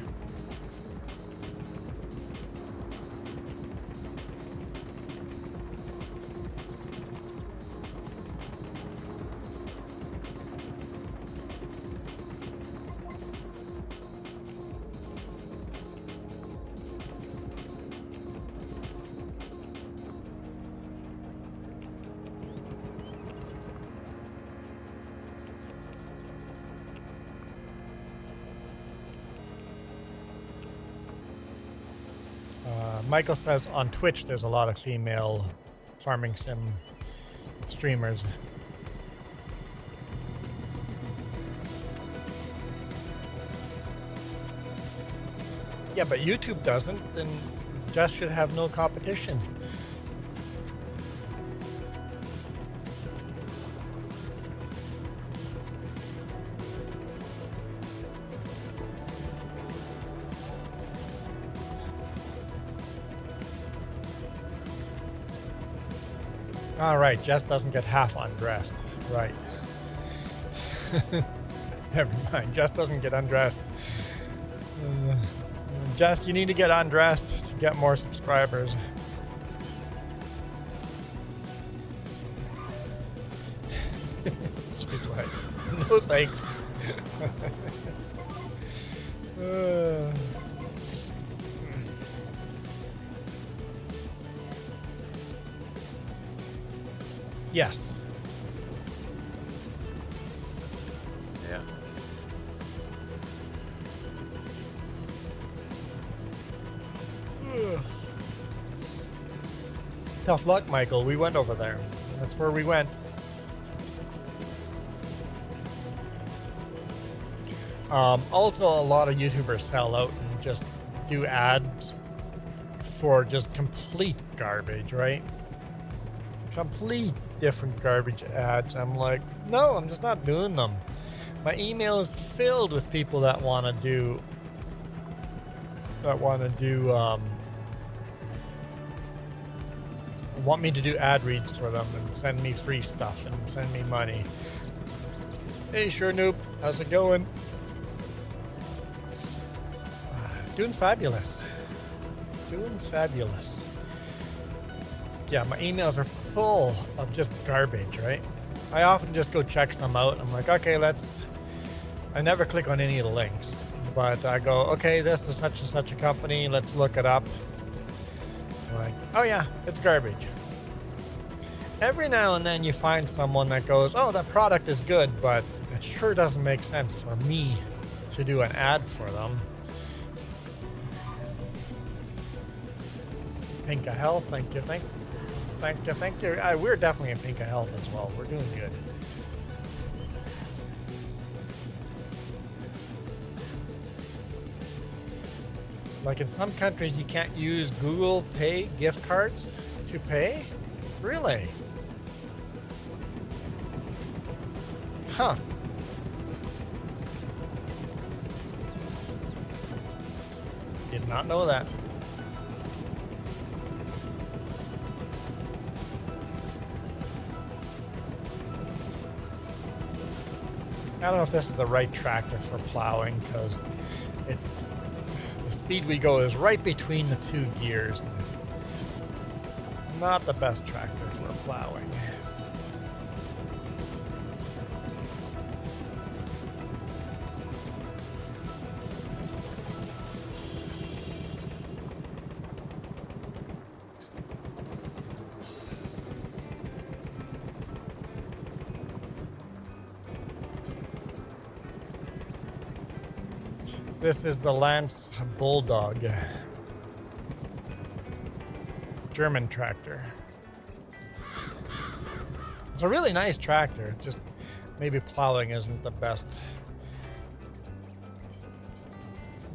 Michael says on Twitch there's a lot of female farming sim streamers. Yeah, but YouTube doesn't, then Jess should have no competition. All right, Jess doesn't get half undressed. Right. Never mind. Jess doesn't get undressed. Jess, you need to get undressed to get more subscribers. She's like, no thanks. Yes. Yeah. Tough luck, Michael. We went over there. That's where we went. Also, a lot of YouTubers sell out and just do ads for just complete garbage, right? Complete different garbage ads. I'm like, no, I'm just not doing them. My email is filled with people that want to do want me to do ad reads for them and send me free stuff and send me money. Hey, sure noob, how's it going? Doing fabulous. Doing fabulous. Yeah, my emails are full of just garbage, right? I often just go check some out. I'm like, okay, I never click on any of the links, but I go, okay, this is such and such a company. Let's look it up. I'm like, oh yeah, it's garbage. Every now and then you find someone that goes, oh, that product is good, but it sure doesn't make sense for me to do an ad for them. Pinka Health, thank you. We're definitely in Pinka Health as well. We're doing good. Like in some countries, you can't use Google Pay gift cards to pay? Really? Huh. Did not know that. I don't know if this is the right tractor for plowing because the speed we go is right between the two gears. Not the best tractor for plowing. This is the Lance Bulldog. German tractor. It's a really nice tractor. Just maybe plowing isn't the best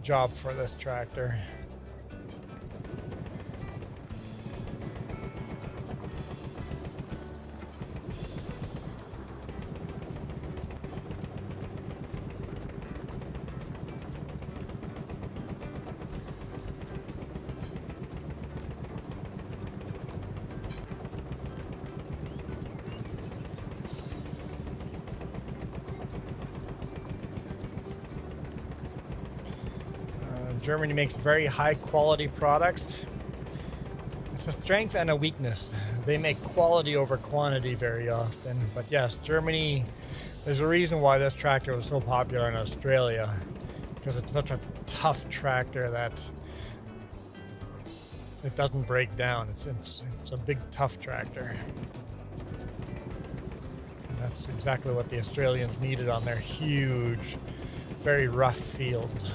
job for this tractor. Germany makes very high quality products. It's a strength and a weakness. They make quality over quantity very often. But yes, Germany, there's a reason why this tractor was so popular in Australia, because it's such a tough tractor that it doesn't break down. It's a big, tough tractor. And that's exactly what the Australians needed on their huge, very rough fields.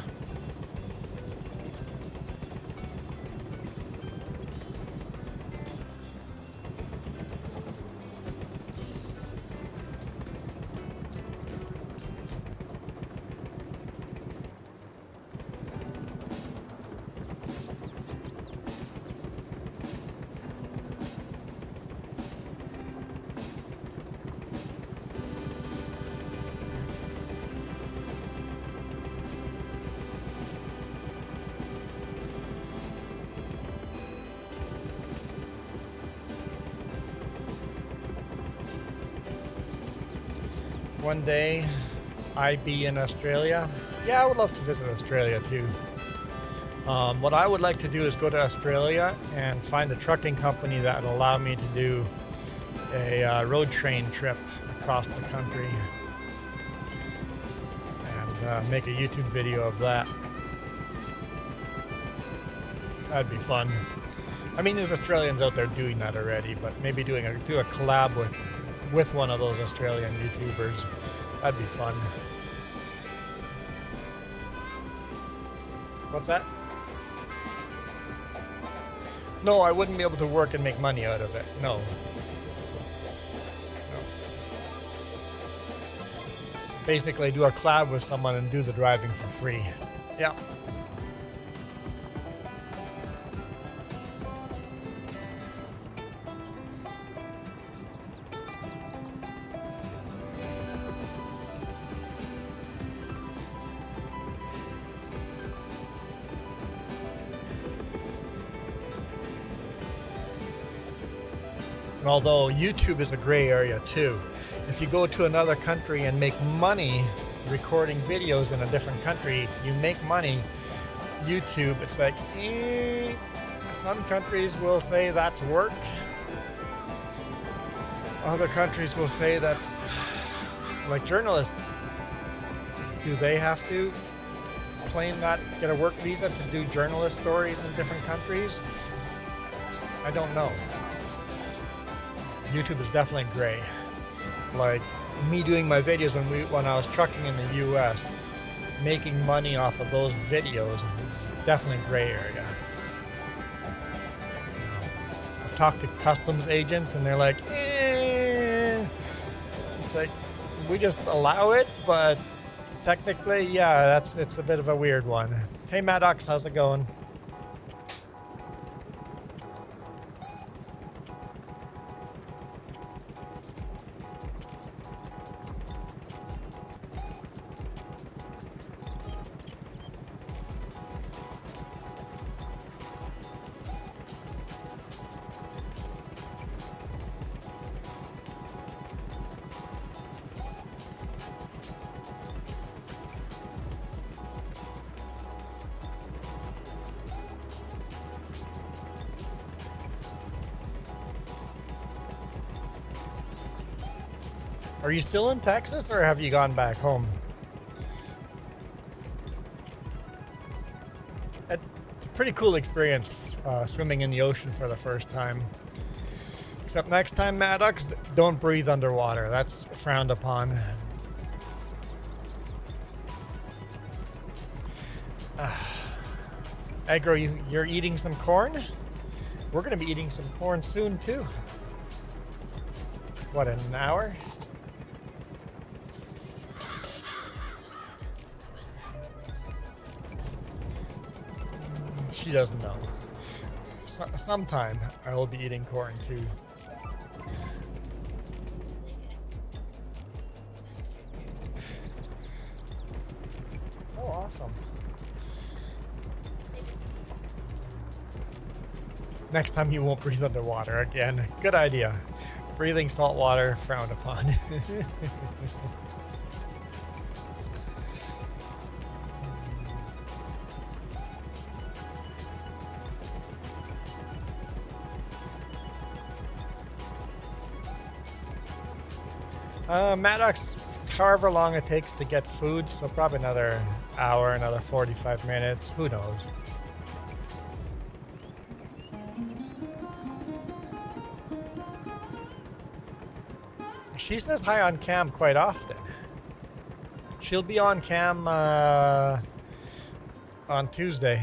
one day I be in Australia. Yeah, I would love to visit Australia too. What I would like to do is go to Australia and find a trucking company that will allow me to do a road train trip across the country and make a YouTube video of that. That'd be fun. I mean, there's Australians out there doing that already, but maybe do a collab with one of those Australian YouTubers. That'd be fun. What's that? No, I wouldn't be able to work and make money out of it. No. Basically, do a collab with someone and do the driving for free. Yeah. Although YouTube is a gray area too. If you go to another country and make money recording videos in a different country, you make money. YouTube, it's like, some countries will say that's work. Other countries will say that's like journalists. Do they have to claim that, get a work visa to do journalist stories in different countries? I don't know. YouTube is definitely gray. Like me doing my videos when I was trucking in the US, making money off of those videos is definitely gray area. I've talked to customs agents and they're like, it's like, we just allow it, but technically, yeah, it's a bit of a weird one. Hey Maddox, how's it going? Are you still in Texas or have you gone back home? It's a pretty cool experience swimming in the ocean for the first time. Except next time, Maddox, don't breathe underwater. That's frowned upon. Agro, you're eating some corn? We're going to be eating some corn soon too. What, in an hour? She doesn't know. Sometime I will be eating corn too. Oh, awesome. Next time you won't breathe underwater again. Good idea. Breathing salt water, frowned upon. Maddox, however long it takes to get food, so probably another hour, another 45 minutes, who knows. She says hi on cam quite often. She'll be on cam on Tuesday.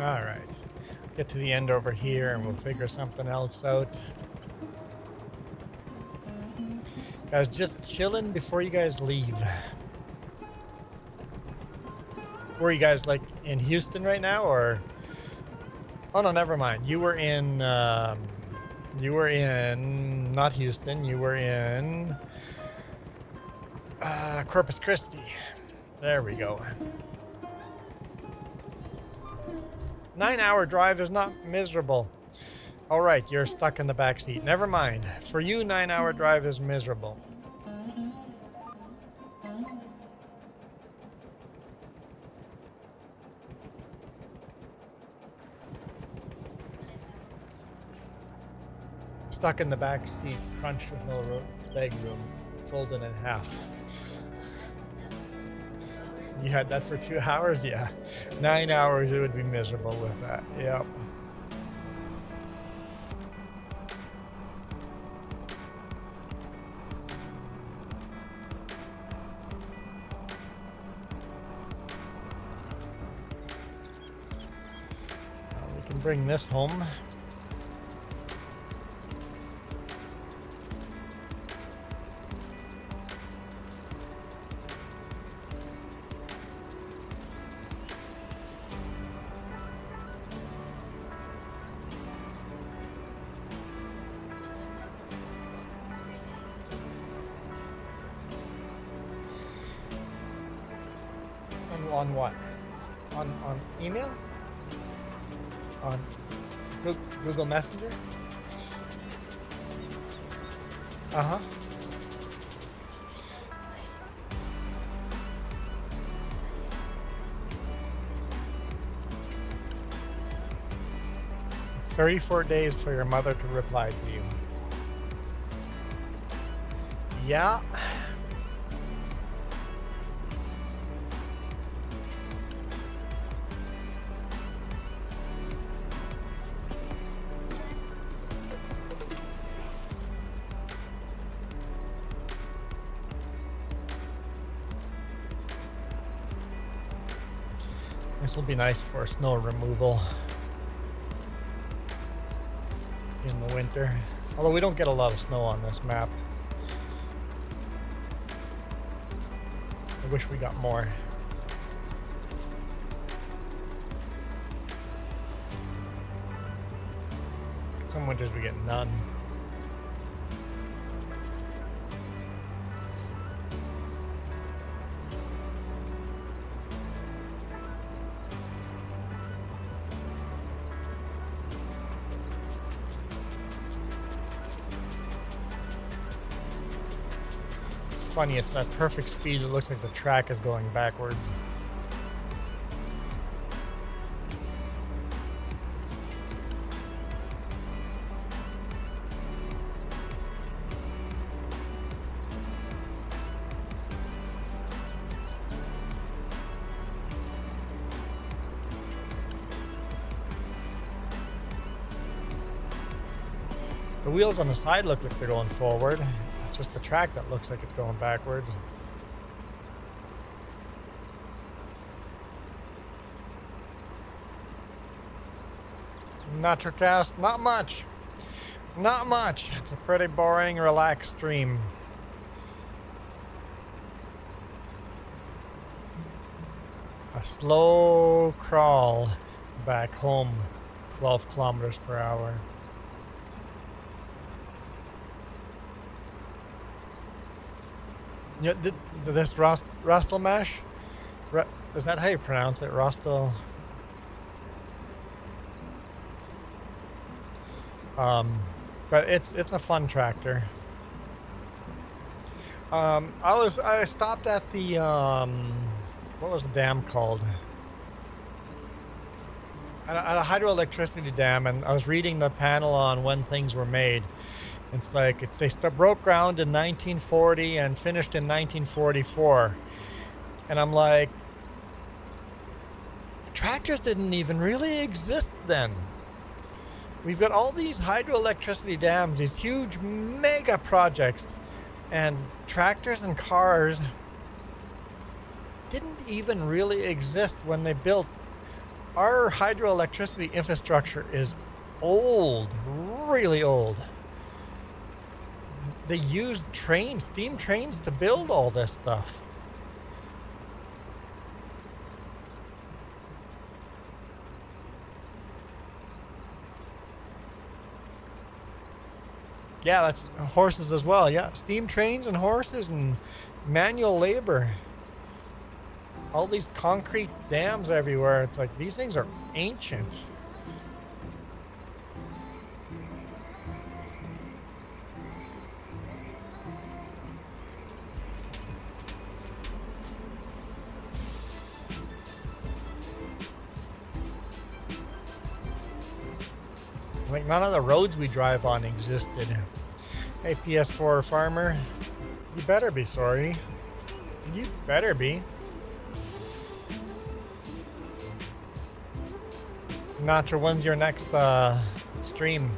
All right. Get to the end over here and we'll figure something else out. Guys, just chilling before you guys leave. Were you guys like in Houston right now, or? Oh no, never mind. You were in not Houston. You were in Corpus Christi. There we go. 9-hour drive is not miserable. All right, you're stuck in the back seat. Never mind. For you, 9-hour drive is miserable. Stuck in the back seat, crunched with no leg room, folded in half. You had that for 2 hours? Yeah. 9 hours, it would be miserable with that. Yep. We can bring this home. On what? On email? On Google Messenger? Uh-huh. "34 days for your mother to reply to you." Yeah. This will be nice for snow removal in the winter. Although we don't get a lot of snow on this map. I wish we got more. Some winters we get none. Funny, it's that perfect speed. It looks like the track is going backwards. The wheels on the side look like they're going forward. It's just the track that looks like it's going backwards. Nitrocast, not much. Not much. It's a pretty boring, relaxed stream. A slow crawl back home, 12 kilometers per hour. Yeah, this Rostelmash? Is that how you pronounce it? Rostel? But it's a fun tractor. I stopped at the what was the dam called? At a hydroelectricity dam, and I was reading the panel on when things were made. It's like they broke ground in 1940 and finished in 1944. And I'm like, tractors didn't even really exist then. We've got all these hydroelectricity dams, these huge mega projects, and tractors and cars didn't even really exist when they built Our hydroelectricity infrastructure is old, really old. They used trains, steam trains, to build all this stuff. Yeah, that's horses as well. Yeah, steam trains and horses and manual labor. All these concrete dams everywhere. It's like these things are ancient. Like none of the roads we drive on existed. Hey, PS4 farmer, you better be sorry. You better be. Not sure when's your next stream.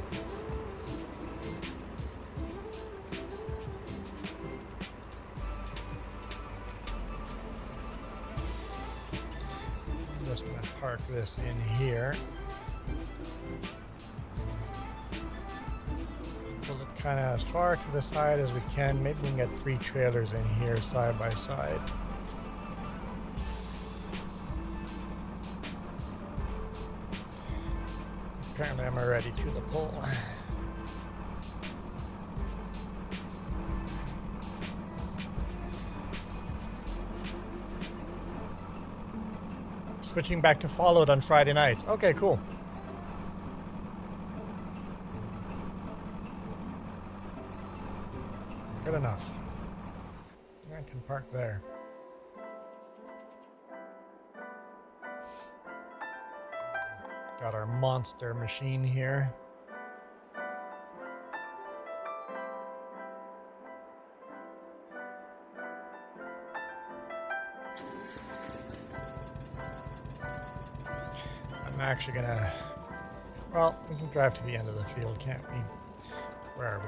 I'm just gonna park this in here. Pull it kind of as far to the side as we can. Maybe we can get 3 trailers in here side by side. Apparently I'm already to the pole. Switching back to Followed on Friday nights. Okay, cool. Good enough. I can park there. Got our monster machine here. I'm actually gonna, well, we can drive to the end of the field, can't we? Where are we?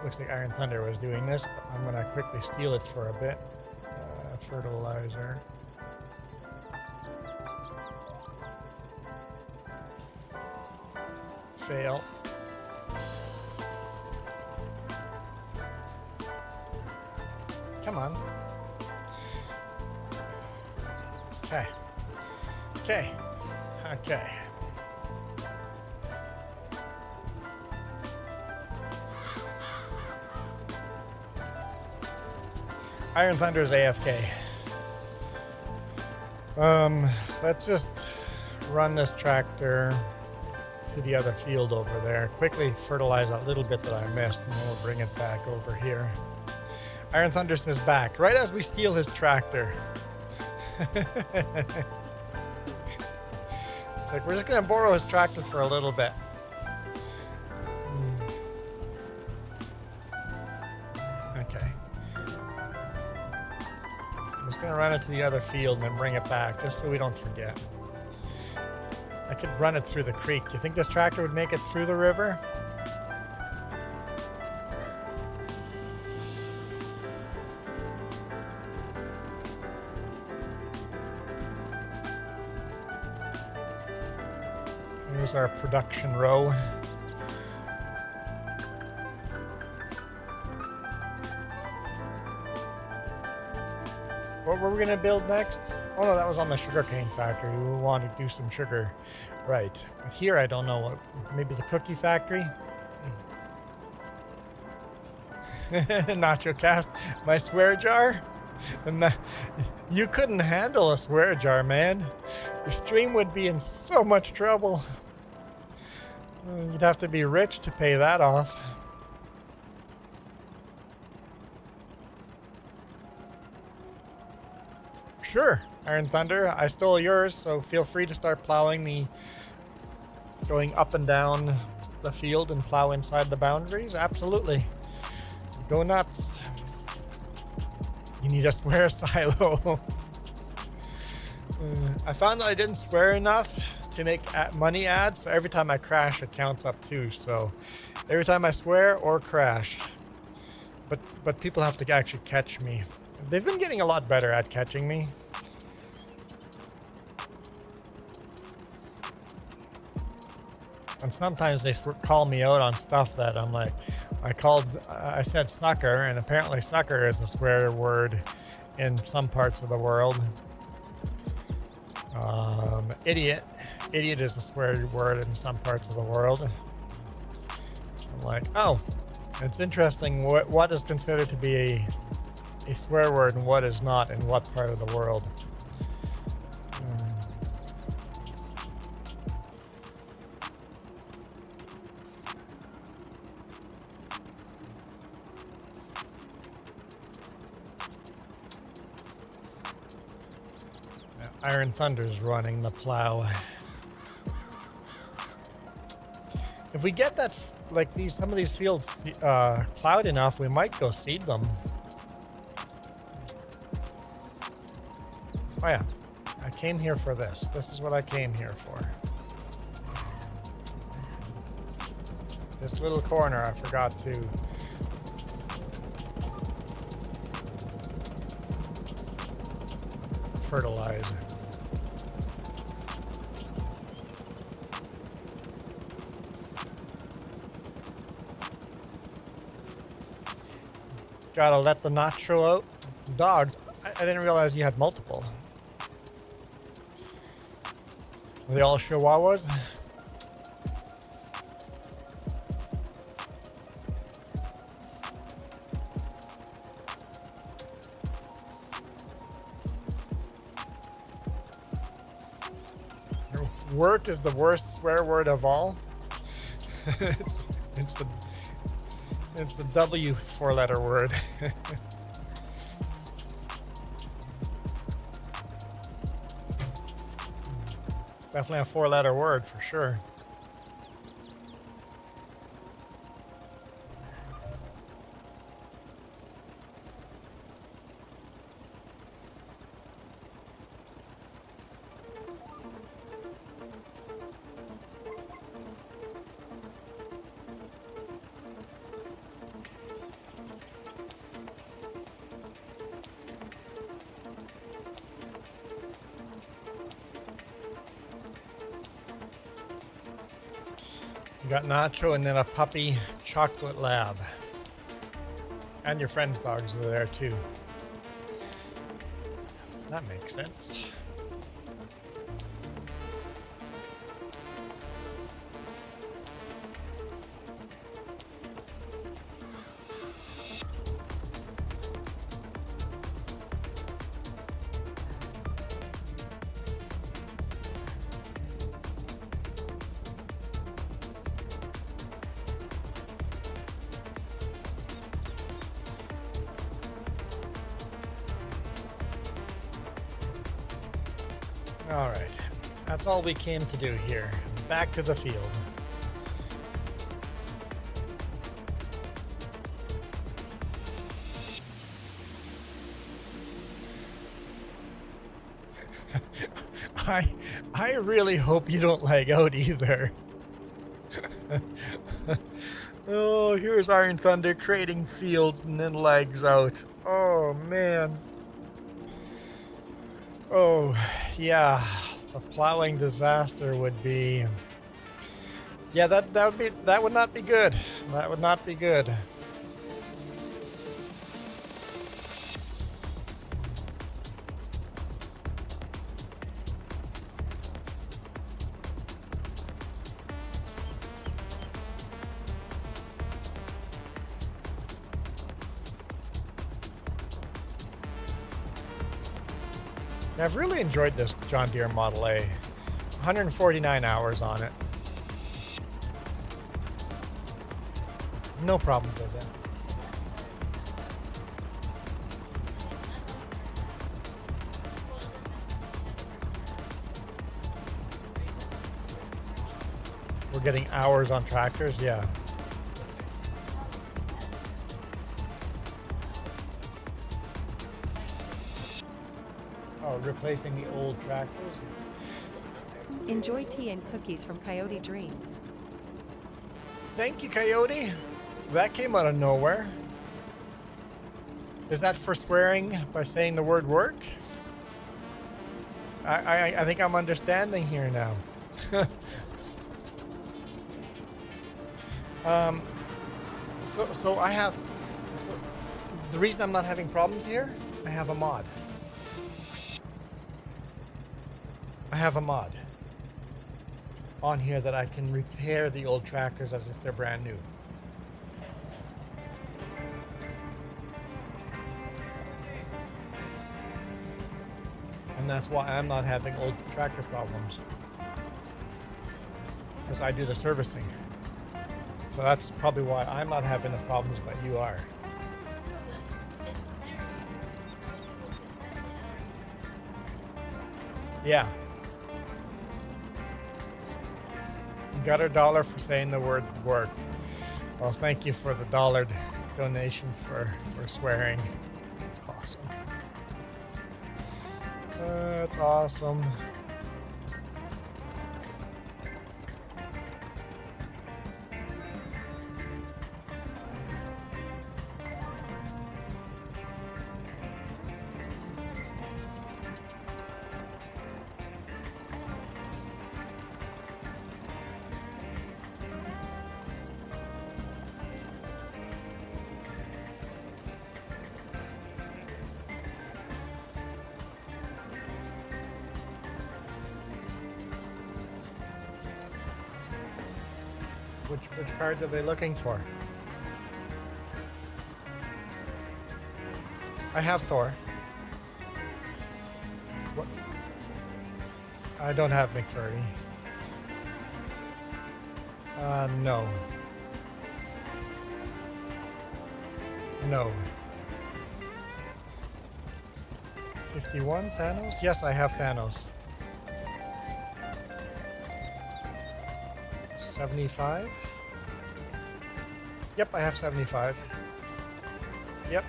Looks like Iron Thunder was doing this, but I'm gonna quickly steal it for a bit. Fertilizer. Fail. Come on. Okay. Okay. Okay. Iron Thunder's AFK. Let's just run this tractor to the other field over there. Quickly fertilize that little bit that I missed, and then we'll bring it back over here. Iron Thunder's is back, right as we steal his tractor. It's like we're just gonna borrow his tractor for a little bit. Okay. I'm just gonna run it to the other field and then bring it back, just so we don't forget. I could run it through the creek. You think this tractor would make it through the river? Here's our production row. What were we gonna build next? Oh no, that was on the sugarcane factory. We wanted to do some sugar. Right. But here I don't know what, maybe the cookie factory? Nacho Cast, my swear jar? You couldn't handle a swear jar, man. Your stream would be in so much trouble. You'd have to be rich to pay that off. Sure, Iron Thunder, I stole yours, so feel free to start plowing going up and down the field and plow inside the boundaries. Absolutely. Go nuts. You need a swear silo. I found that I didn't swear enough to make money ads, so every time I crash, it counts up too. So every time I swear or crash, but people have to actually catch me. They've been getting a lot better at catching me. And sometimes they call me out on stuff that I'm like, I said sucker, and apparently sucker is a swear word in some parts of the world. Idiot is a swear word in some parts of the world. I'm like, oh, it's interesting what is considered to be a swear word and what is not in what part of the world. Iron Thunder's running the plow. If we get that, like some of these fields plowed enough, we might go seed them. Oh yeah, I came here for this. This is what I came here for. This little corner I forgot to fertilize. Gotta let the nacho out. Dogs. I didn't realize you had multiple. Are they all Chihuahuas? Work is the worst swear word of all. it's the W four-letter word. Definitely a four-letter word for sure. You got Nacho and then a puppy chocolate lab. And your friend's dogs are there too. That makes sense. All right, that's all we came to do here. Back to the field. I really hope you don't lag out either. Oh, here's Iron Thunder creating fields and then lags out. Oh man. Oh, yeah, the plowing disaster would be. Yeah, that would not be good. That would not be good. I've really enjoyed this John Deere Model A. 149 hours on it. No problems with it. We're getting hours on tractors, yeah. Oh, replacing the old tractors. Enjoy tea and cookies from Coyote Dreams. Thank you, Coyote. That came out of nowhere. Is that for swearing by saying the word work? I think I'm understanding here now. So I have. So the reason I'm not having problems here, I have a mod. I have a mod on here that I can repair the old tractors as if they're brand new. And that's why I'm not having old tractor problems. Because I do the servicing. So that's probably why I'm not having the problems, but you are. Yeah. Got a $1 for saying the word work. Well, thank you for the $1 donation for swearing. It's awesome. That's awesome. Which cards are they looking for? I have Thor. What? I don't have McFurry. No. No. 51 Thanos? Yes, I have Thanos. 75? Yep, I have 75. Yep.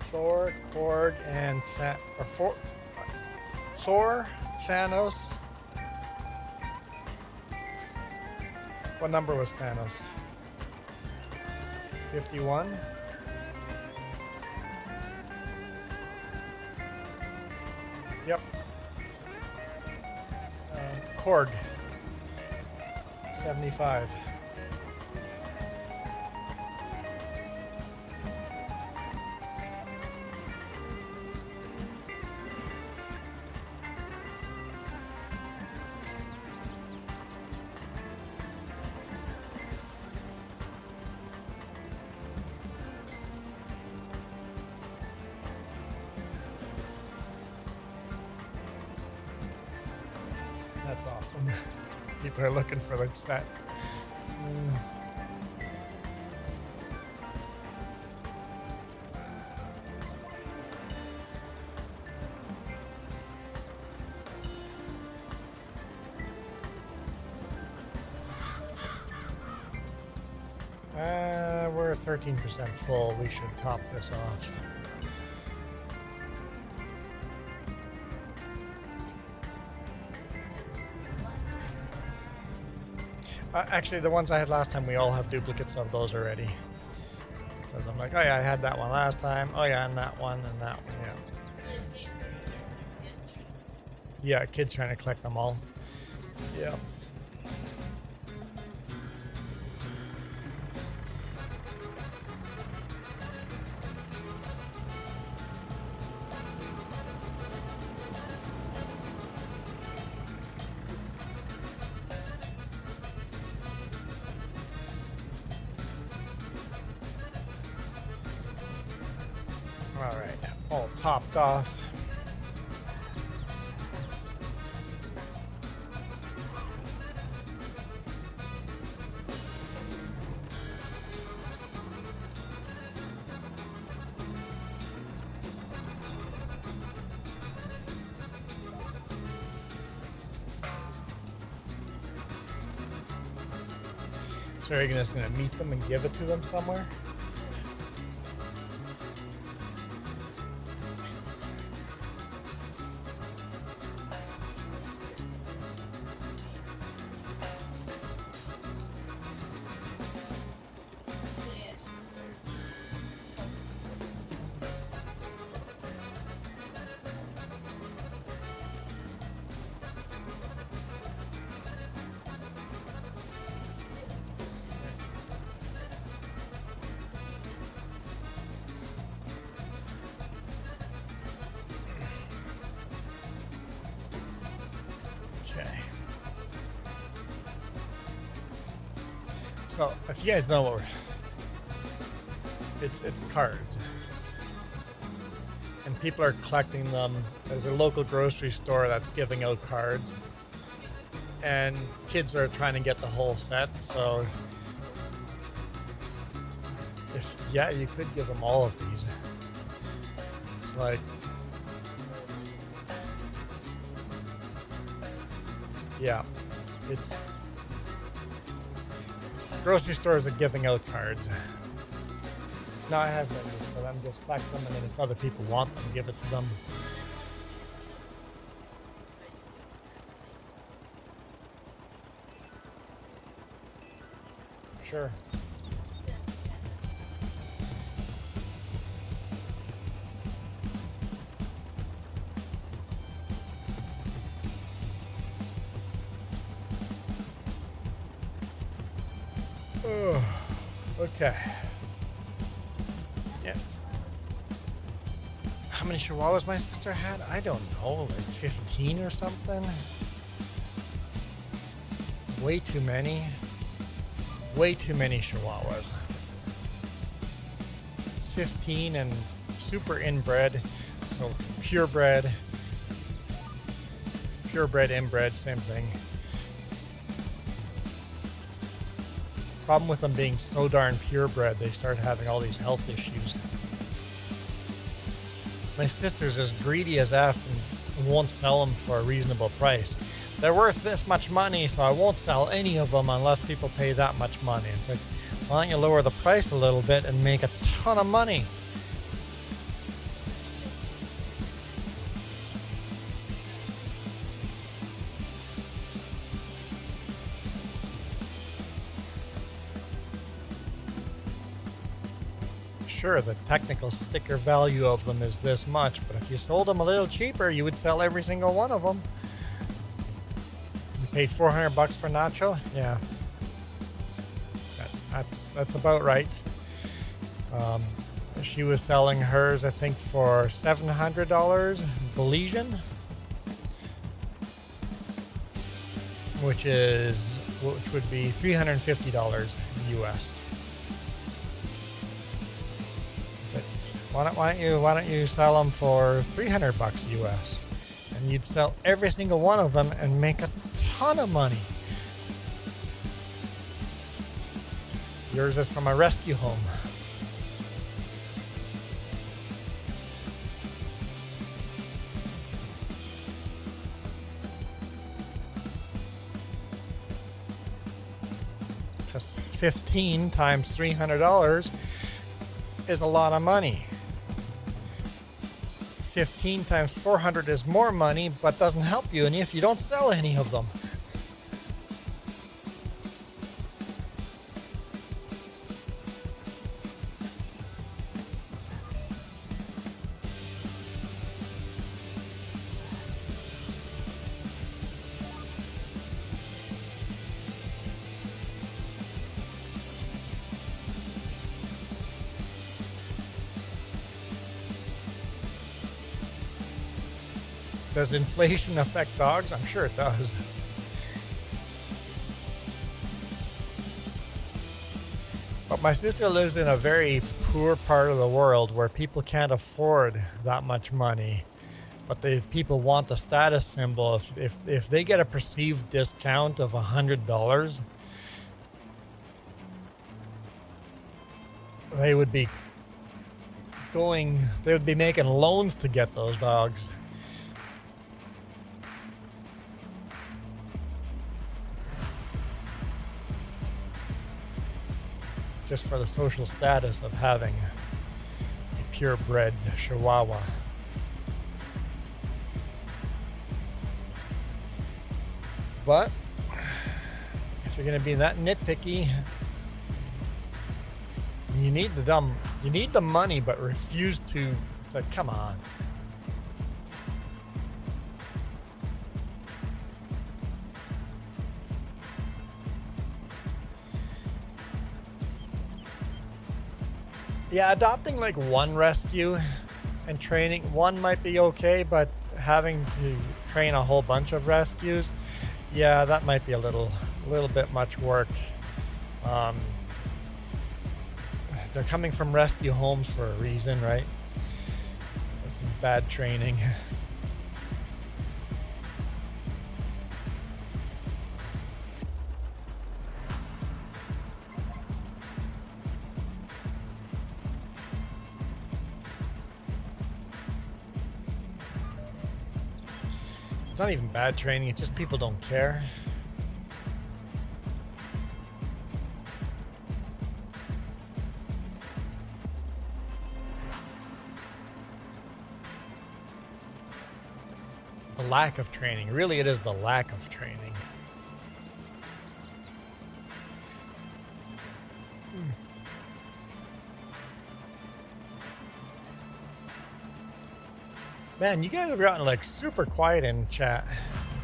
Thor, Korg, and Thor, Thanos. What number was Thanos? 51? Yep. Korg. 75. That's awesome. People are looking for the set. We're 13% full. We should top this off. Actually, the ones I had last time, we all have duplicates of those already. Because I'm like, oh yeah, I had that one last time. Oh yeah, and that one, yeah. Yeah, kid's trying to collect them all. Yeah. All right, all topped off. So are you just gonna meet them and give it to them somewhere? So if you guys know what it's cards. And people are collecting them. There's a local grocery store that's giving out cards. And kids are trying to get the whole set, so you could give them all of these. It's like, yeah, it's grocery stores are giving out cards. Now I have menus for them, just collect them, and then if other people want them, give it to them. Sure. Okay. Yeah. How many chihuahuas my sister had? I don't know, like 15 or something. Way too many. Way too many chihuahuas. 15 and super inbred, so purebred, inbred, same thing. Problem with them being so darn purebred, they start having all these health issues. My sister's as greedy as F and won't sell them for a reasonable price. They're worth this much money, so I won't sell any of them unless people pay that much money. It's like, why don't you lower the price a little bit and make a ton of money? Sure, the technical sticker value of them is this much, but if you sold them a little cheaper, you would sell every single one of them. You paid $400 for Nacho? Yeah. That's about right. She was selling hers, I think, for $700 Belizean, which would be $350 US. Why don't you sell them for $300 US, and you'd sell every single one of them and make a ton of money. Yours is from a rescue home. Because 15 times $300 is a lot of money. 15 times 400 is more money, but doesn't help you any if you don't sell any of them. Does inflation affect dogs? I'm sure it does. But my sister lives in a very poor part of the world where people can't afford that much money. But the people want the status symbol. If they get a perceived discount of $100, they would be making loans to get those dogs. Just for the social status of having a purebred Chihuahua. But if you're going to be that nitpicky, you need the money, but refuse to. It's like, come on. Yeah, adopting like one rescue and training one might be okay, but having to train a whole bunch of rescues, yeah, that might be a little bit much work. They're coming from rescue homes for a reason, right? There's some bad training. It's not even bad training, it's just people don't care. The lack of training. Really, it is the lack of training. Man, you guys have gotten like super quiet in chat.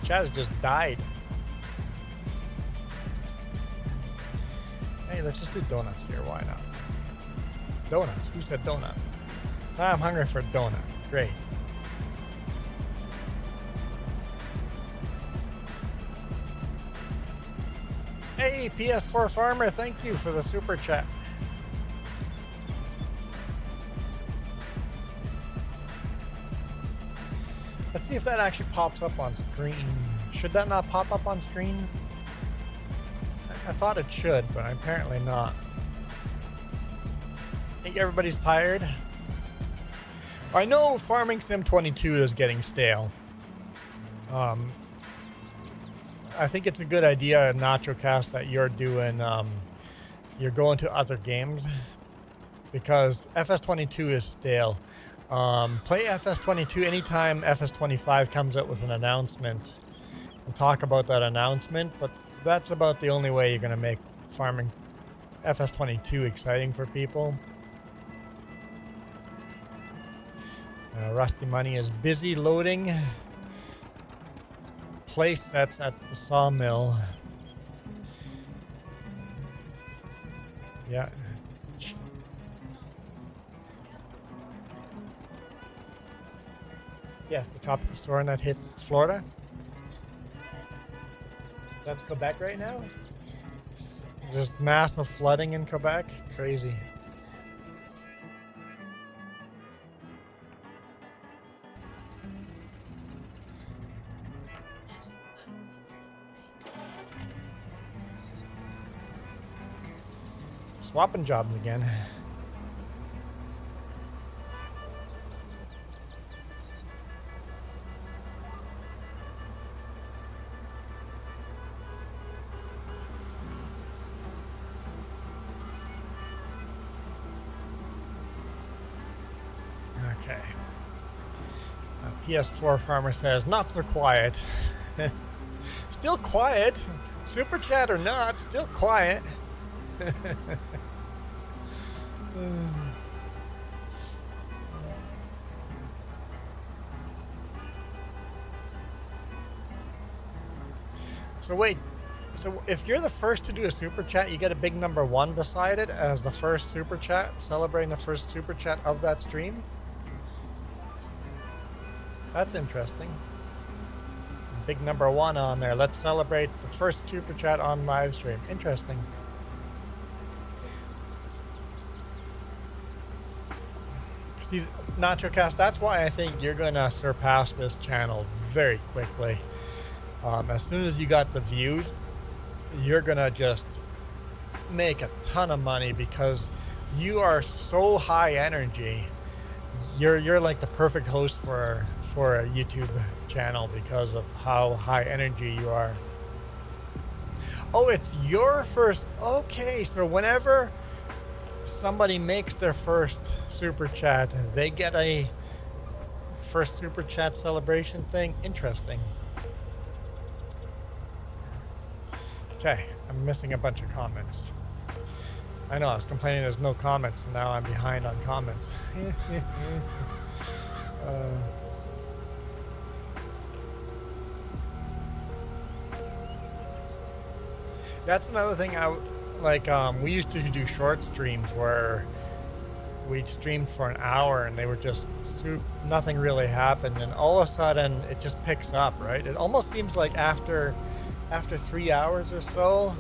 Chat has just died. Hey, let's just do donuts here. Why not? Donuts. Who said donut? I'm hungry for a donut. Great. Hey, PS4 Farmer, thank you for the super chat. Let's see if that actually pops up on screen. Should that not pop up on screen? I thought it should, but apparently not. I think everybody's tired. I know Farming Sim 22 is getting stale. I think it's a good idea, NachoCast, that you're doing, you're going to other games, because FS22 is stale. Play FS22 anytime FS25 comes out with an announcement and talk about that announcement, but that's about the only way you're going to make farming FS22 exciting for people. Rusty Money is busy loading play sets at the sawmill. Yeah. Yes, the tropical storm that hit Florida. That's Quebec right now? There's massive flooding in Quebec. Crazy. Swapping jobs again. Okay. PS4 Farmer says, not so quiet. Still quiet. Super chat or not, still quiet. So wait, so if you're the first to do a super chat, you get a big number 1 beside it as the first super chat, celebrating the first super chat of that stream? That's interesting. Big number 1 on there. Let's celebrate the first super chat on live stream. Interesting. See, NachoCast, that's why I think you're going to surpass this channel very quickly. As soon as you got the views, you're going to just make a ton of money because you are so high energy. You're like the perfect host for a YouTube channel because of how high energy you are. Oh, it's your first. Okay, so whenever somebody makes their first super chat, they get a first super chat celebration thing. Interesting. Okay, I'm missing a bunch of comments. I know, I was complaining there's no comments, and now I'm behind on comments. That's another thing we used to do short streams where we'd stream for an hour and they were just nothing really happened, and all of a sudden it just picks up, right? It almost seems like after 3 hours or so,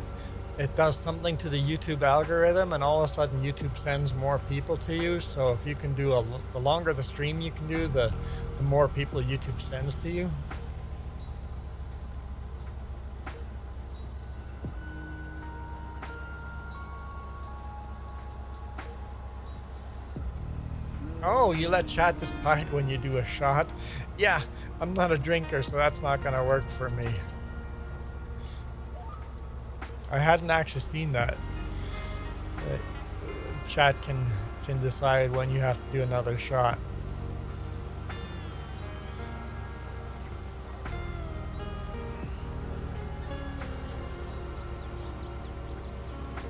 it does something to the YouTube algorithm, and all of a sudden YouTube sends more people to you. So if you can do the longer the stream you can do, the more people YouTube sends to you. Oh, you let chat decide when you do a shot? Yeah, I'm not a drinker, so that's not gonna work for me. I hadn't actually seen that. Chat can decide when you have to do another shot.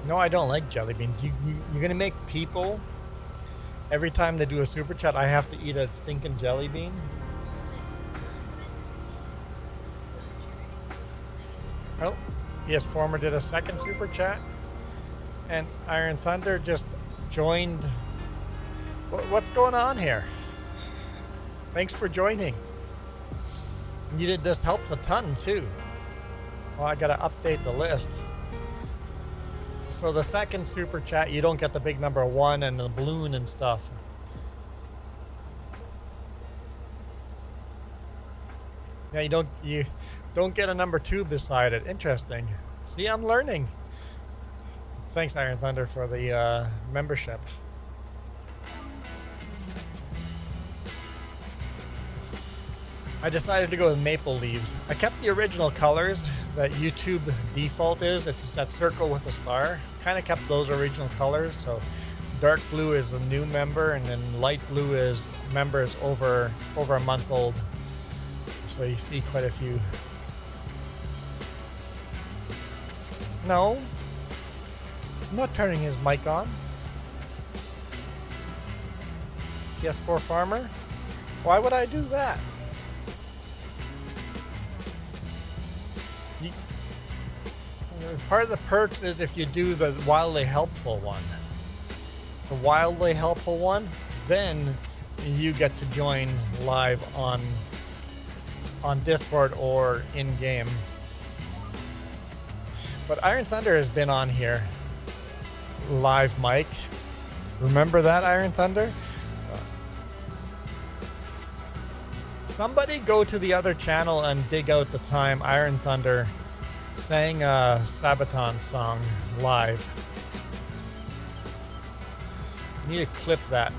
No, I don't like jelly beans. You're gonna make people, every time they do a super chat, I have to eat a stinking jelly bean. Oh, yes, Former did a second super chat. And Iron Thunder just joined. What's going on here? Thanks for joining. This helps a ton too. Well, I gotta update the list. So the second super chat, you don't get the big number 1 and the balloon and stuff. Yeah, you don't get a number 2 beside it. Interesting. See, I'm learning. Thanks, Iron Thunder, for the membership. I decided to go with maple leaves. I kept the original colors that YouTube default is. It's that circle with a star. Kind of kept those original colors. So dark blue is a new member, and then light blue is members over a month old. So you see quite a few. No, I'm not turning his mic on. PS4 Farmer? Why would I do that? Part of the perks is if you do the wildly helpful one. The wildly helpful one, then you get to join live on Discord or in-game. But Iron Thunder has been on here. Live mic. Remember that, Iron Thunder? Somebody go to the other channel and dig out the time Iron Thunder sang a Sabaton song live. You need to clip that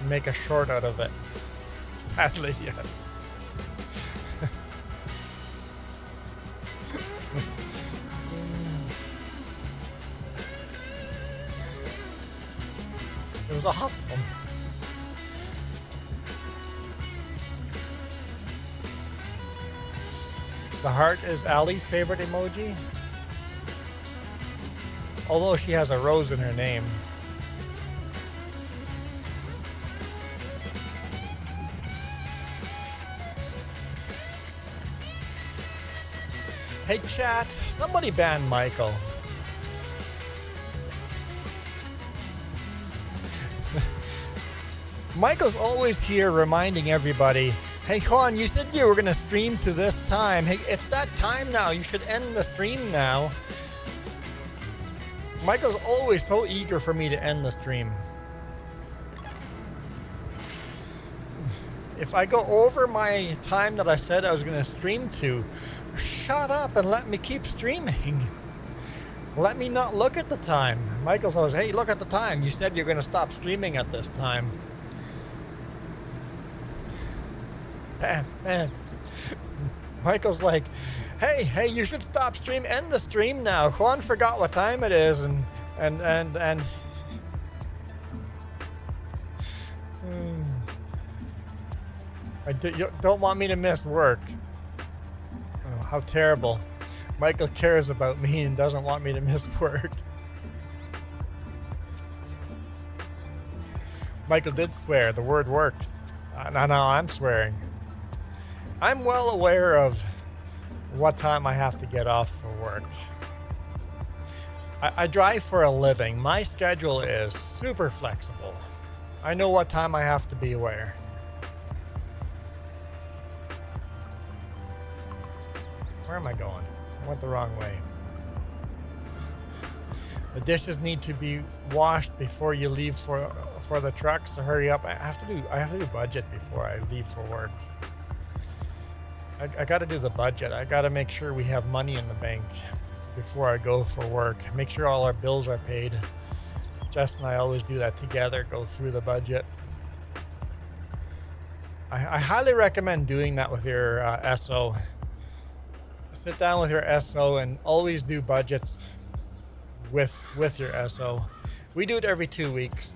and make a short out of it. Sadly, yes. It was awesome. The heart is Ali's favorite emoji. Although she has a rose in her name. Hey chat, somebody ban Michael. Michael's always here reminding everybody, hey Juan, you said you were going to stream to this time. Hey, it's that time now. You should end the stream now. Michael's always so eager for me to end the stream. If I go over my time that I said I was going to stream to, shut up and let me keep streaming. Let me not look at the time. Michael's always, hey, look at the time. You said you're going to stop streaming at this time. Man. Michael's like, hey, you should stop stream. End the stream now. Juan forgot what time it is, and you don't want me to miss work. Oh, how terrible. Michael cares about me and doesn't want me to miss work. Michael did swear. The word worked. No, I'm swearing. I'm well aware of what time I have to get off for work. I drive for a living. My schedule is super flexible. I know what time I have to be aware. Where am I going? I went the wrong way. The dishes need to be washed before you leave for the truck, so hurry up. I have to do budget before I leave for work. I got to do the budget. I got to make sure we have money in the bank before I go for work. Make sure all our bills are paid. Jess and I always do that together, go through the budget. I highly recommend doing that with your SO. Sit down with your SO and always do budgets with your SO. We do it every 2 weeks.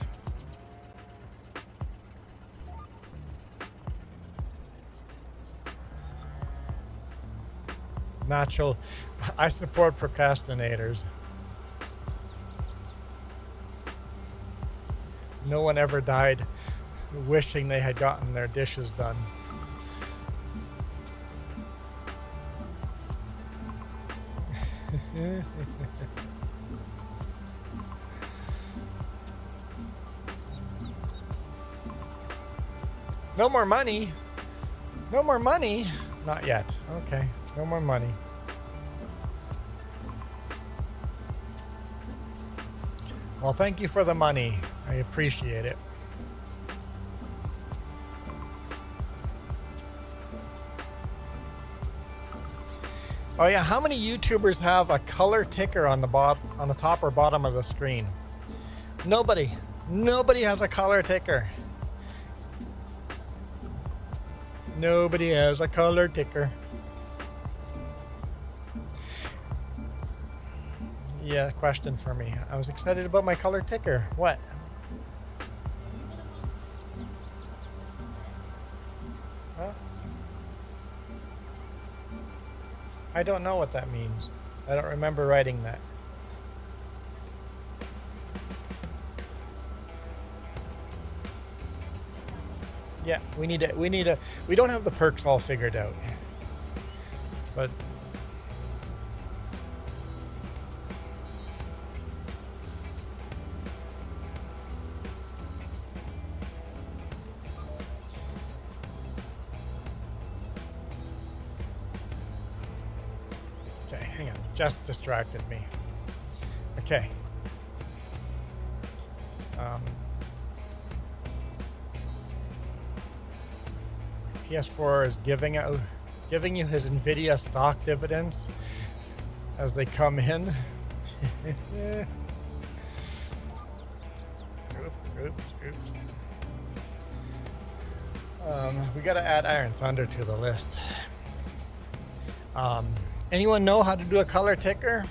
Nacho, I support procrastinators. No one ever died wishing they had gotten their dishes done. No more money. No more money. Not yet. Okay. No more money. Well, thank you for the money. I appreciate it. Oh yeah, how many YouTubers have a color ticker on the top or bottom of the screen? Nobody. Nobody has a color ticker. Nobody has a color ticker. Yeah, question for me. I was excited about my color ticker. What? Huh? I don't know what that means. I don't remember writing that. Yeah, we don't have the perks all figured out. But okay, hang on. Just distracted me. Okay. PS4 is giving you his Nvidia stock dividends as they come in. Oops. We gotta add Iron Thunder to the list. Anyone know how to do a color ticker?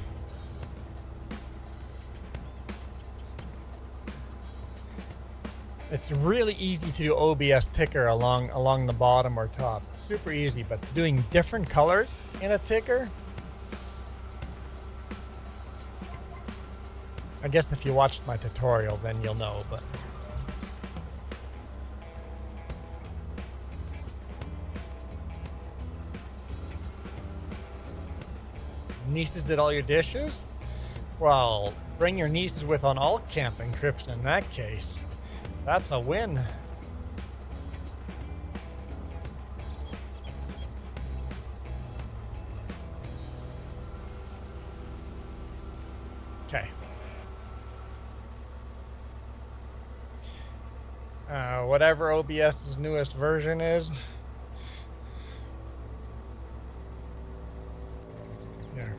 It's really easy to do OBS ticker along the bottom or top. Super easy, but doing different colors in a ticker, I guess if you watched my tutorial, then you'll know, but nieces did all your dishes? Well, bring your nieces with on all camping trips in that case. That's a win. Okay. Whatever OBS's newest version is. Here.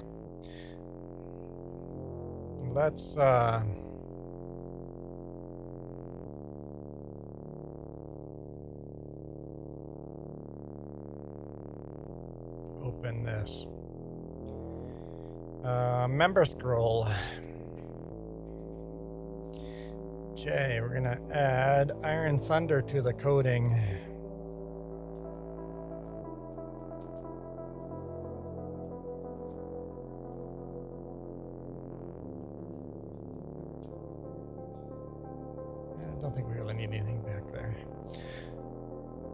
Let's open this. Member scroll. Okay, we're gonna add Iron Thunder to the coding. I don't think we really need anything back there.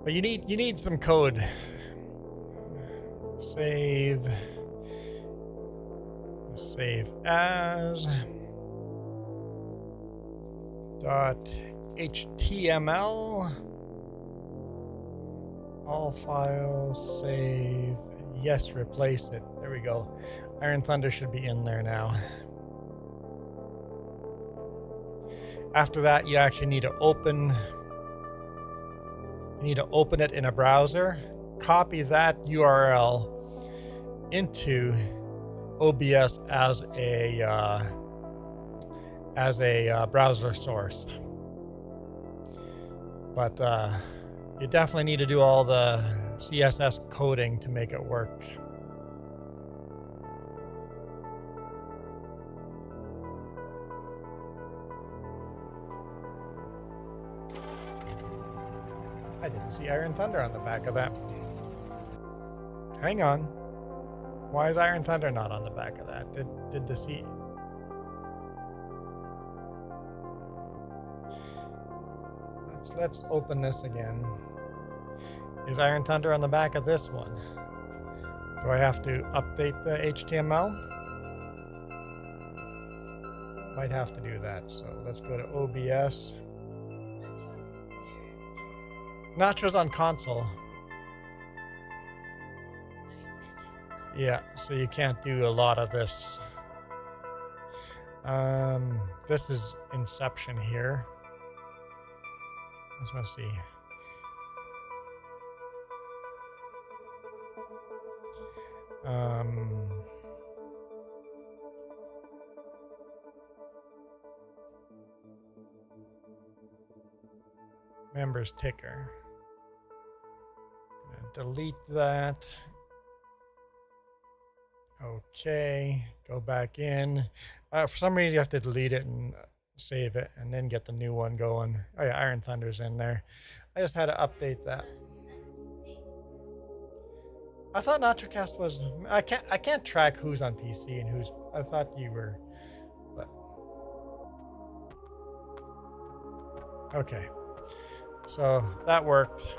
But you need some code. Save as .html, all files, save, yes, replace it. There we go. Iron Thunder should be in there now. After that, you actually need to open it in a browser, copy that URL into OBS as a browser source. But you definitely need to do all the CSS coding to make it work. I didn't see Iron Thunder on the back of that. Hang on. Why is Iron Thunder not on the back of that? Did the C... Let's open this again. Is Iron Thunder on the back of this one? Do I have to update the HTML? Might have to do that. So let's go to OBS. Nacho's on console. Yeah, so you can't do a lot of this. This is Inception here. I just want to see. Members ticker. Delete that. Okay, go back in. For some reason, you have to delete it and save it, and then get the new one going. Oh yeah, Iron Thunder's in there. I just had to update that. I thought NachoCast was. I can't track who's on PC and who's. I thought you were, but okay. So that worked.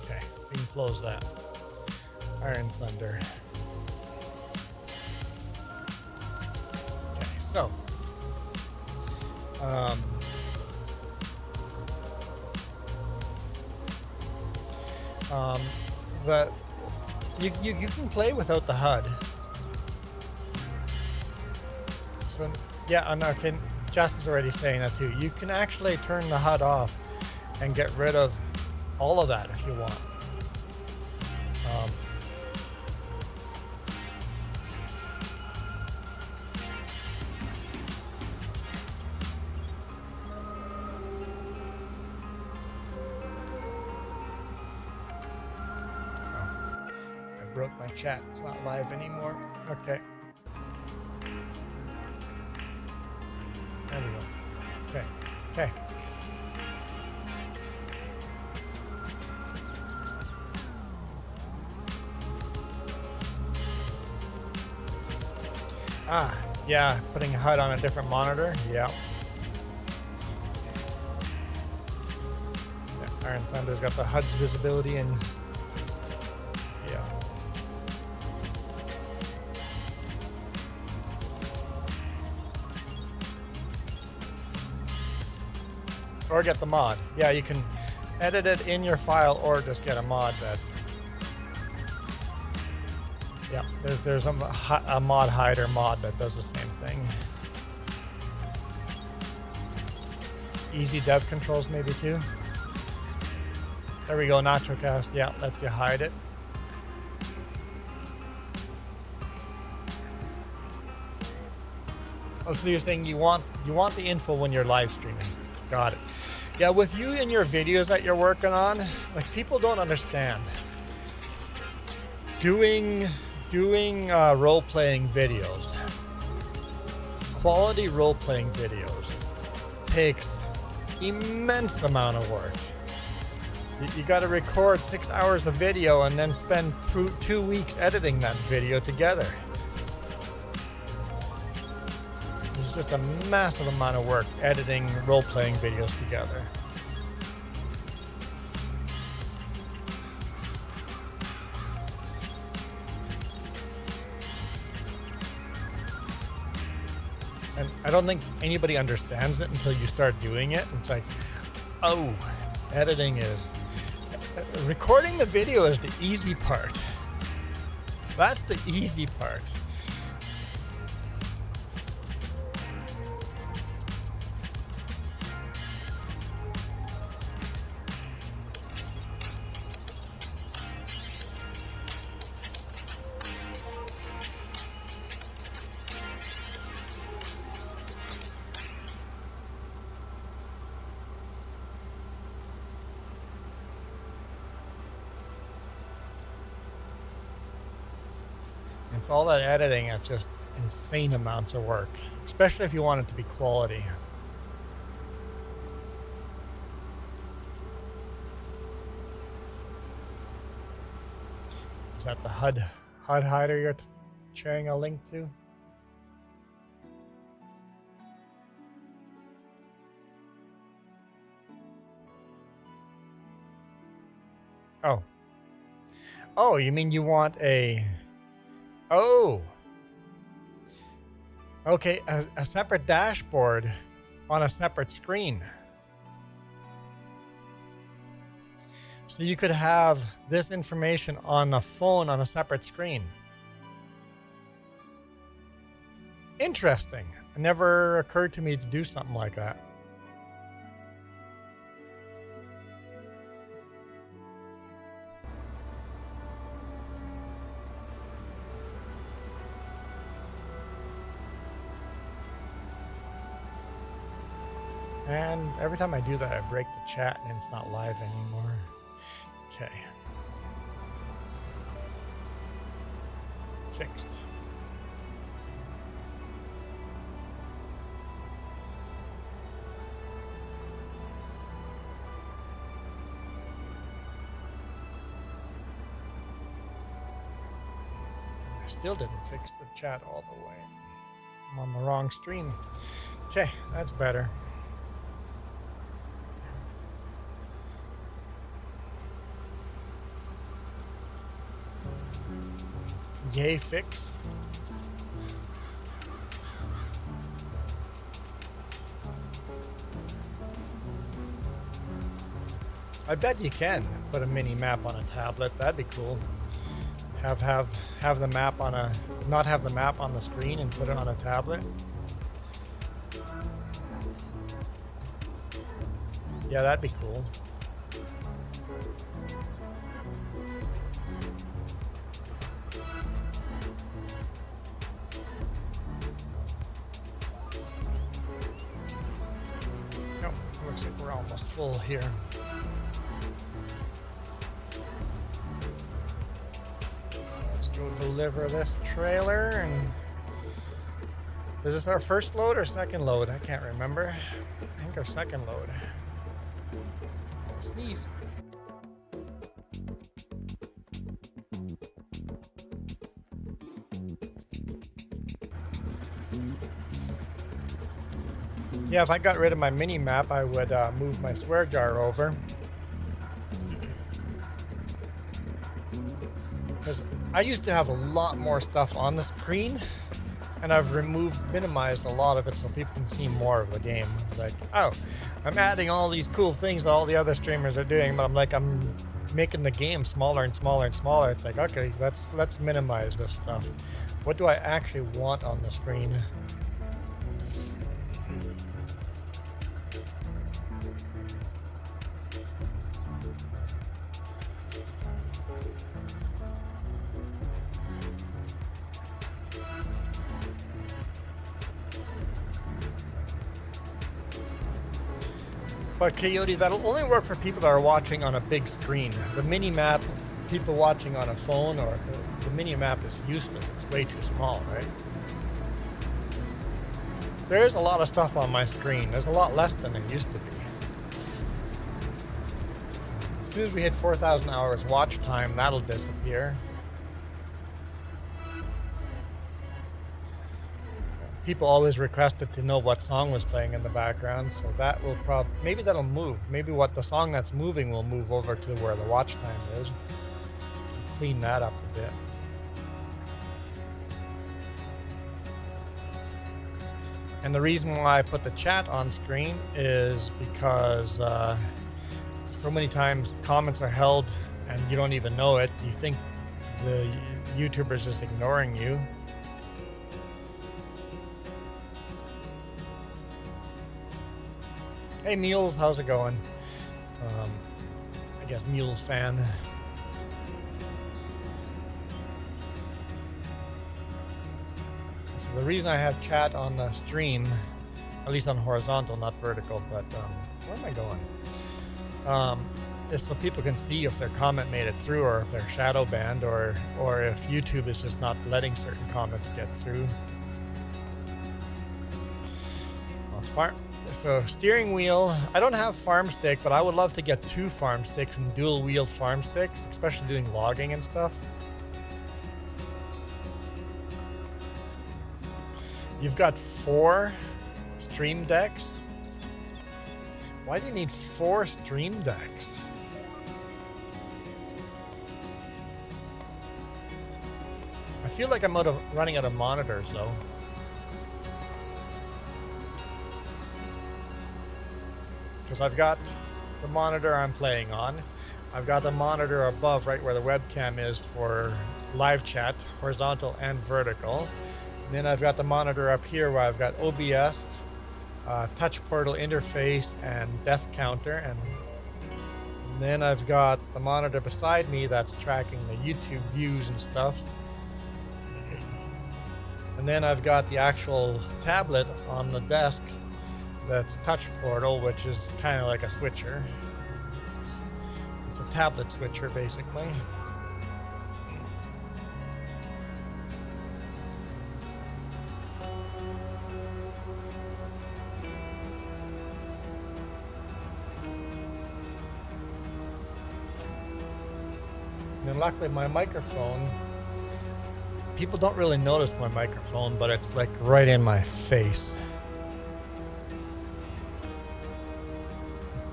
Okay, we can close that. Iron Thunder. Okay, so you can play without the HUD. So yeah, and okay, Jess is already saying that too. You can actually turn the HUD off and get rid of all of that if you want. I broke my chat. It's not live anymore. Okay. There we go. Okay. Okay. Ah, yeah, putting a HUD on a different monitor. Yeah. Iron Thunder's got the HUD's visibility and yeah. Or get the mod. Yeah, you can edit it in your file or just get a mod that. Yeah, there's a mod hider mod that does the same thing. Easy dev controls maybe too. There we go, NachoCast. Yeah, lets you hide it. Oh, so you're saying you want the info when you're live streaming. Got it. Yeah, with you and your videos that you're working on, like people don't understand. Doing role-playing videos, quality role-playing videos takes immense amount of work. You got to record 6 hours of video and then spend 2 weeks editing that video together. It's just a massive amount of work editing role-playing videos together. And I don't think anybody understands it until you start doing it. It's like, oh, editing is... Recording the video is the easy part. That's the easy part. It's all that editing. It's just insane amounts of work, especially if you want it to be quality. Is that the HUD hider you're sharing a link to? Oh. Oh, you mean you want a... Oh. Okay, a separate dashboard on a separate screen. So you could have this information on a phone on a separate screen. Interesting. It never occurred to me to do something like that. And every time I do that, I break the chat and it's not live anymore. Okay. Fixed. I still didn't fix the chat all the way. I'm on the wrong stream. Okay, that's better. Yay fix. I bet you can put a mini map on a tablet. That'd be cool. Have the map on a, not have the map on the screen and put it on a tablet. Yeah, that'd be cool. Looks like we're almost full here. Let's go deliver this trailer. And is this our first load or second load? I can't remember. I think our second load. Sneeze. Yeah, if I got rid of my mini map, I would move my swear jar over. Because I used to have a lot more stuff on the screen, and I've minimized a lot of it so people can see more of the game. Like, oh, I'm adding all these cool things that all the other streamers are doing, but I'm making the game smaller and smaller and smaller. It's like, okay, let's minimize this stuff. What do I actually want on the screen? But Coyote, that'll only work for people that are watching on a big screen. The mini map, people watching on a phone, or the mini map is useless. It's way too small, right? There's a lot of stuff on my screen. There's a lot less than there used to be. As soon as we hit 4,000 hours watch time, that'll disappear. People always requested to know what song was playing in the background, so that will maybe that'll move. Maybe what the song that's moving will move over to where the watch time is. Clean that up a bit. And the reason why I put the chat on screen is because so many times comments are held and you don't even know it. You think YouTubers just ignoring you. Hey Mules, how's it going? I guess Mules fan. So the reason I have chat on the stream, at least on horizontal, not vertical, but where am I going? Is so people can see if their comment made it through, or if they're shadow banned, or if YouTube is just not letting certain comments get through. So steering wheel, I don't have farm stick, but I would love to get 2 farm sticks and dual wheeled farm sticks, especially doing logging and stuff. You've got 4 stream decks. Why do you need 4 stream decks? I feel like I'm running out of monitors though. Because I've got the monitor I'm playing on. I've got the monitor above right where the webcam is for live chat, horizontal and vertical. And then I've got the monitor up here where I've got OBS, touch portal interface, and death counter. And then I've got the monitor beside me that's tracking the YouTube views and stuff. And then I've got the actual tablet on the desk that's touch portal, which is kind of like a switcher. It's a tablet switcher basically. And then luckily my microphone, people don't really notice my microphone, but it's like right in my face.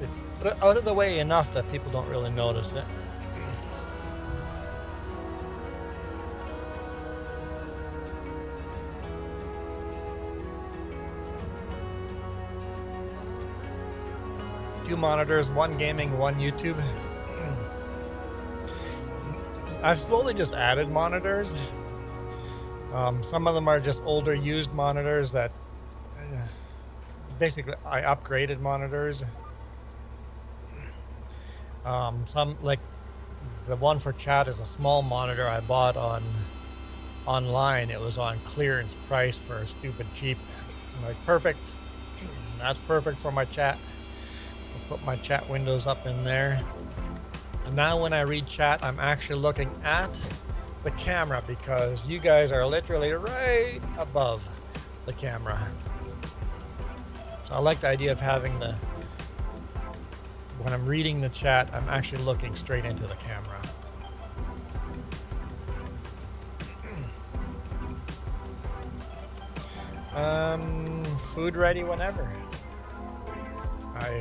It's out of the way enough that people don't really notice it. Two monitors, one gaming, one YouTube. I've slowly just added monitors. Some of them are just older used monitors that basically I upgraded monitors. Some, like the one for chat, is a small monitor I bought online. It was on clearance price for stupid cheap. I'm like, perfect. That's perfect for my chat. I'll put my chat windows up in there. And now when I read chat, I'm actually looking at the camera because you guys are literally right above the camera. So I like the idea of having when I'm reading the chat, I'm actually looking straight into the camera. Food ready whenever.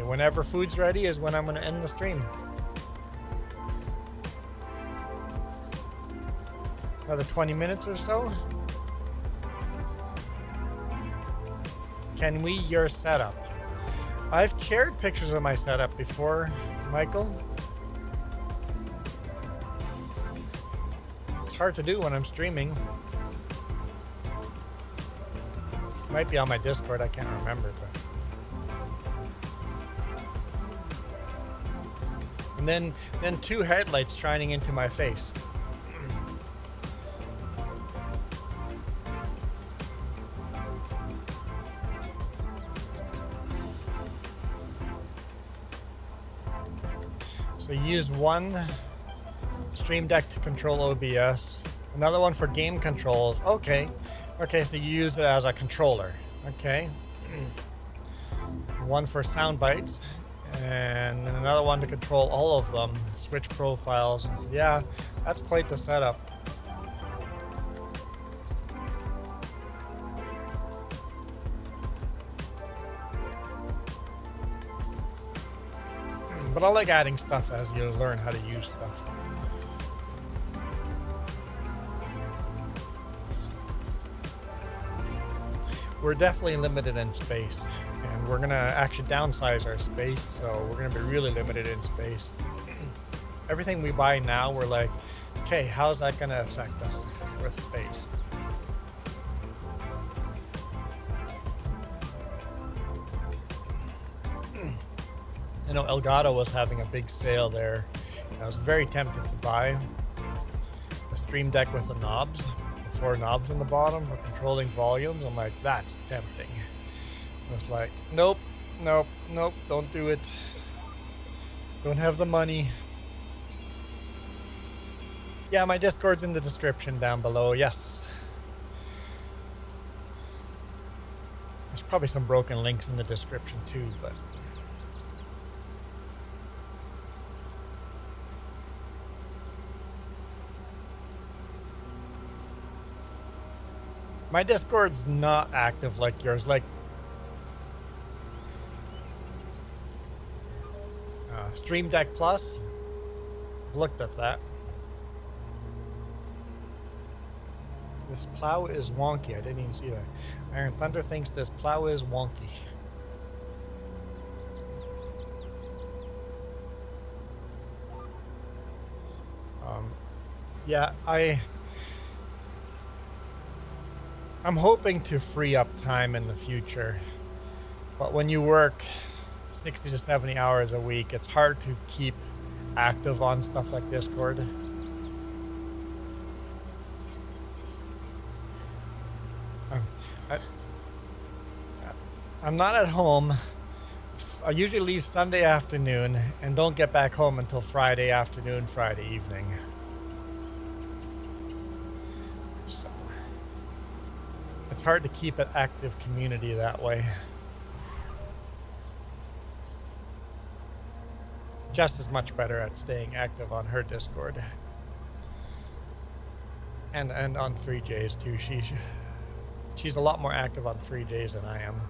Whenever food's ready is when I'm going to end the stream. Another 20 minutes or so. Can we your setup? I've shared pictures of my setup before, Michael. It's hard to do when I'm streaming. Might be on my Discord, I can't remember. And then 2 headlights shining into my face. So you use one Stream Deck to control OBS, another one for game controls. Okay, so you use it as a controller. Okay. One for sound bites, and then another one to control all of them, switch profiles. Yeah, that's quite the setup. But I like adding stuff as you learn how to use stuff. We're definitely limited in space, and we're gonna actually downsize our space, so we're gonna be really limited in space. everything we buy now, we're like, okay, how's that going to affect us with space? I know Elgato was having a big sale there. I was very tempted to buy a Stream Deck with the knobs, the 4 knobs on the bottom for controlling volumes. I'm like, that's tempting. I was like, nope, nope, nope, don't do it. Don't have the money. Yeah, my Discord's in the description down below, yes. There's probably some broken links in the description too, but... my Discord's not active like yours. Like, Stream Deck Plus, I've looked at that. This plow is wonky. I didn't even see that. Iron Thunder thinks this plow is wonky. Yeah, I'm hoping to free up time in the future, but when you work 60 to 70 hours a week, it's hard to keep active on stuff like Discord. I'm not at home. I usually leave Sunday afternoon and don't get back home until Friday afternoon, Friday evening. So it's hard to keep an active community that way. Jess is much better at staying active on her Discord. And on 3J's too. She's a lot more active on 3J's than I am.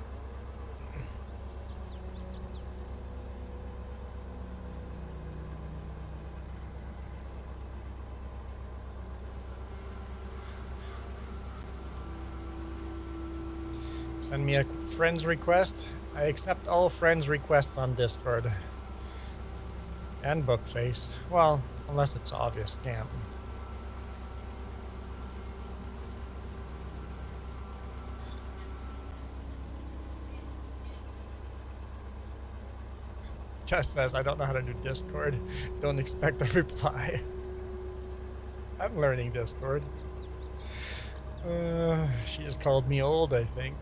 Send me a friend's request. I accept all friends' requests on Discord. And Bookface. Well, unless it's obvious scam. Jess says, I don't know how to do Discord. Don't expect a reply. I'm learning Discord. She just called me old, I think.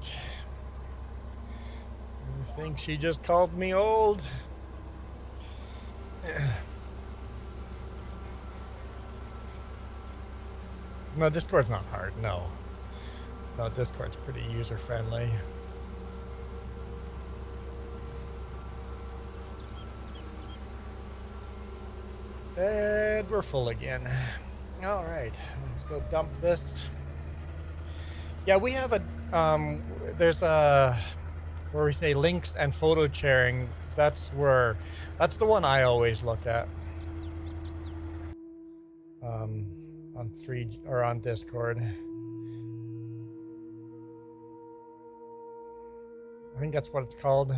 I think she just called me old. No, Discord's not hard, no. No, Discord's pretty user-friendly. And we're full again. All right, let's go dump this. Yeah, we have a, there's a, where we say links and photo sharing. That's the one I always look at. On Discord. I think that's what it's called.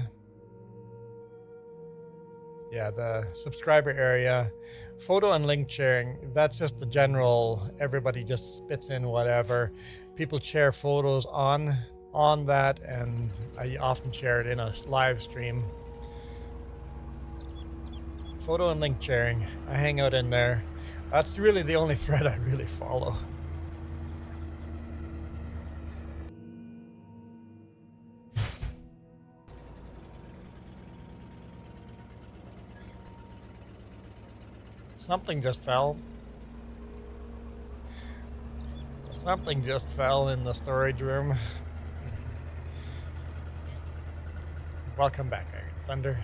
Yeah, the subscriber area. Photo and link sharing, that's just the general, everybody just spits in whatever. People share photos on that, and I often share it in a live stream. Photo and link sharing, I hang out in there. That's really the only thread I really follow. Something just fell. Something just fell in the storage room. Welcome back, Iron Thunder.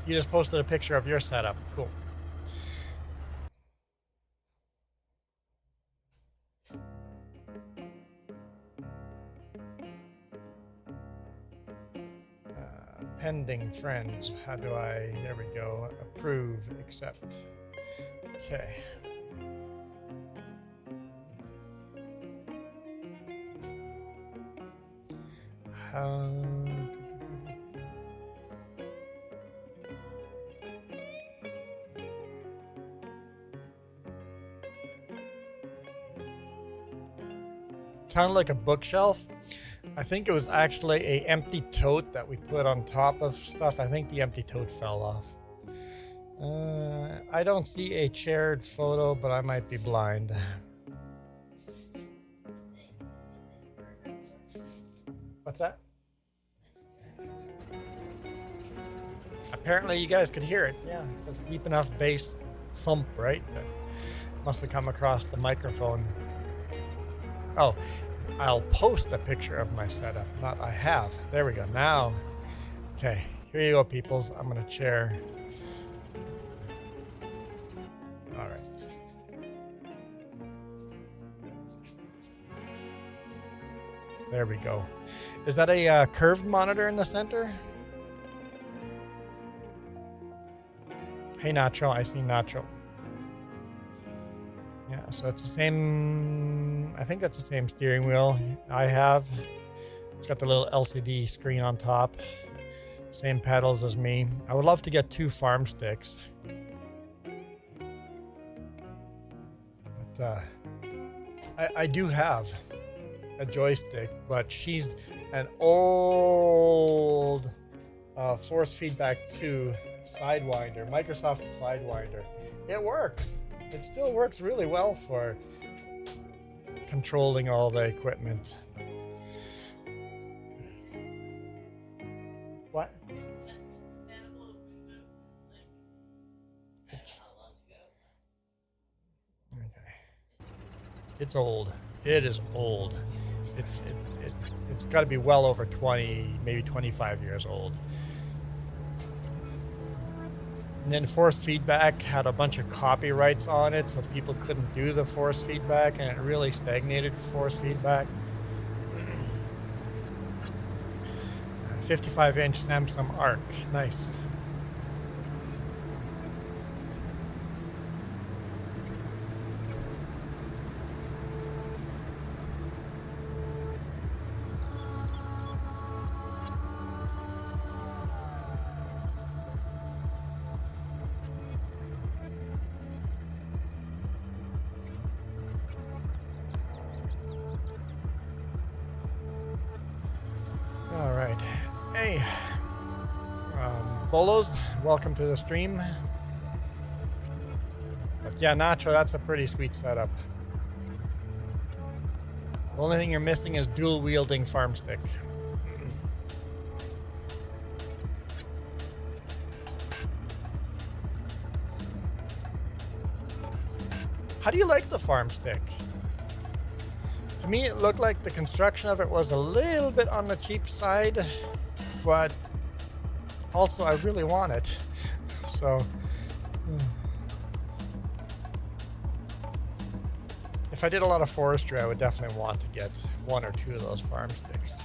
You just posted a picture of your setup. Cool. Pending friends. How do I... There we go. Approve. Accept. Okay. sounded like a bookshelf. I think it was actually a empty tote that we put on top of stuff. I think the empty tote fell off. I don't see a chaired photo, but I might be blind. What's that? Apparently you guys could hear it. Yeah, it's a deep enough bass thump, right? That must have come across the microphone. Oh, I'll post a picture of my setup. Not I have. There we go. Now, okay, here you go, peoples. I'm gonna chair. All right. There we go. Is that a curved monitor in the center? Hey, Nacho. I see Nacho. Yeah, so it's the same. I think that's the same steering wheel I have. It's got the little LCD screen on top. Same pedals as me. I would love to get 2 farm sticks. But I do have a joystick, but she's an old force feedback 2 Sidewinder, Microsoft Sidewinder. It works. It still works really well for controlling all the equipment. What? Okay. It's old. It is old. It's got to be well over 20, maybe 25 years old. And then force feedback had a bunch of copyrights on it, so people couldn't do the force feedback, and it really stagnated force feedback. 55-inch Samsung Arc, nice. All right. Hey, Bolos, welcome to the stream. But yeah, Nacho, that's a pretty sweet setup. The only thing you're missing is dual wielding farm stick. How do you like the farm stick? To me, it looked like the construction of it was a little bit on the cheap side, but also I really want it. So, if I did a lot of forestry, I would definitely want to get 1 or 2 of those farm sticks.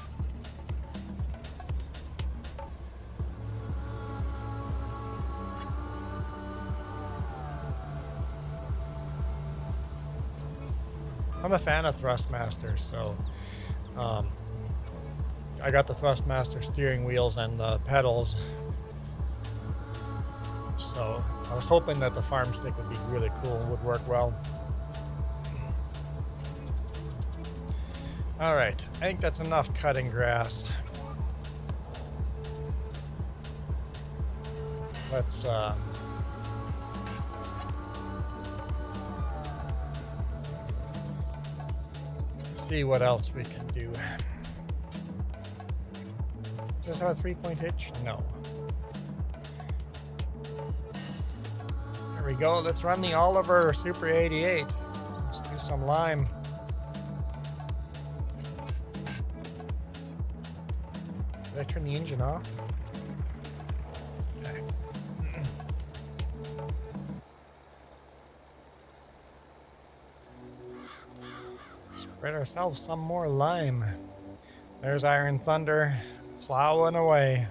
I'm a fan of Thrustmaster, so I got the Thrustmaster steering wheels and the pedals. So I was hoping that the farm stick would be really cool and would work well. All right, I think that's enough cutting grass. Let's see what else we can do. Does this have a 3-point hitch? No. There we go. Let's run the Oliver Super 88. Let's do some lime. Did I turn the engine off? Okay. Spread ourselves some more lime. There's Iron Thunder plowing away.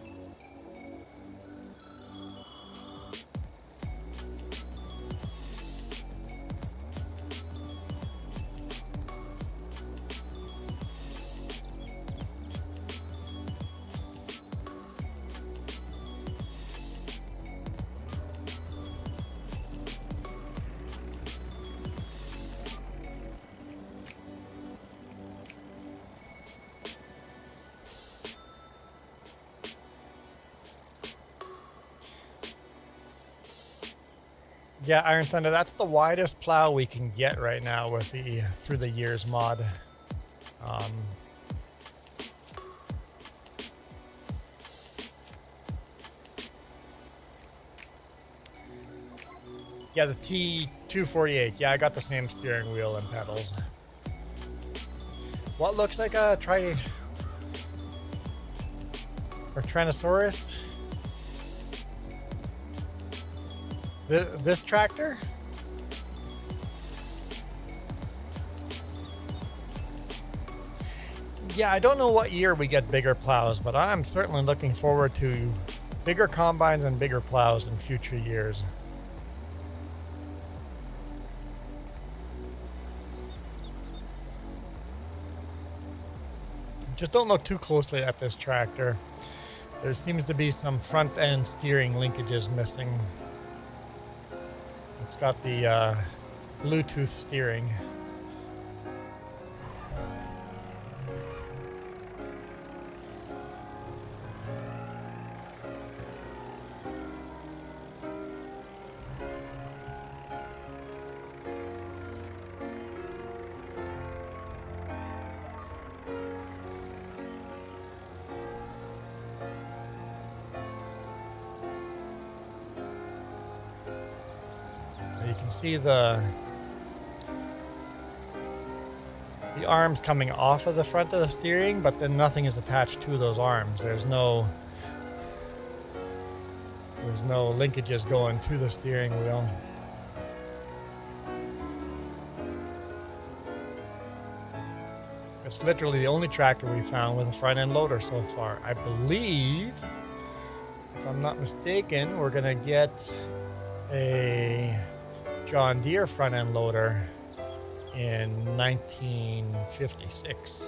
Yeah, Iron Thunder, that's the widest plow we can get right now with the Through the Years mod. Yeah, the T248. Yeah, I got the same steering wheel and pedals. What looks like a Tyrannosaurus? This tractor? Yeah, I don't know what year we get bigger plows, but I'm certainly looking forward to bigger combines and bigger plows in future years. Just don't look too closely at this tractor. There seems to be some front end steering linkages missing. It's got the Bluetooth steering. You can see the arms coming off of the front of the steering, but then nothing is attached to those arms. There's no linkages going to the steering wheel. It's literally the only tractor we found with a front end loader so far. I believe, if I'm not mistaken, we're gonna get a John Deere front end loader in 1956.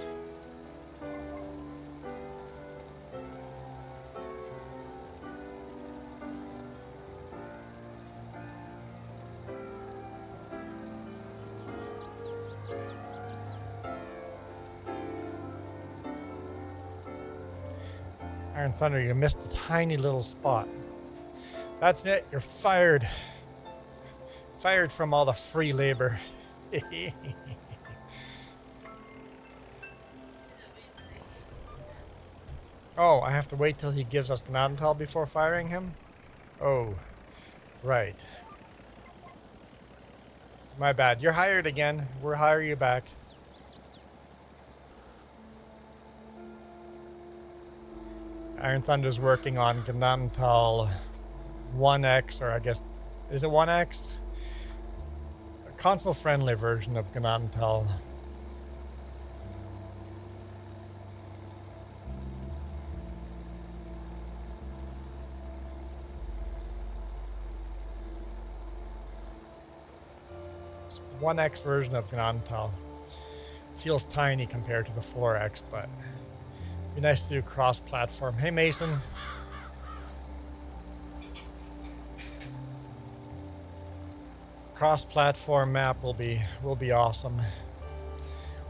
Iron Thunder, you missed a tiny little spot. That's it, you're fired. Fired from all the free labor. Oh, I have to wait till he gives us Gnadenthal before firing him? Oh, right. My bad. You're hired again. We'll hire you back. Iron Thunder's working on Gnadenthal 1X, or I guess, is it 1X? A console-friendly version of Gnadenthal. It's 1X version of Gnadenthal. Feels tiny compared to the 4X, but be nice to do cross-platform. Hey, Mason. Cross-platform map will be awesome.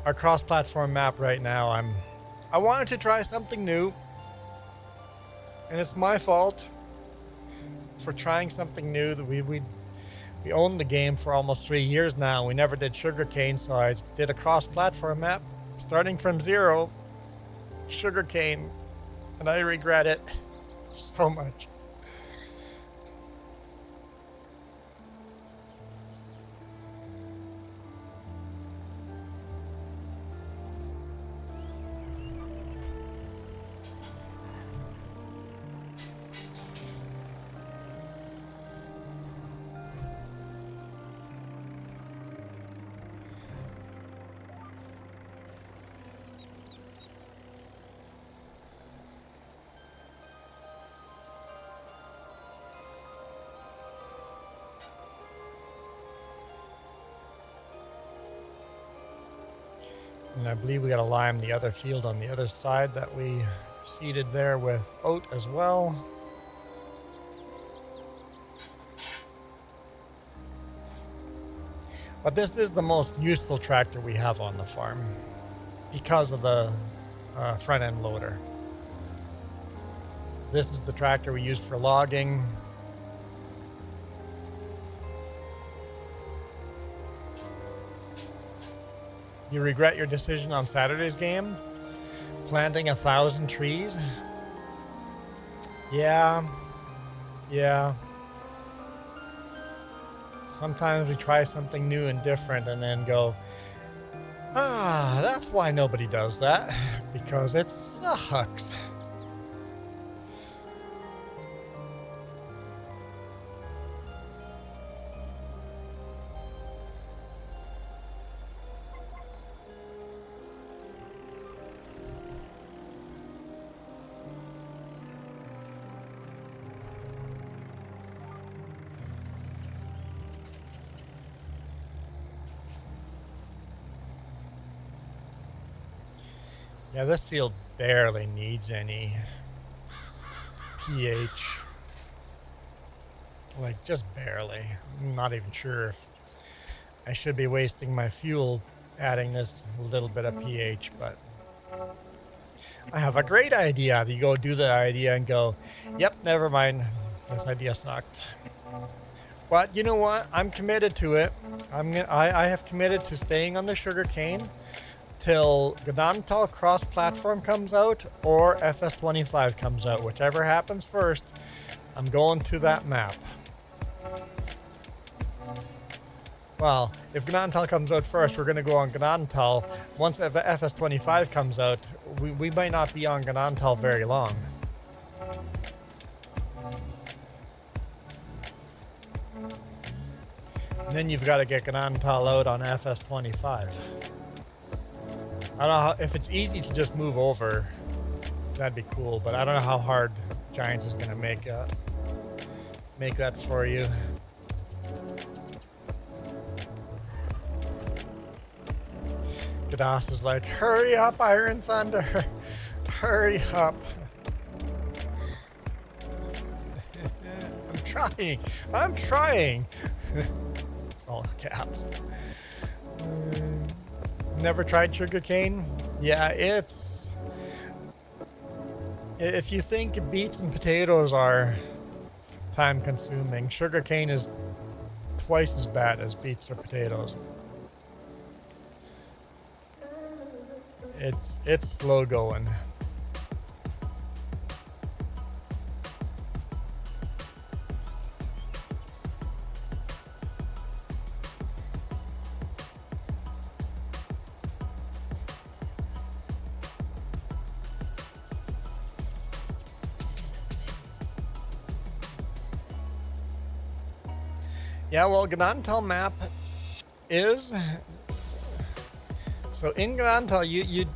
Our cross-platform map right now, I wanted to try something new, and it's my fault for trying something new. That we owned the game for almost 3 years now. We never did sugarcane, so I did a cross-platform map, starting from 0. Sugarcane, and I regret it so much. And I believe we got to lime the other field on the other side that we seeded there with oat as well. But this is the most useful tractor we have on the farm because of the front end loader. This is the tractor we use for logging. You regret your decision on Saturday's game? Planting 1,000 trees? Yeah. Sometimes we try something new and different and then go, that's why nobody does that. Because it sucks. Yeah, this field barely needs any pH. Like, just barely. I'm not even sure if I should be wasting my fuel adding this little bit of pH, but I have a great idea. You go do the idea and go, yep, never mind. This idea sucked. But you know what? I'm committed to it. I have committed to staying on the sugarcane till Gnantal cross-platform comes out or FS25 comes out. Whichever happens first, I'm going to that map. Well, if Gnantal comes out first, we're going to go on Gnantal. Once FS25 comes out, we might not be on Gnantal very long. And then you've got to get Gnantal out on FS25. I don't know if it's easy to just move over. That'd be cool, but I don't know how hard Giants is going to make that for you. Gadas is like, hurry up, Iron Thunder. Hurry up. I'm trying. It's all caps. Never tried sugarcane? Yeah, it's... If you think beets and potatoes are time consuming, sugarcane is twice as bad as beets or potatoes. It's slow going. Yeah, well, Gnantal map is... So in Gnantal,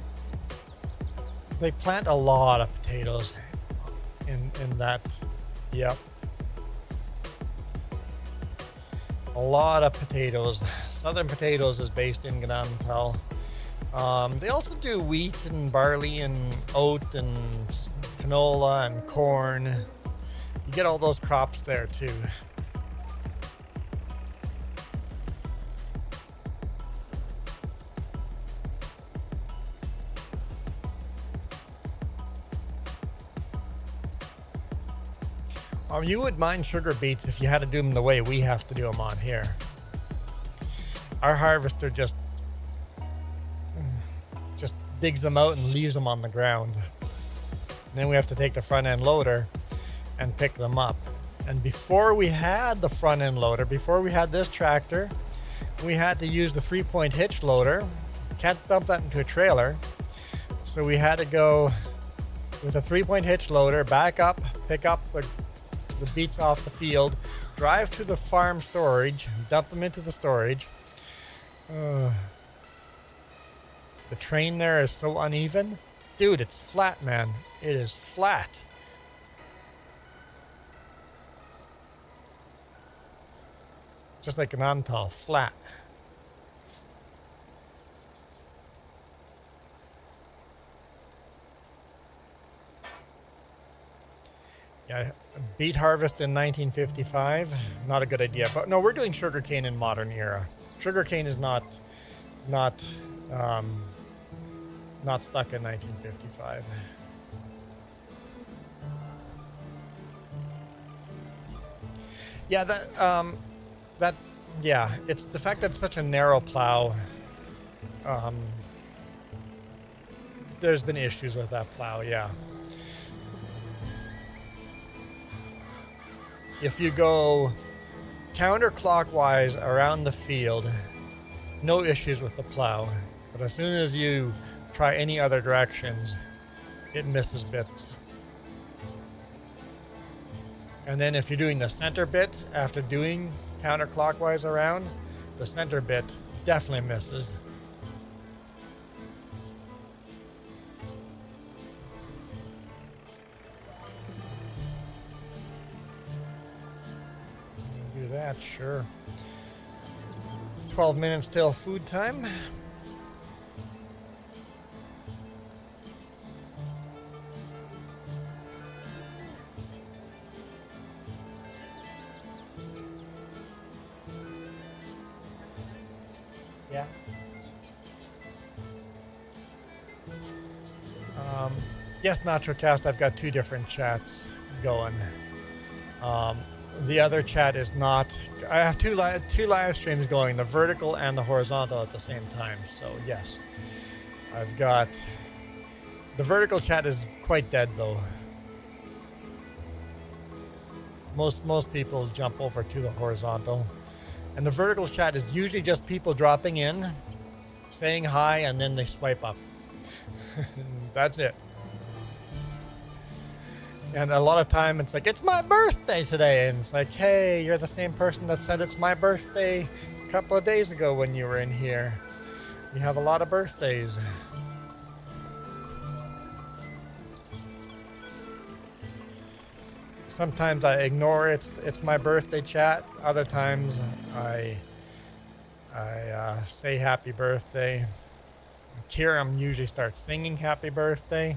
they plant a lot of potatoes in that. Yep. A lot of potatoes. Southern Potatoes is based in Gnantal. They also do wheat and barley and oat and canola and corn. You get all those crops there too. You would mind sugar beets if you had to do them the way we have to do them on here. Our harvester just digs them out and leaves them on the ground. And then we have to take the front end loader and pick them up. And before we had the front end loader, before we had this tractor, we had to use the 3-point hitch loader. Can't dump that into a trailer. So we had to go with a 3-point hitch loader, back up, pick up the beets off the field, drive to the farm storage, dump them into the storage. The train there is so uneven. Dude, it's flat, man. It is flat. Just like an Gnantal, flat. Yeah, beet harvest in 1955, not a good idea. But no, we're doing sugarcane in modern era. Sugarcane is not stuck in 1955. Yeah, yeah, it's the fact that it's such a narrow plow. there's been issues with that plow, yeah. If you go counterclockwise around the field, no issues with the plow. But as soon as you try any other directions, it misses bits. And then if you're doing the center bit after doing counterclockwise around, the center bit definitely misses. Do that, sure. 12 minutes till food time. Yeah. Yes, NachoCast, I've got 2 different chats going. The other chat is not. I have two live streams going, the vertical and the horizontal at the same time. So yes, I've got. The vertical chat is quite dead though. Most people jump over to the horizontal, and the vertical chat is usually just people dropping in, saying hi, and then they swipe up. That's it. And a lot of time it's like, it's my birthday today. And it's like, hey, you're the same person that said it's my birthday a couple of days ago when you were in here. You have a lot of birthdays. Sometimes I ignore it's my birthday chat. Other times I say happy birthday. Kiram usually starts singing happy birthday.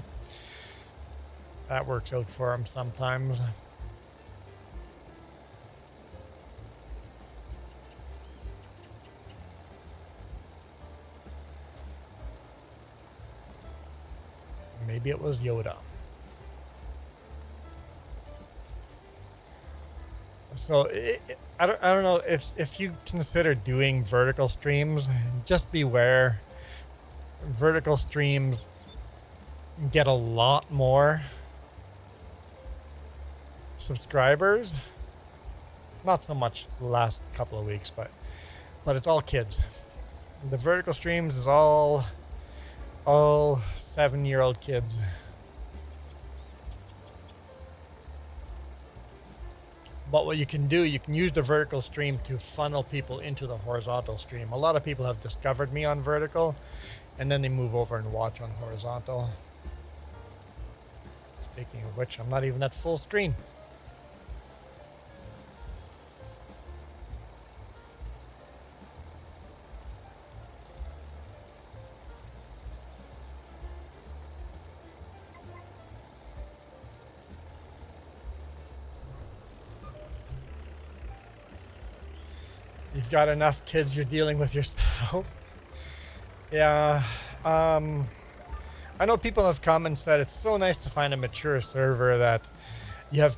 That works out for him sometimes. Maybe it was Yoda. So I don't know if you consider doing vertical streams, just beware. Vertical streams get a lot more subscribers. Not so much the last couple of weeks, but it's all kids. The vertical streams is all 7-year-old kids. But what you can do, you can use the vertical stream to funnel people into the horizontal stream. A lot of people have discovered me on vertical, and then they move over and watch on horizontal. Speaking of which, I'm not even at full screen. You've got enough kids you're dealing with yourself. Yeah. I know people have come and said it's so nice to find a mature server that you have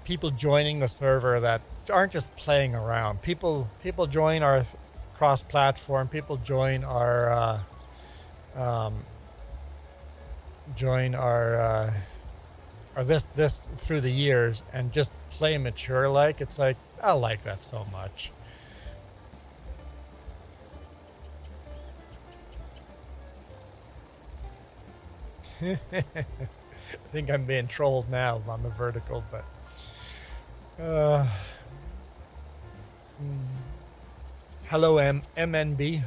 people joining the server that aren't just playing around. People join our cross-platform. People join our this through the years and just play mature like. It's like, I like that so much. I think I'm being trolled now on the vertical, but hello MNB.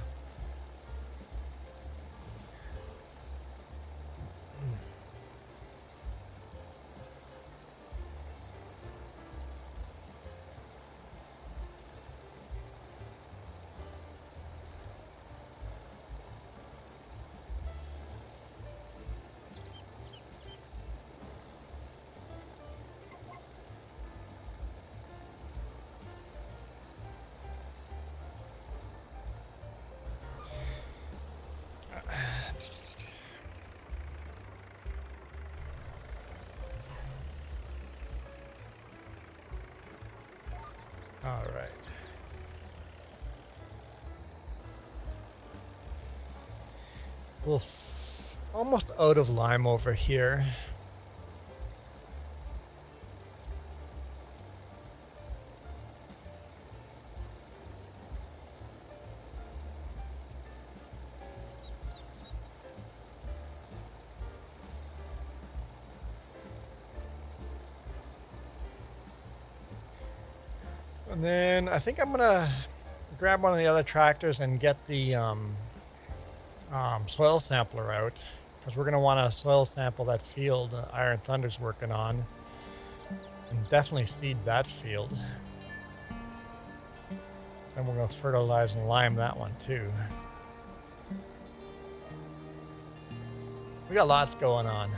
All right. We're almost out of lime over here. And then I think I'm gonna grab one of the other tractors and get the soil sampler out, because we're gonna want to soil sample that field Iron Thunder's working on, and definitely seed that field. And we're gonna fertilize and lime that one too. We got lots going on.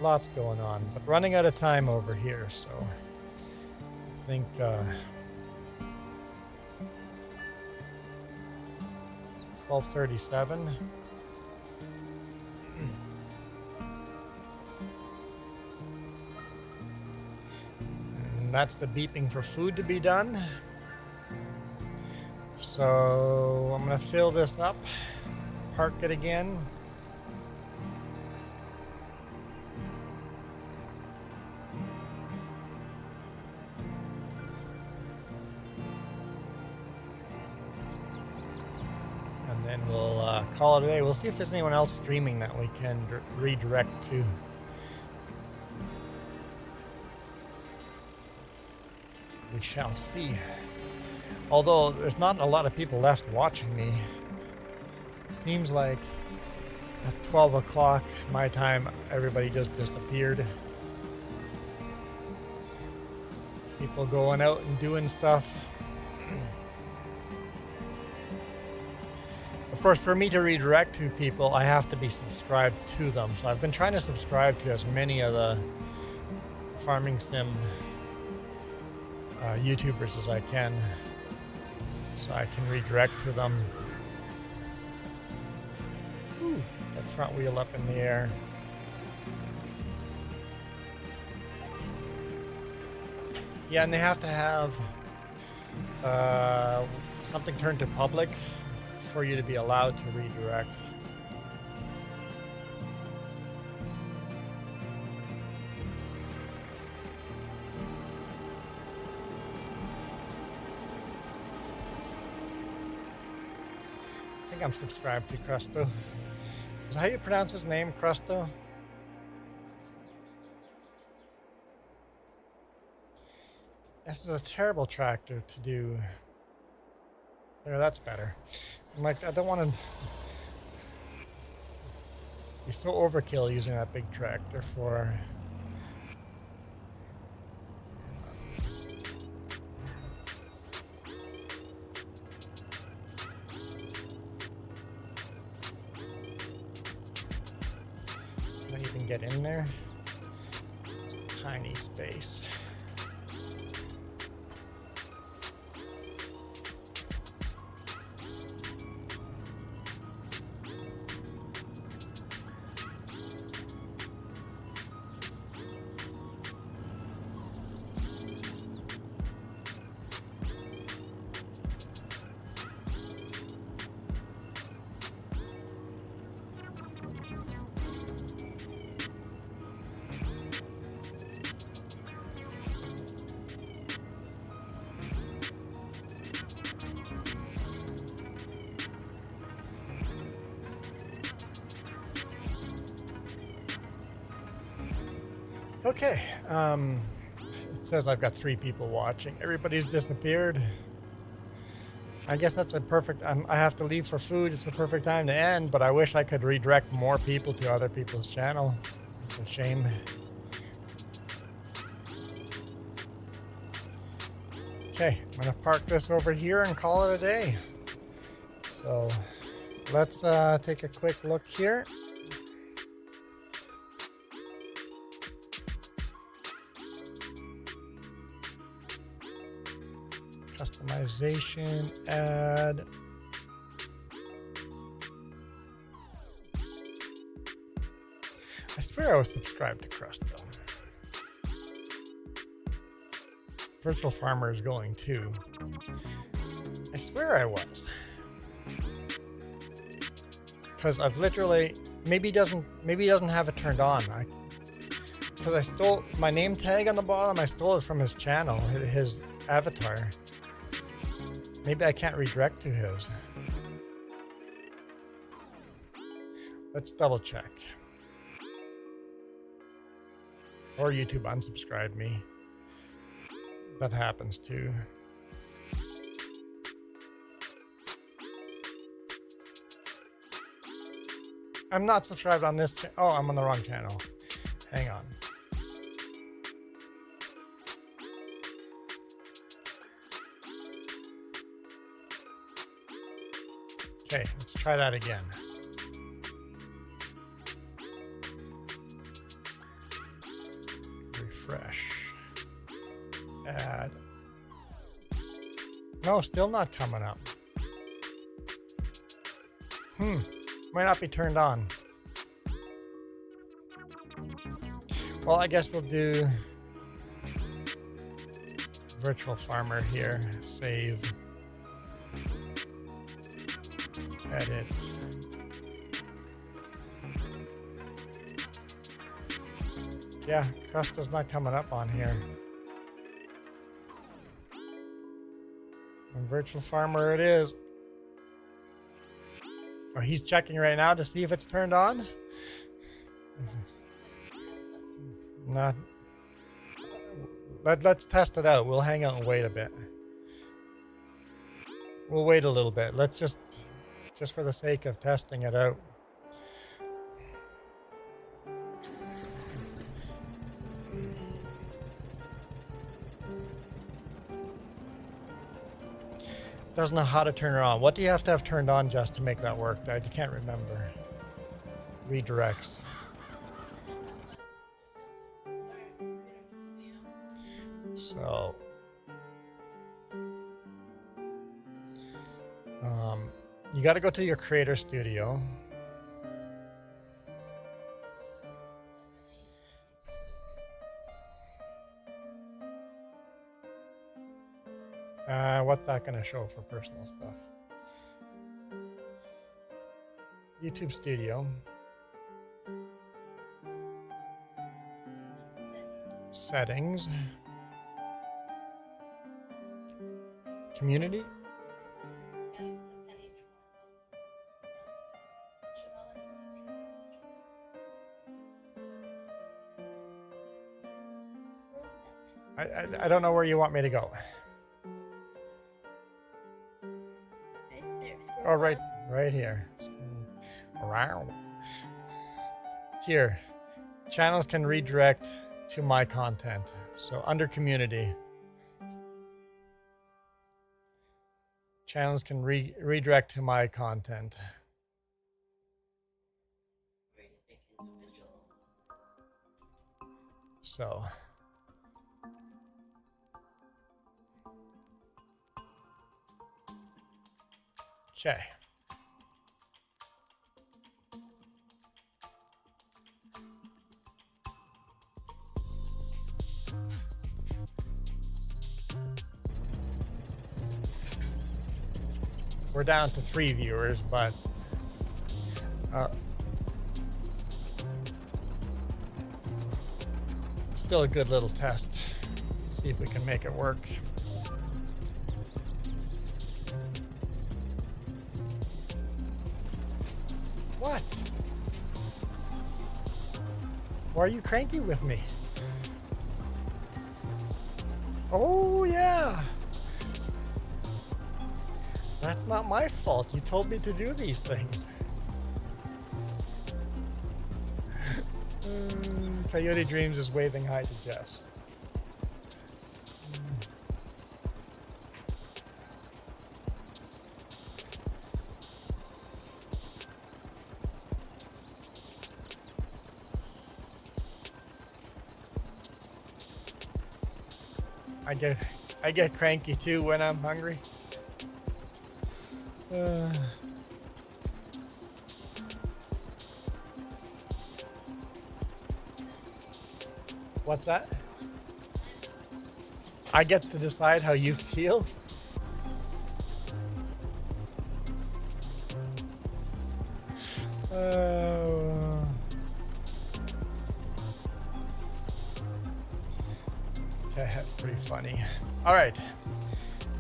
Lots going on, but running out of time over here, so I think 12:37. And that's the beeping for food to be done. So I'm gonna fill this up, park it again. And then we'll call it a day. We'll see if there's anyone else streaming that we can redirect to. We shall see. Although there's not a lot of people left watching me. It seems like at 12 o'clock my time, everybody just disappeared. People going out and doing stuff. Of course, for me to redirect to people, I have to be subscribed to them. So I've been trying to subscribe to as many of the farming sim YouTubers as I can, so I can redirect to them. Ooh, that front wheel up in the air. Yeah, and they have to have something turned to public for you to be allowed to redirect. I think I'm subscribed to Crusto. Is that how you pronounce his name, Crusto? This is a terrible tractor to do. There, that's better. I'm like, I don't want to be so overkill using that big tractor for... Can I even get in there? It's a tiny space. Okay, it says I've got 3 people watching. Everybody's disappeared. I guess that's a perfect, I have to leave for food. It's a perfect time to end, but I wish I could redirect more people to other people's channel. It's a shame. Okay, I'm gonna park this over here and call it a day. So let's take a quick look here. Customization, add. I swear I was subscribed to Crusto. Virtual Farmer is going too. I swear I was. because I've literally, maybe he doesn't have it turned on. Because I stole my name tag on the bottom, I stole it from his channel, his avatar. Maybe I can't redirect to his. Let's double check. Or YouTube unsubscribed me. That happens too. I'm not subscribed on this. Oh, I'm on the wrong channel. Hang on. Okay, let's try that again. Refresh. Add. No, still not coming up. Might not be turned on. Well, I guess we'll do virtual farmer here. Save. Edit. Yeah, crust is not coming up on here. And virtual farmer it is. Oh, he's checking right now to see if it's turned on. Not. Let's test it out. We'll hang out and wait a bit. We'll wait a little bit. Let's just for the sake of testing it out. Doesn't know how to turn it on. What do you have to have turned on just to make that work? I can't remember. Redirects. So, you got to go to your Creator Studio. What's that going to show for personal stuff? YouTube Studio. Settings. Community. I don't know where you want me to go. Oh, right here. Wow. Here, channels can redirect to my content. So under community, channels can redirect to my content. So. Okay. We're down to 3 viewers, but still a good little test. See if we can make it work. What? Why are you cranky with me? Oh, yeah. That's not my fault. You told me to do these things. Coyote Dreams is waving hi to Jess. I get cranky too when I'm hungry. What's that? I get to decide how you feel? Okay, that's pretty funny. All right.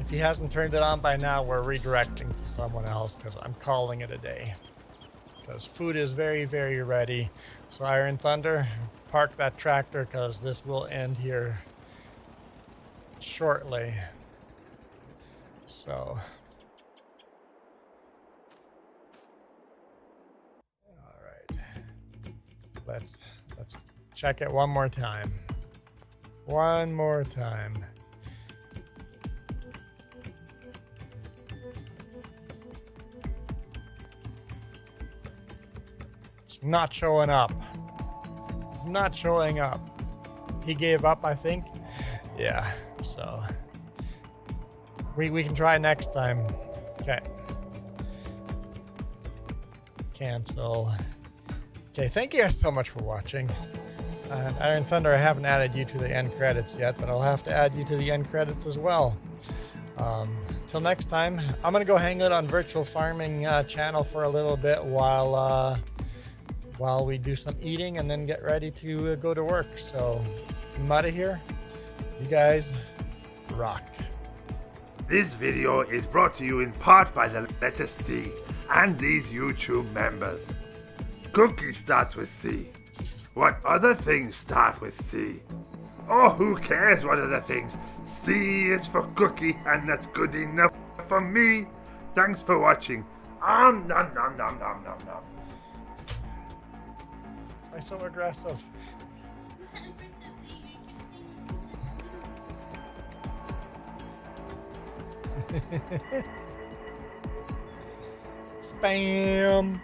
If he hasn't turned it on by now, we're redirecting to someone else because I'm calling it a day. Because food is very, very ready. So Iron Thunder, park that tractor because this will end here shortly. So, all right. Let's check it one more time. One more time. It's not showing up. It's not showing up. He gave up, I think. Yeah, so we can try next time. Okay. Cancel. Okay, thank you guys so much for watching. Iron Thunder, I haven't added you to the end credits yet, but I'll have to add you to the end credits as well. Till next time, I'm gonna go hang out on Virtual Farming channel for a little bit while we do some eating and then get ready to go to work. So I'm out of here. You guys rock. This video is brought to you in part by the letter C and these YouTube members. Cookie starts with C. What other things start with C? Oh, who cares what other things? C is for cookie, and that's good enough for me. Thanks for watching. Nom nom nom nom nom nom. Why so aggressive? Spam.